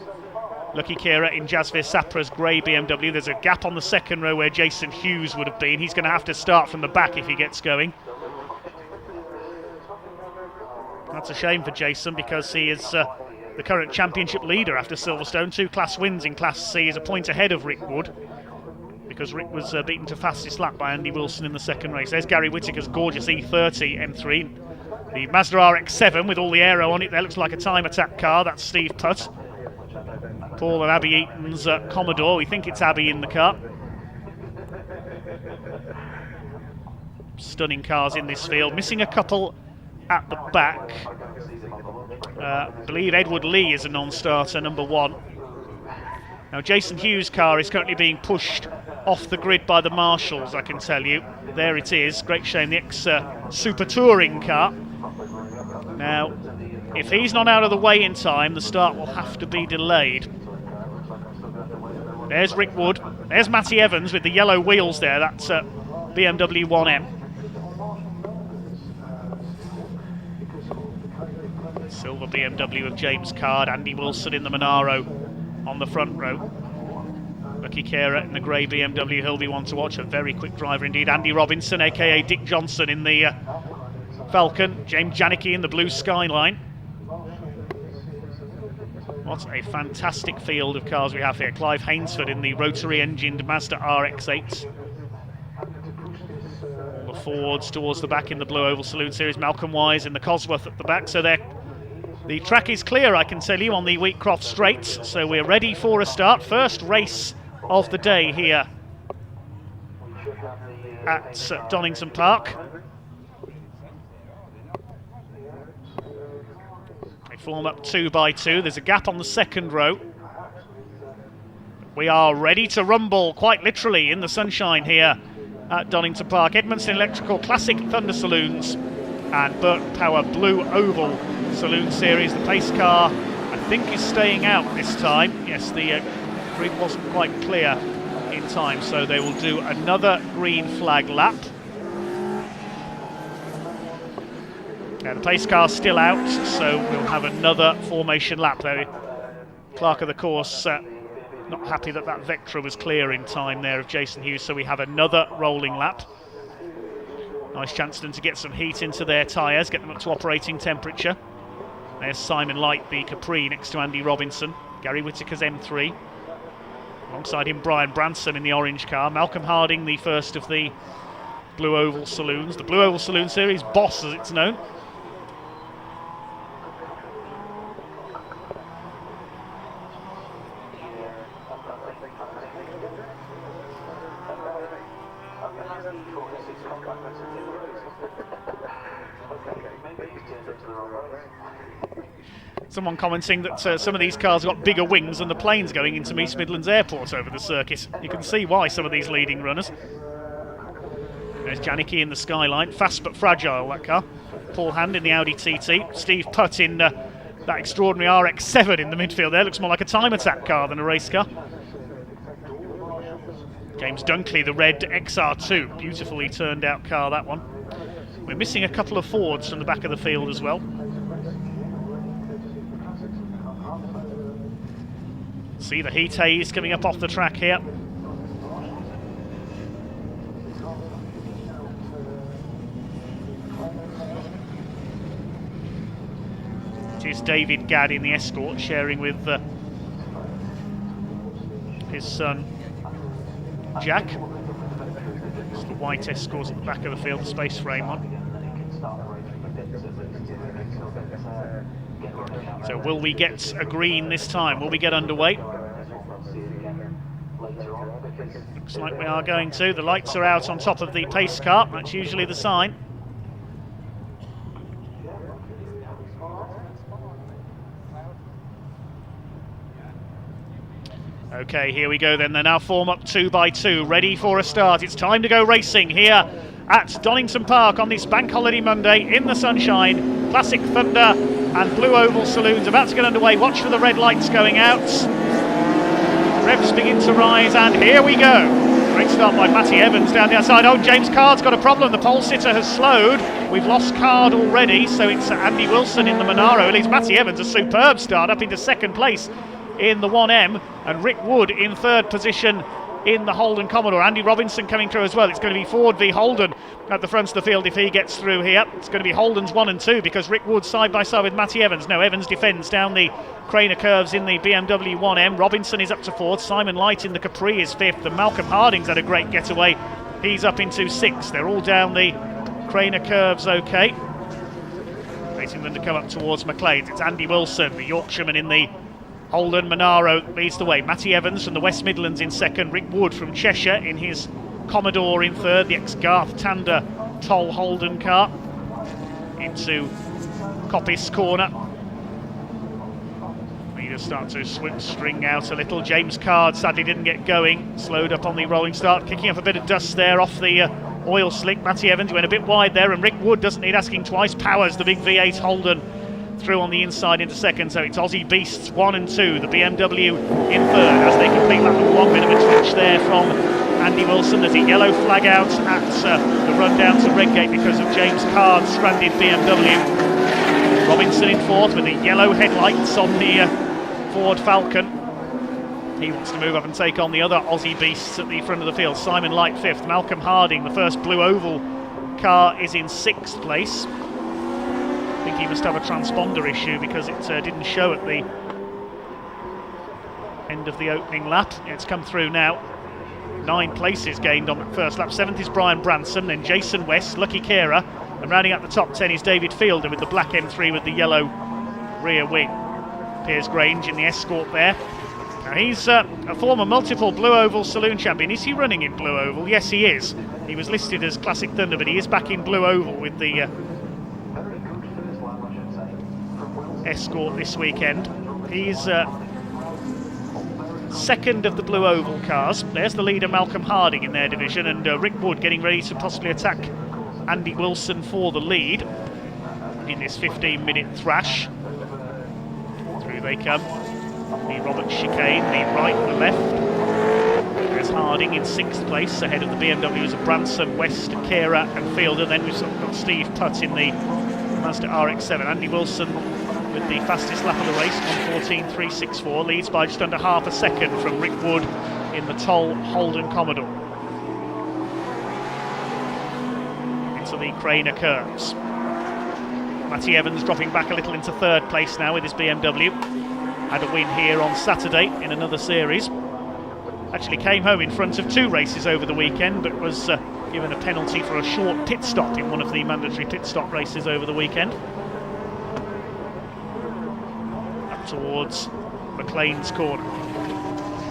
Lucky Kira in Jasvir Sapra's grey BMW. There's a gap on the second row where Jason Hughes would have been. He's going to have to start from the back if he gets going. That's a shame for Jason, because he is the current championship leader after Silverstone. 2 class wins in Class C. Is a point ahead of Rick Wood, because Rick was beaten to fastest lap by Andy Wilson in the second race. There's Gary Whittaker's gorgeous E30 M3. The Mazda RX-7 with all the aero on it there looks like a time attack car. That's Steve Putt. Paul and Abby Eaton's Commodore. We think it's Abby in the car. Stunning cars in this field. Missing a couple at the back. I believe Edward Lee is a non-starter, number 1. Now Jason Hughes' car is currently being pushed off the grid by the Marshals, I can tell you. There it is. Great shame, the ex-Super Touring car. Now, if he's not out of the way in time, the start will have to be delayed. There's Rick Wood. There's Matty Evans with the yellow wheels there. That's BMW 1M. Silver BMW of James Card. Andy Wilson in the Monaro on the front row. Lucky Carer in the grey BMW. He'll be one to watch. A very quick driver indeed. Andy Robinson, a.k.a. Dick Johnson, in the Falcon. James Janicki in the blue Skyline. What a fantastic field of cars we have here. Clive Hainsford in the rotary-engined Mazda RX-8. All the Fords towards the back in the Blue Oval Saloon Series. Malcolm Wise in the Cosworth at the back. So the track is clear, I can tell you, on the Wheatcroft Straights. So we're ready for a start. First race of the day here at Donington Park. Form up 2 by 2. There's a gap on the second row. We are ready to rumble, quite literally, in the sunshine here at Donington Park. Edmondson Electrical Classic Thunder Saloons and Burton Power Blue Oval Saloon Series. The pace car, I think, is staying out this time. Yes, the grid wasn't quite clear in time, so they will do another green flag lap. Now the pace car's still out, so we'll have another formation lap. Though clerk of the course not happy that Vectra was clear in time there of Jason Hughes, so we have another rolling lap. Nice chance for them to get some heat into their tyres, get them up to operating temperature. There's Simon Light, the Capri, next to Andy Robinson. Gary Whittaker's M3. Alongside him, Brian Branson in the orange car. Malcolm Harding, the first of the Blue Oval Saloons. The Blue Oval Saloon Series, Boss as it's known. Someone commenting that some of these cars have got bigger wings than the planes going into East Midlands Airport over the circuit. You can see why some of these leading runners. There's Janicki in the skyline, fast but fragile, that car. Paul Hand in the Audi TT. Steve Putt in that extraordinary RX-7 in the midfield there. Looks more like a time attack car than a race car. James Dunkley, the red XR2. Beautifully turned out car, that one. We're missing a couple of Fords from the back of the field as well. See the heat haze coming up off the track here. It is David Gadd in the Escort, sharing with his son Jack. It's the white Escort at the back of the field, the space frame one. So will we get a green this time? Will we get underway? Looks like we are going to. The lights are out on top of the pace car. That's usually the sign. Okay, here we go then. They now form up 2 by 2, ready for a start. It's time to go racing here at Donington Park on this Bank Holiday Monday in the sunshine. Classic Thunder and Blue Oval Saloons about to get underway. Watch for the red lights going out. Revs begin to rise, and here we go. Great start by Matty Evans down the outside. Oh, James Card's got a problem. The pole sitter has slowed. We've lost Card already, so it's Andy Wilson in the Monaro. It leaves Matty Evans a superb start up into second place in the 1M, and Rick Wood in third position in the Holden Commodore. Andy Robinson coming through as well. It's going to be Ford v Holden at the front of the field if he gets through here. It's going to be Holden's 1 and 2 because Rick Wood side by side with Matty Evans. No, Evans defends down the Craner curves in the BMW 1M. Robinson is up to 4th. Simon Light in the Capri is 5th, and Malcolm Harding's had a great getaway. He's up into 6th. They're all down the Craner curves okay. Waiting them to come up towards McLean's. It's Andy Wilson, the Yorkshireman in the Holden Monaro, leads the way. Matty Evans from the West Midlands in second. Rick Wood from Cheshire in his Commodore in third. The ex-Garth Tander Toll Holden car into Coppice corner. Leaders start to string out a little. James Card sadly didn't get going. Slowed up on the rolling start, kicking up a bit of dust there off the oil slick. Matty Evans went a bit wide there, and Rick Wood doesn't need asking twice. Powers the big V8 Holden through on the inside into second, so it's Aussie Beasts 1 and 2, the BMW in third as they complete lap number 1. Bit of a twitch there from Andy Wilson. There's a yellow flag out at the run down to Redgate because of James Card's stranded BMW. Robinson in 4th with the yellow headlights on the Ford Falcon. He wants to move up and take on the other Aussie Beasts at the front of the field. Simon Light 5th, Malcolm Harding, the first Blue Oval car, is in 6th place. I think he must have a transponder issue because it didn't show at the end of the opening lap. It's come through now. 9 places gained on the first lap. 7th is Brian Branson, then Jason West, Lucky Kera, and rounding out the top 10 is David Fielder with the black M3 with the yellow rear wing. Piers Grange in the Escort there. Now he's a former multiple Blue Oval Saloon champion. Is he running in Blue Oval? Yes, he is. He was listed as Classic Thunder, but he is back in Blue Oval with the Escort this weekend. He's second of the Blue Oval cars. There's the leader Malcolm Harding in their division, and Rick Wood getting ready to possibly attack Andy Wilson for the lead in this 15-minute thrash. Through they come. The Roberts chicane, the right and the left. There's Harding in 6th place ahead of the BMWs of Branson, West, Kera and Fielder. Then we've got Steve Putt in the Mazda RX-7. Andy Wilson with the fastest lap of the race, 1:14.364, leads by just under half a second from Rick Wood in the Toll Holden Commodore. Into the Craner curves. Matty Evans dropping back a little into 3rd place now with his BMW. Had a win here on Saturday in another series. Actually came home in front of 2 races over the weekend, but was given a penalty for a short pit stop in one of the mandatory pit stop races over the weekend. Up towards McLean's corner.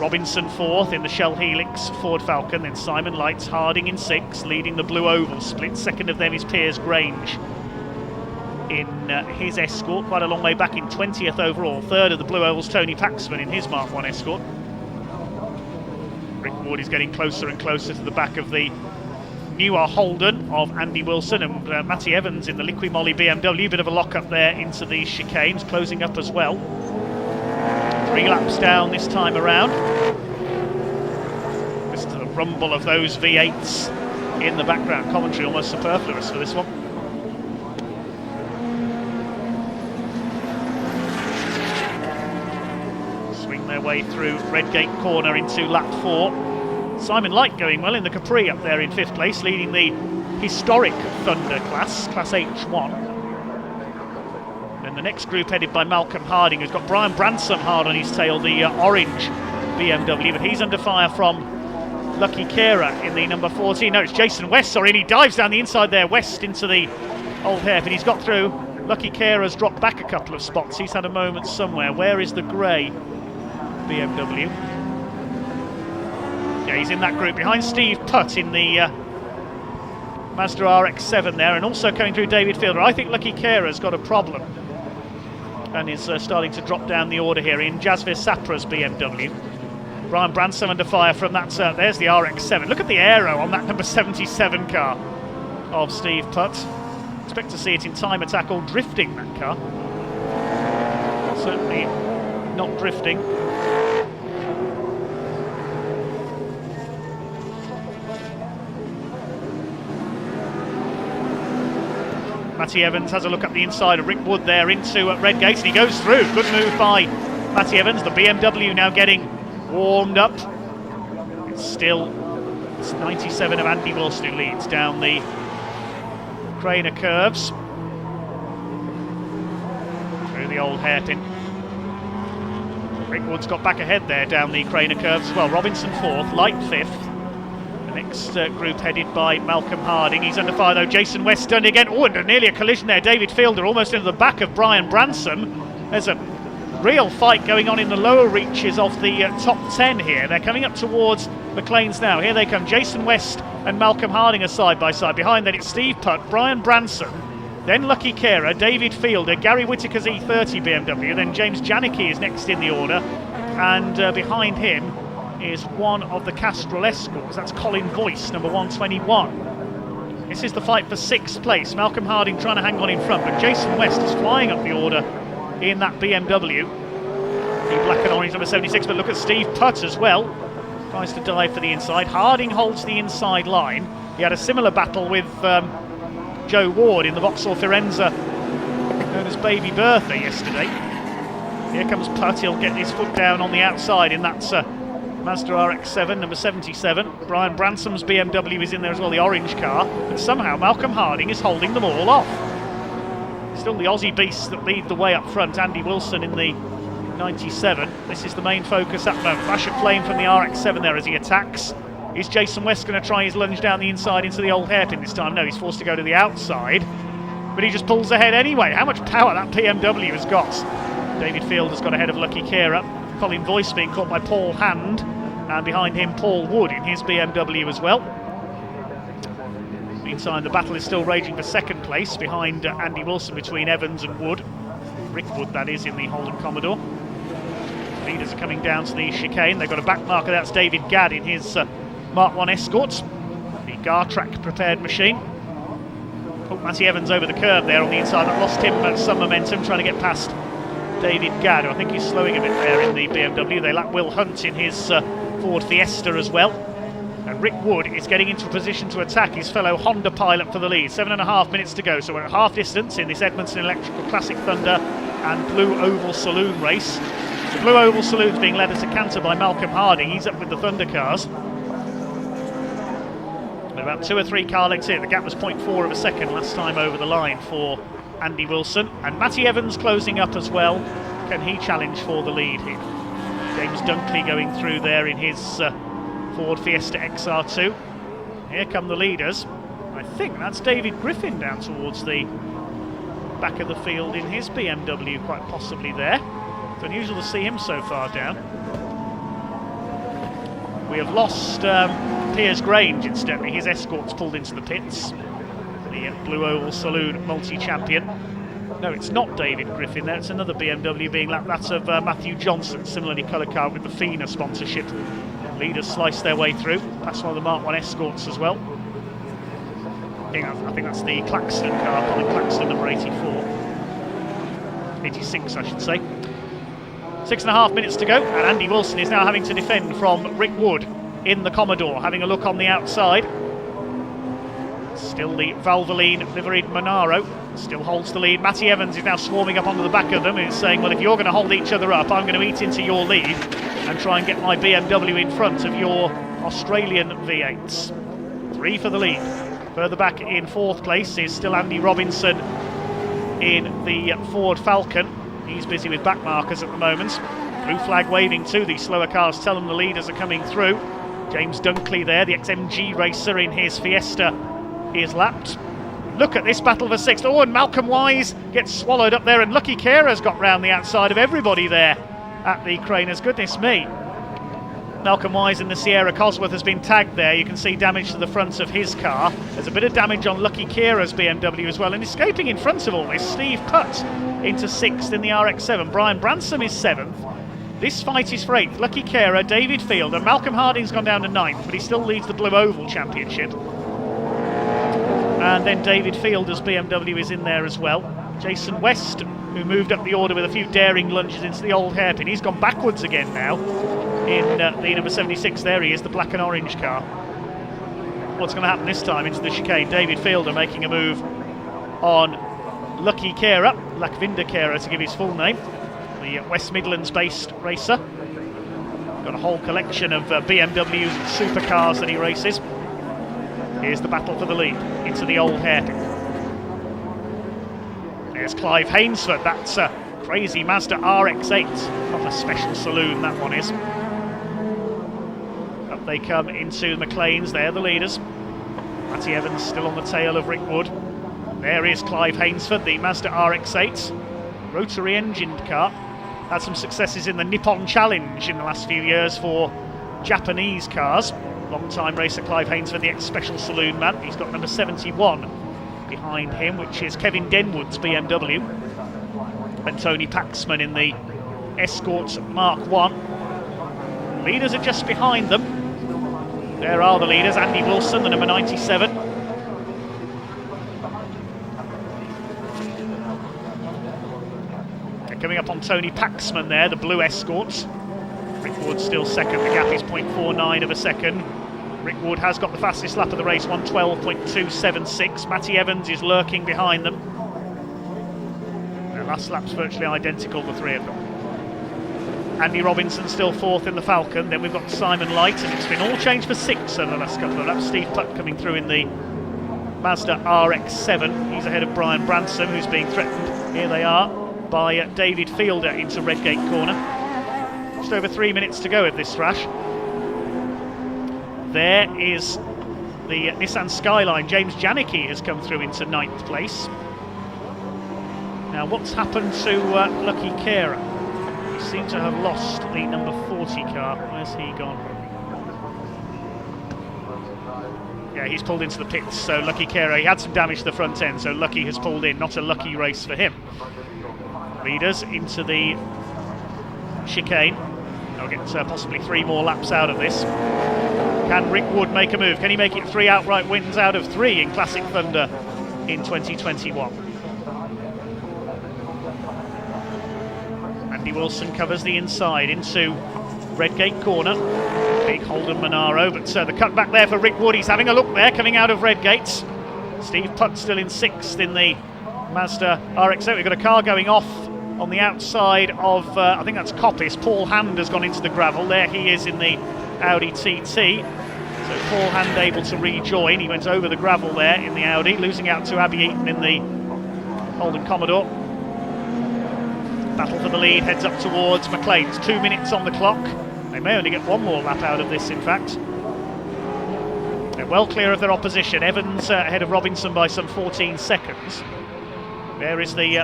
Robinson fourth in the Shell Helix Ford Falcon, then Simon Lights, Harding in sixth, leading the Blue Oval split. Second of them is Piers Grange in his Escort, quite a long way back in 20th overall. Third of the Blue Oval's Tony Paxman in his Mark 1 Escort. Rick Ward is getting closer and closer to the back of the newer Holden of Andy Wilson, and Matty Evans in the Liqui Moly BMW. Bit of a lock up there into the chicanes, closing up as well. 3 laps down this time around. Listen to the rumble of those V8s in the background. Commentary almost superfluous for this one. Swing their way through Redgate Corner into lap 4. Simon Light going well in the Capri up there in 5th place, leading the historic Thunder class H1. And the next group headed by Malcolm Harding, who's got Brian Bransom hard on his tail, the orange BMW, but he's under fire from Lucky Kera in the number 14. No, it's Jason West, sorry, and he dives down the inside there, West into the old hairpin. He's got through. Lucky Kera's dropped back a couple of spots. He's had a moment somewhere. Where is the grey BMW? Yeah, he's in that group behind Steve Putt in the Mazda RX-7 there, and also coming through David Fielder. I think Lucky Kera's got a problem and is starting to drop down the order here in Jasvir Sapra's BMW. Brian Branson under fire from that. There's the RX-7. Look at the aero on that number 77 car of Steve Putt. Expect to see it in time attack or drifting, that car. Certainly not drifting. Matty Evans has a look up the inside of Rick Wood there into Redgate, and he goes through. Good move by Matty Evans. The BMW now getting warmed up. It's 97 of Andy Wilson who leads down the Craner curves. Through the old hairpin. Rick Wood's got back ahead there down the Craner curves as well. Robinson 4th, Light 5th. The next group headed by Malcolm Harding. He's under fire though. Jason West done again. Oh, and nearly a collision there. David Fielder almost into the back of Brian Branson. There's a real fight going on in the lower reaches of the top 10 here. They're coming up towards McLean's now. Here they come. Jason West and Malcolm Harding are side by side. Behind then it's Steve Putt, Brian Branson, then Lucky Kera, David Fielder, Gary Whittaker's E30 BMW, then James Janicki is next in the order, and behind him is one of the Castrol Escorts. That's Colin Voice, number 121. This is the fight for 6th place. Malcolm Harding trying to hang on in front, but Jason West is flying up the order in that BMW. The black and orange number 76, but look at Steve Putt as well. Tries to dive for the inside. Harding holds the inside line. He had a similar battle with Joe Ward in the Vauxhall Firenze, known as Baby Bertha, yesterday. Here comes Putt. He'll get his foot down on the outside in that Mazda RX-7, number 77. Brian Bransom's BMW is in there as well, the orange car. But somehow Malcolm Harding is holding them all off. Still the Aussie beasts that lead the way up front. Andy Wilson in the 97. This is the main focus at the moment. Flash of flame from the RX-7 there as he attacks. Is Jason West going to try his lunge down the inside into the old hairpin this time? No, he's forced to go to the outside. But he just pulls ahead anyway. How much power that BMW has got. David Fielder's got ahead of Lucky Kera. Colin Voice being caught by Paul Hand, and behind him Paul Wood in his BMW as well. Meantime, the battle is still raging for 2nd place behind Andy Wilson between Evans and Wood. Rick Wood, that is, in the Holden Commodore. Leaders are coming down to the chicane. They've got a back marker. That's David Gadd in his Mark 1 Escort, the Gartrack prepared machine. Oh, Matty Evans over the curve there on the inside. That lost him some momentum, trying to get past David Gadd. I think he's slowing a bit there in the BMW. They lap Will Hunt in his Ford Fiesta as well. And Rick Wood is getting into a position to attack his fellow Honda pilot for the lead. 7.5 minutes to go, so we're at half distance in this Edmondson Electrical Classic Thunder and Blue Oval Saloon race. The Blue Oval Saloon's being led as a canter by Malcolm Harding. He's up with the Thunder cars. They're about 2 or 3 car lengths here. The gap was 0.4 of a second last time over the line for Andy Wilson. And Matty Evans closing up as well. Can he challenge for the lead here? James Dunkley going through there in his Ford Fiesta XR2. Here come the leaders. I think that's David Griffin down towards the back of the field in his BMW, quite possibly there. It's unusual to see him so far down. We have lost Piers Grange, incidentally. His escort's pulled into the pits. The Blue Oval Saloon multi-champion. No, it's not David Griffin there, it's another BMW being lapped. That's of Matthew Johnson, similarly coloured car with the FINA sponsorship. Leaders slice their way through, past one of the Mark 1 escorts as well. I think that's the Claxton car, Colin Claxton, number 84. 86, I should say. 6.5 minutes to go, and Andy Wilson is now having to defend from Rick Wood in the Commodore, having a look on the outside. Still the Valvoline liveried Monaro still holds the lead. Matty Evans is now swarming up onto the back of them and is saying, well, if you're going to hold each other up, I'm going to eat into your lead and try and get my BMW in front of your Australian V8s. 3 for the lead. Further back in 4th place is still Andy Robinson in the Ford Falcon. He's busy with back markers at the moment. Blue flag waving to the slower cars, tell them the leaders are coming through. James Dunkley there, the XMG racer in his Fiesta, is lapped. Look at this battle for 6th. Oh, and Malcolm Wise gets swallowed up there, and Lucky Kera's got round the outside of everybody there at the Craners. Goodness me. Malcolm Wise in the Sierra Cosworth has been tagged there. You can see damage to the front of his car. There's a bit of damage on Lucky Kera's BMW as well. And escaping in front of all this, Steve Putt into 6th in the RX-7. Brian Bransom is 7th. This fight is for 8th. Lucky Kera, David Fielder. Malcolm Harding's gone down to 9th, but he still leads the Blue Oval Championship. And then David Fielder's BMW is in there as well. Jason West, who moved up the order with a few daring lunges into the old hairpin. He's gone backwards again now in the number 76. There he is, the black and orange car. What's going to happen this time into the chicane? David Fielder making a move on Lucky Kera, Lakvinder Kera to give his full name. The West Midlands-based racer. Got a whole collection of BMWs and supercars that he races. Here's the battle for the lead into the old hairpin. There's Clive Hainsford. That's a crazy Mazda RX-8. Not a special saloon, that one is. Up they come into the McLeans. They're the leaders. Matty Evans still on the tail of Rick Wood. There is Clive Hainsford, the Mazda RX-8. Rotary engined car. Had some successes in the Nippon Challenge in the last few years for Japanese cars. Long-time racer Clive Hainsford, the ex-special saloon man. He's got number 71 behind him, which is Kevin Denwood's BMW. And Tony Paxman in the Escort Mark 1. Leaders are just behind them. There are the leaders. Andy Wilson, the number 97. They're coming up on Tony Paxman there, the blue Escorts. Rick Wood still second. The gap is 0.49 of a second. Rick Wood has got the fastest lap of the race, 1:12.276. Matty Evans is lurking behind them. Their last lap's virtually identical, the 3 of them. Andy Robinson still 4th in the Falcon. Then we've got Simon Light, and it's been all changed for 6 over the last couple of laps. Steve Putt coming through in the Mazda RX-7. He's ahead of Brian Bransom, who's being threatened. Here they are by David Fielder into Redgate Corner. Just over 3 minutes to go at this thrash. There is the Nissan Skyline. James Janicki has come through into 9th place. Now, what's happened to Lucky Kera? He seems to have lost the number 40 car. Where's he gone? Yeah, he's pulled into the pits. So Lucky Kera, he had some damage to the front end, so Lucky has pulled in. Not a lucky race for him. Leaders into the chicane. They'll get possibly 3 more laps out of this. Can Rick Wood make a move? Can he make it 3 outright wins out of 3 in Classic Thunder in 2021? Andy Wilson covers the inside into Redgate Corner. Big Holden Monaro, but the cutback there for Rick Wood. He's having a look there, coming out of Redgate. Steve Putt still in 6th in the Mazda RX-8. We've got a car going off on the outside of, I think that's Coppice. Paul Hand has gone into the gravel. There he is in the Audi TT. So Paul Hand able to rejoin. He went over the gravel there in the Audi, losing out to Abby Eaton in the Holden Commodore. Battle for the lead heads up towards McLean's. 2 minutes on the clock. They may only get 1 more lap out of this, in fact. They're well clear of their opposition. Evans ahead of Robinson by some 14 seconds. There is the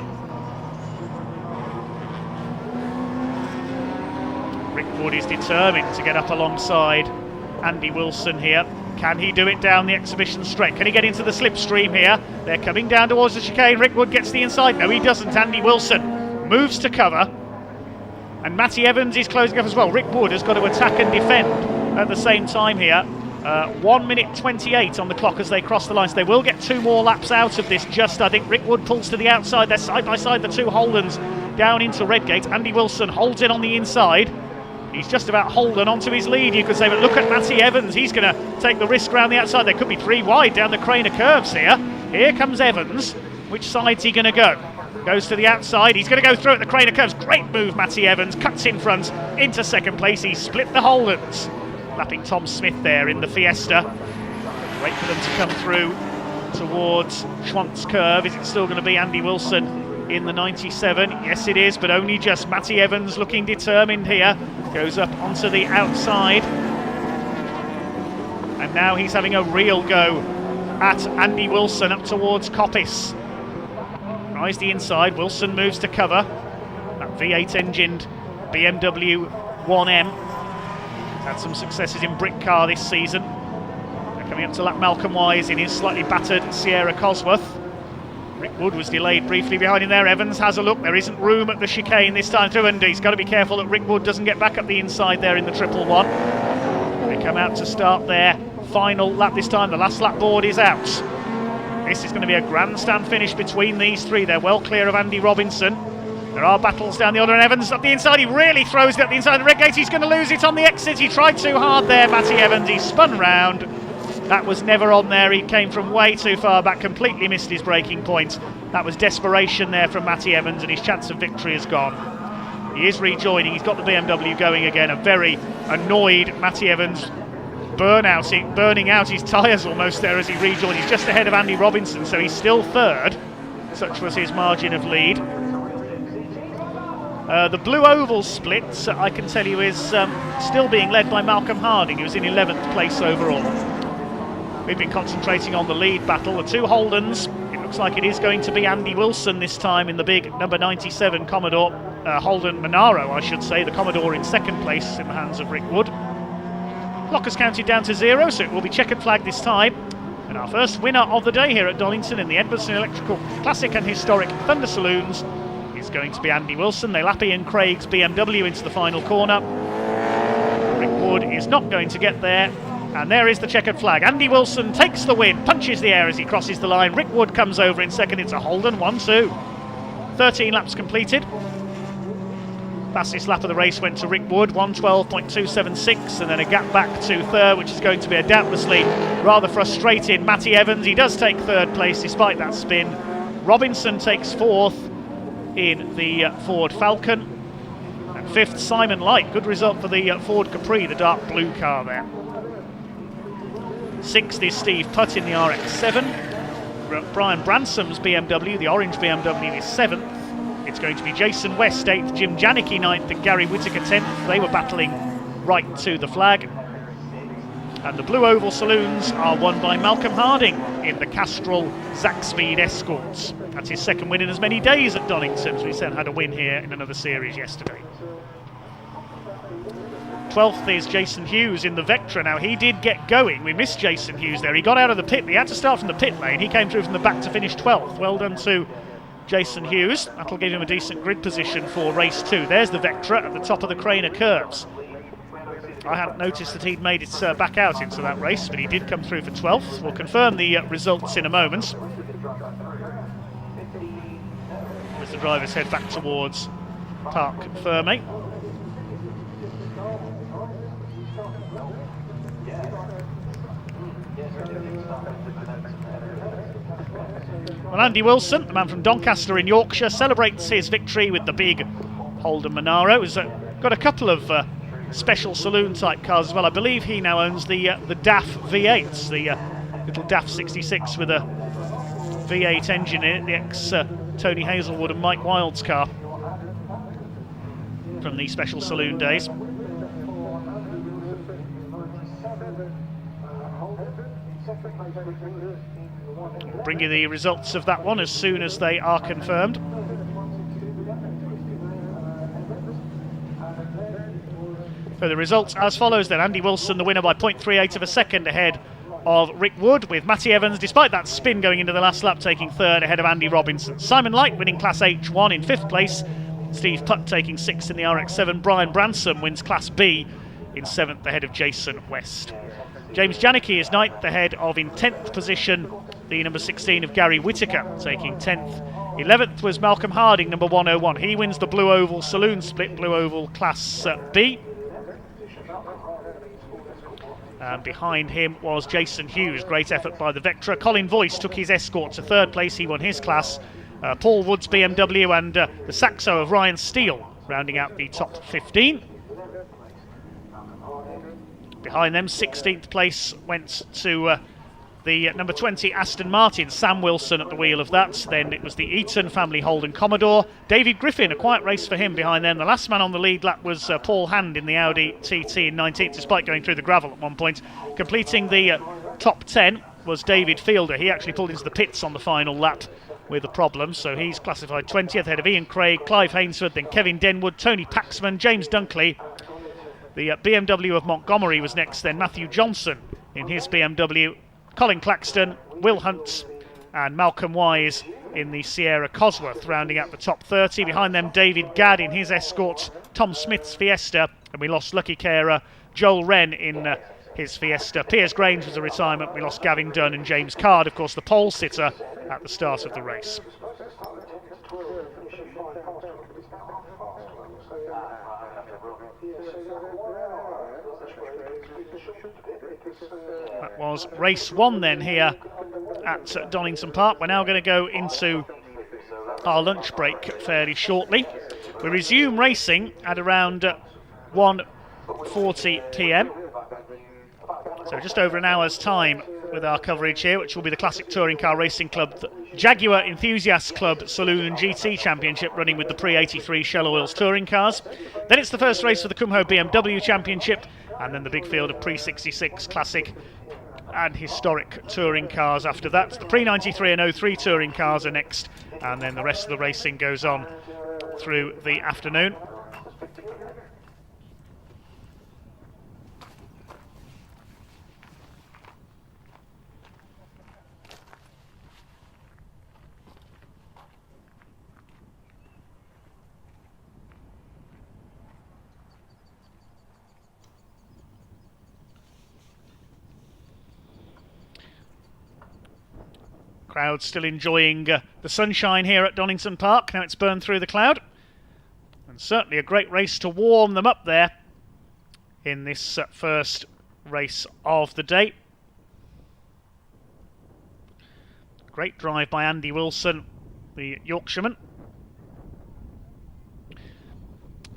Rick Wood is determined to get up alongside Andy Wilson here. Can he do it down the exhibition straight? Can he get into the slipstream here? They're coming down towards the chicane. Rick Wood gets the inside. No, he doesn't. Andy Wilson moves to cover. And Matty Evans is closing up as well. Rick Wood has got to attack and defend at the same time here. 1 minute 28 on the clock as they cross the line. So they will get 2 more laps out of this. Just, I think, Rick Wood pulls to the outside. They're side by side, the 2 Holdens down into Redgate. Andy Wilson holds it on the inside. He's just about holding onto his lead, you could say. But look at Matty Evans. He's going to take the risk around the outside. There could be 3 wide down the Craner curves here. Here comes Evans. Which side's he going to go? Goes to the outside. He's going to go through at the Craner curves. Great move, Matty Evans. Cuts in front into second place. He's split the Holdens. Lapping Tom Smith there in the Fiesta. Wait for them to come through towards Schwantz curve. Is it still going to be Andy Wilson in the 97? Yes, it is, but only just. Matty Evans looking determined here. Goes up onto the outside. And now he's having a real go at Andy Wilson up towards Coppice. Tries the inside. Wilson moves to cover. That V8 engined BMW 1M. Had some successes in Brick Car this season. They're coming up to lap Malcolm Wise in his slightly battered Sierra Cosworth. Rick Wood was delayed briefly behind him there. Evans has a look. There isn't room at the chicane this time through, and he's got to be careful that Rick Wood doesn't get back up the inside there in the 111. They come out to start their final lap this time. The last lap board is out. This is going to be a grandstand finish between these 3. They're well clear of Andy Robinson. There are battles down the other, and Evans up the inside. He really throws it up the inside of the Redgate. He's going to lose it on the exit. He tried too hard there, Matty Evans. He spun round. That was never on there. He came from way too far back, completely missed his braking point. That was desperation there from Matty Evans, and his chance of victory is gone. He is rejoining. He's got the BMW going again. A very annoyed Matty Evans, burning out his tyres almost there as he rejoined. He's just ahead of Andy Robinson, so he's still 3rd. Such was his margin of lead. The Blue Oval split, I can tell you, is still being led by Malcolm Harding, who was in 11th place overall. We've been concentrating on the lead battle. The 2 Holdens, it looks like it is going to be Andy Wilson this time in the big number 97 Commodore, Holden Monaro, I should say. The Commodore in 2nd place in the hands of Rick Wood. Clock has counted down to 0, so it will be checkered flag this time. And our first winner of the day here at Donington in the Edmondson Electrical Classic and Historic Thunder Saloons is going to be Andy Wilson. They lap Ian Craig's BMW into the final corner. Rick Wood is not going to get there, and there is the checkered flag. Andy Wilson takes the win, punches the air as he crosses the line. Rick Wood comes over in 2nd. It's a Holden 1-2. 13 laps completed. Fastest lap of the race went to Rick Wood, 1:12.276, and then a gap back to 3rd, which is going to be a doubtlessly rather frustrated Matty Evans. He does take 3rd place despite that spin. Robinson takes 4th in the Ford Falcon, and 5th Simon Light. Good result for the Ford Capri, the dark blue car there. 6th is Steve Putt in the RX-7. Brian Bransom's BMW, the orange BMW, is 7th. It's going to be Jason West 8th, Jim Janicki 9th, and Gary Whittaker 10th. They were battling right to the flag. And the Blue Oval Saloons are won by Malcolm Harding in the Castrol Zaxpeed Escorts. That's his 2nd win in as many days at Donington, as we said, had a win here in another series yesterday. 12th is Jason Hughes in the Vectra. Now, he did get going. We missed Jason Hughes there. He got out of the pit. He had to start from the pit lane. He came through from the back to finish 12th. Well done to Jason Hughes. That'll give him a decent grid position for race 2. There's the Vectra at the top of the Craner curves. I hadn't noticed that he'd made it back out into that race, but he did come through for 12th. We'll confirm the results in a moment as the drivers head back towards Parc Fermé. Well, Andy Wilson, the man from Doncaster in Yorkshire, celebrates his victory with the big Holden Monaro. He's got a couple of special saloon type cars as well. I believe he now owns the DAF V8s, the little DAF 66 with a V8 engine in it, the ex Tony Hazelwood and Mike Wilde's car from the special saloon days. We'll bring you the results of that one as soon as they are confirmed. So the results as follows then. Andy Wilson, the winner by 0.38 of a second ahead of Rick Wood, with Matty Evans, despite that spin going into the last lap, taking third ahead of Andy Robinson. Simon Light winning Class H1 in 5th place. Steve Putt taking 6th in the RX-7. Brian Bransom wins Class B in 7th ahead of Jason West. James Janicki is 9th ahead of, in 10th position, the number 16 of Gary Whitaker, taking 10th. 11th was Malcolm Harding, number 101. He wins the Blue Oval Saloon Split, Blue Oval Class B. And behind him was Jason Hughes. Great effort by the Vectra. Colin Voice took his Escort to 3rd place. He won his class. Paul Woods BMW and the Saxo of Ryan Steele rounding out the top 15. Behind them, 16th place went to the number 20 Aston Martin, Sam Wilson at the wheel of that. Then it was the Eaton family Holden Commodore. David Griffin, a quiet race for him behind them. The last man on the lead lap was Paul Hand in the Audi TT in 19th, despite going through the gravel at one point. Completing the top 10 was David Fielder. He actually pulled into the pits on the final lap with a problem, so he's classified 20th ahead of Ian Craig, Clive Hainsford, then Kevin Denwood, Tony Paxman, James Dunkley. The BMW of Montgomery was next, then Matthew Johnson in his BMW, Colin Claxton, Will Hunt and Malcolm Wise in the Sierra Cosworth rounding out the top 30. Behind them, David Gadd in his Escort, Tom Smith's Fiesta, and we lost lucky carer Joel Wren in his Fiesta. Piers Grange was a retirement. We lost Gavin Dunn and James Card, of course, the pole sitter at the start of the race. That was race 1 then here at Donington Park. We're now going to go into our lunch break fairly shortly. We resume racing at around 1:40 p.m. So just over an hour's time with our coverage here, which will be the Classic Touring Car Racing Club, the Jaguar Enthusiast Club Saloon and GT Championship, running with the pre-83 Shell Oils touring cars. Then it's the first race for the Kumho BMW Championship, and then the big field of pre-66 Classic and Historic touring cars after that. The pre-93 and 03 touring cars are next, and then the rest of the racing goes on through the afternoon. Crowd still enjoying the sunshine here at Donington Park. Now it's burned through the cloud. And certainly a great race to warm them up there in this first race of the day. Great drive by Andy Wilson, the Yorkshireman.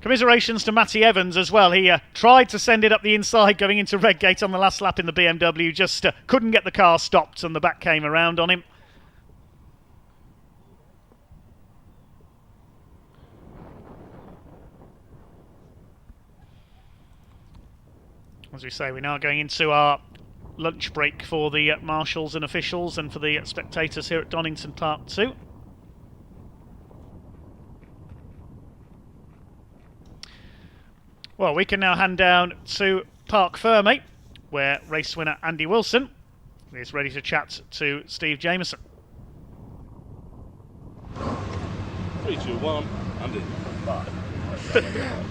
Commiserations to Matty Evans as well. He tried to send it up the inside going into Redgate on the last lap in the BMW, just couldn't get the car stopped and the back came around on him. As we say, we're now going into our lunch break for the marshals and officials and for the spectators here at Donington Park too. Well, we can now hand down to Park Ferme, where race winner Andy Wilson is ready to chat to Steve Jameson. 3, 2, 1, Andy.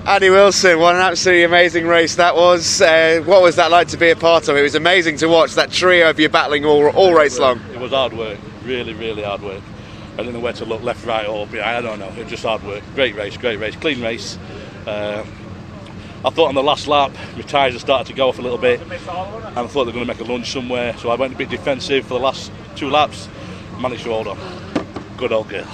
Andy Wilson, what an absolutely amazing race that was. What was that like to be a part of? It was amazing to watch that trio of you battling all race long. It was hard work, really, really hard work. I didn't know where to look, left, right, or behind, I don't know. It was just hard work. Great race, clean race. I thought on the last lap my tyres had started to go off a little bit, and I thought they were going to make a lunge somewhere, so I went a bit defensive for the last 2 laps. Managed to hold on. Good old girl.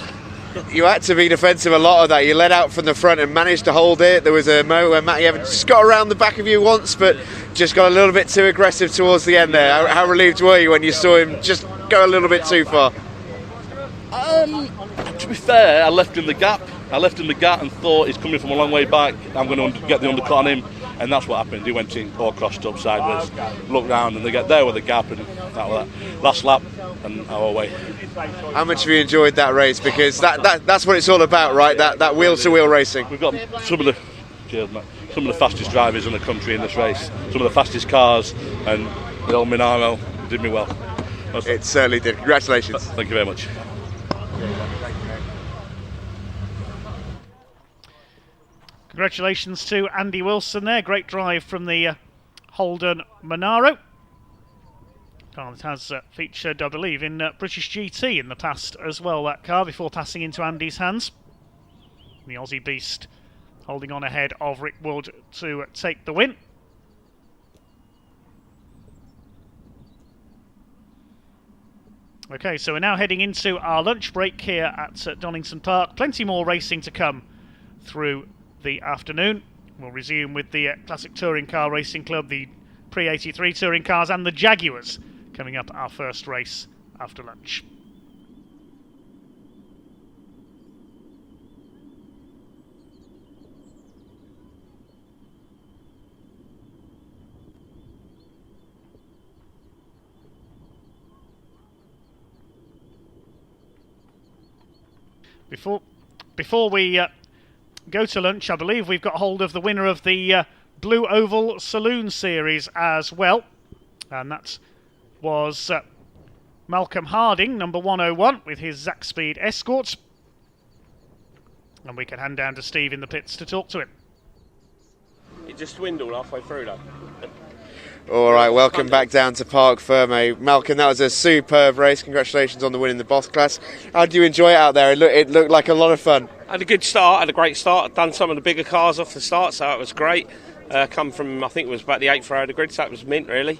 You had to be defensive a lot of that. You led out from the front and managed to hold it. There was a moment where Matty Evans just got around the back of you once, but just got a little bit too aggressive towards the end there. How relieved were you when you saw him just go a little bit too far? To be fair, I left him the gap and thought he's coming from a long way back. I'm going to get the undercut on him, and that's what happened. He went in all crossed up sideways, looked round, and they get there with the gap, and that was that. Last lap, and our way. How much have you enjoyed that race? Because that's what it's all about, right? That wheel-to-wheel racing. We've got some of the some of the fastest drivers in the country in this race, some of the fastest cars, and the old Monaro did me well. It certainly did. Congratulations. Thank you very much. Congratulations to Andy Wilson there. Great drive from the Holden Monaro. Car that has featured, I believe, in British GT in the past as well, that car, before passing into Andy's hands. The Aussie Beast holding on ahead of Rick Wood to take the win. Okay, so we're now heading into our lunch break here at Donington Park. Plenty more racing to come through the afternoon. We'll resume with the Classic Touring Car Racing Club, the Pre-83 Touring Cars and the Jaguars coming up our first race after lunch. Before we go to lunch, I believe we've got hold of the winner of the Blue Oval Saloon Series as well, and that was Malcolm Harding, number 101, with his Zack Speed Escort. And we can hand down to Steve in the pits to talk to him. It just dwindled halfway through though. All right, welcome back down to Parc Ferme. Malcolm, that was a superb race. Congratulations on the win in the Boss class. How did you enjoy it out there? It looked like a lot of fun. I had a good start, had a great start. I'd done some of the bigger cars off the start, so it was great. Come from, I think it was about the 8th row of the grid, so it was mint really.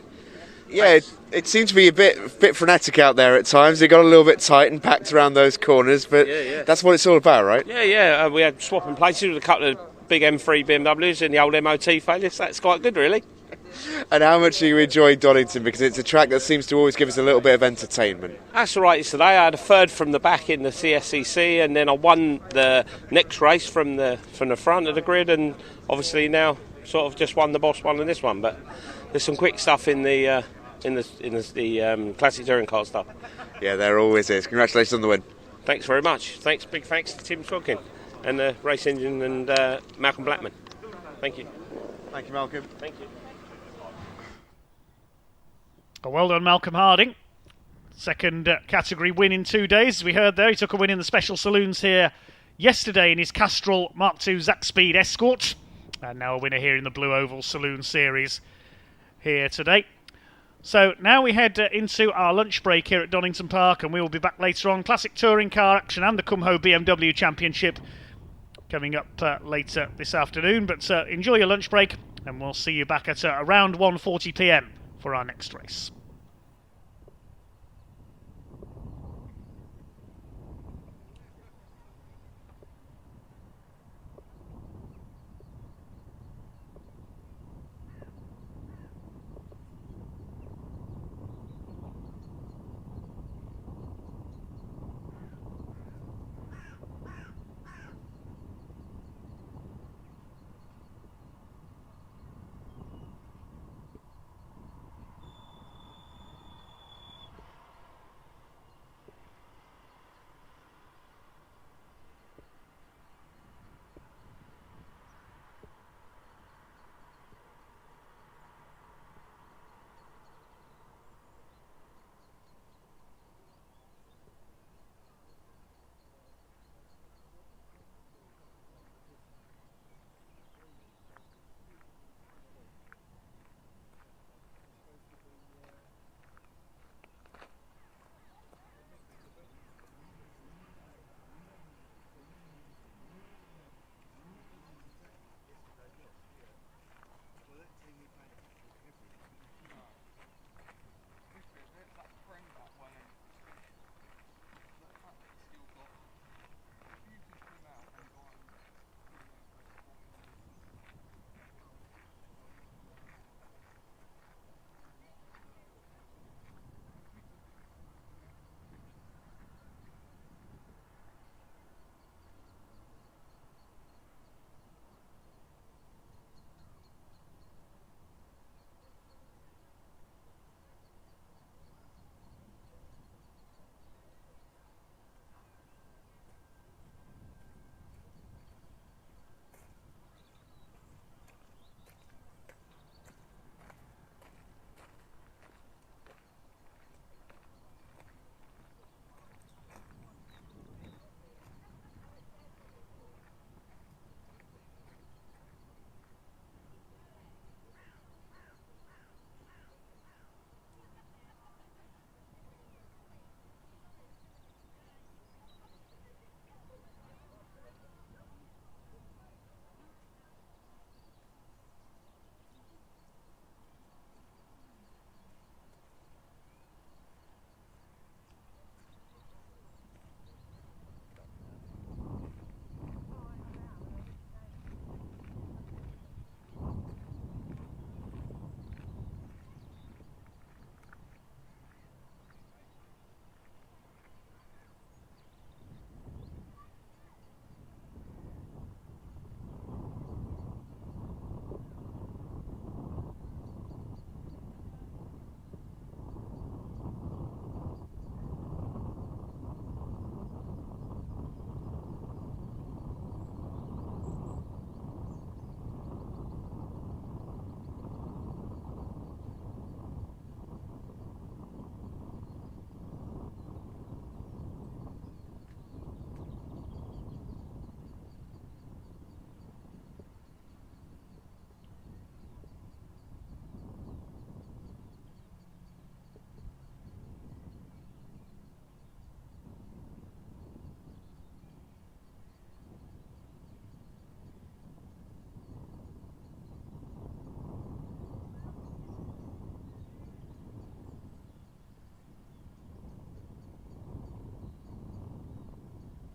Yeah, it seemed to be a bit frenetic out there at times. It got a little bit tight and packed around those corners, but that's what it's all about, right? Yeah. We had swapping places with a couple of big M3 BMWs and the old MOT failures. So that's quite good, really. And how much do you enjoy Donington? Because it's a track that seems to always give us a little bit of entertainment. That's all right. Today I had a third from the back in the CSCC, and then I won the next race from the front of the grid, and obviously now sort of just won the Boss one and this one. But there's some quick stuff in the classic touring car stuff. Yeah, there always is. Congratulations on the win. Thanks very much. Big thanks to Tim Sogkin and the Race Engine and Malcolm Blackman. Thank you. Thank you, Malcolm. Thank you. Well done, Malcolm Harding. Second category win in 2 days. As we heard there, he took a win in the special saloons here yesterday in his Castrol Mark II Zack Speed Escort. And now a winner here in the Blue Oval Saloon Series here today. So now we head into our lunch break here at Donington Park, and we will be back later on. Classic touring car action and the Kumho BMW Championship coming up later this afternoon. But enjoy your lunch break, and we'll see you back at around 1:40 p.m. for our next race.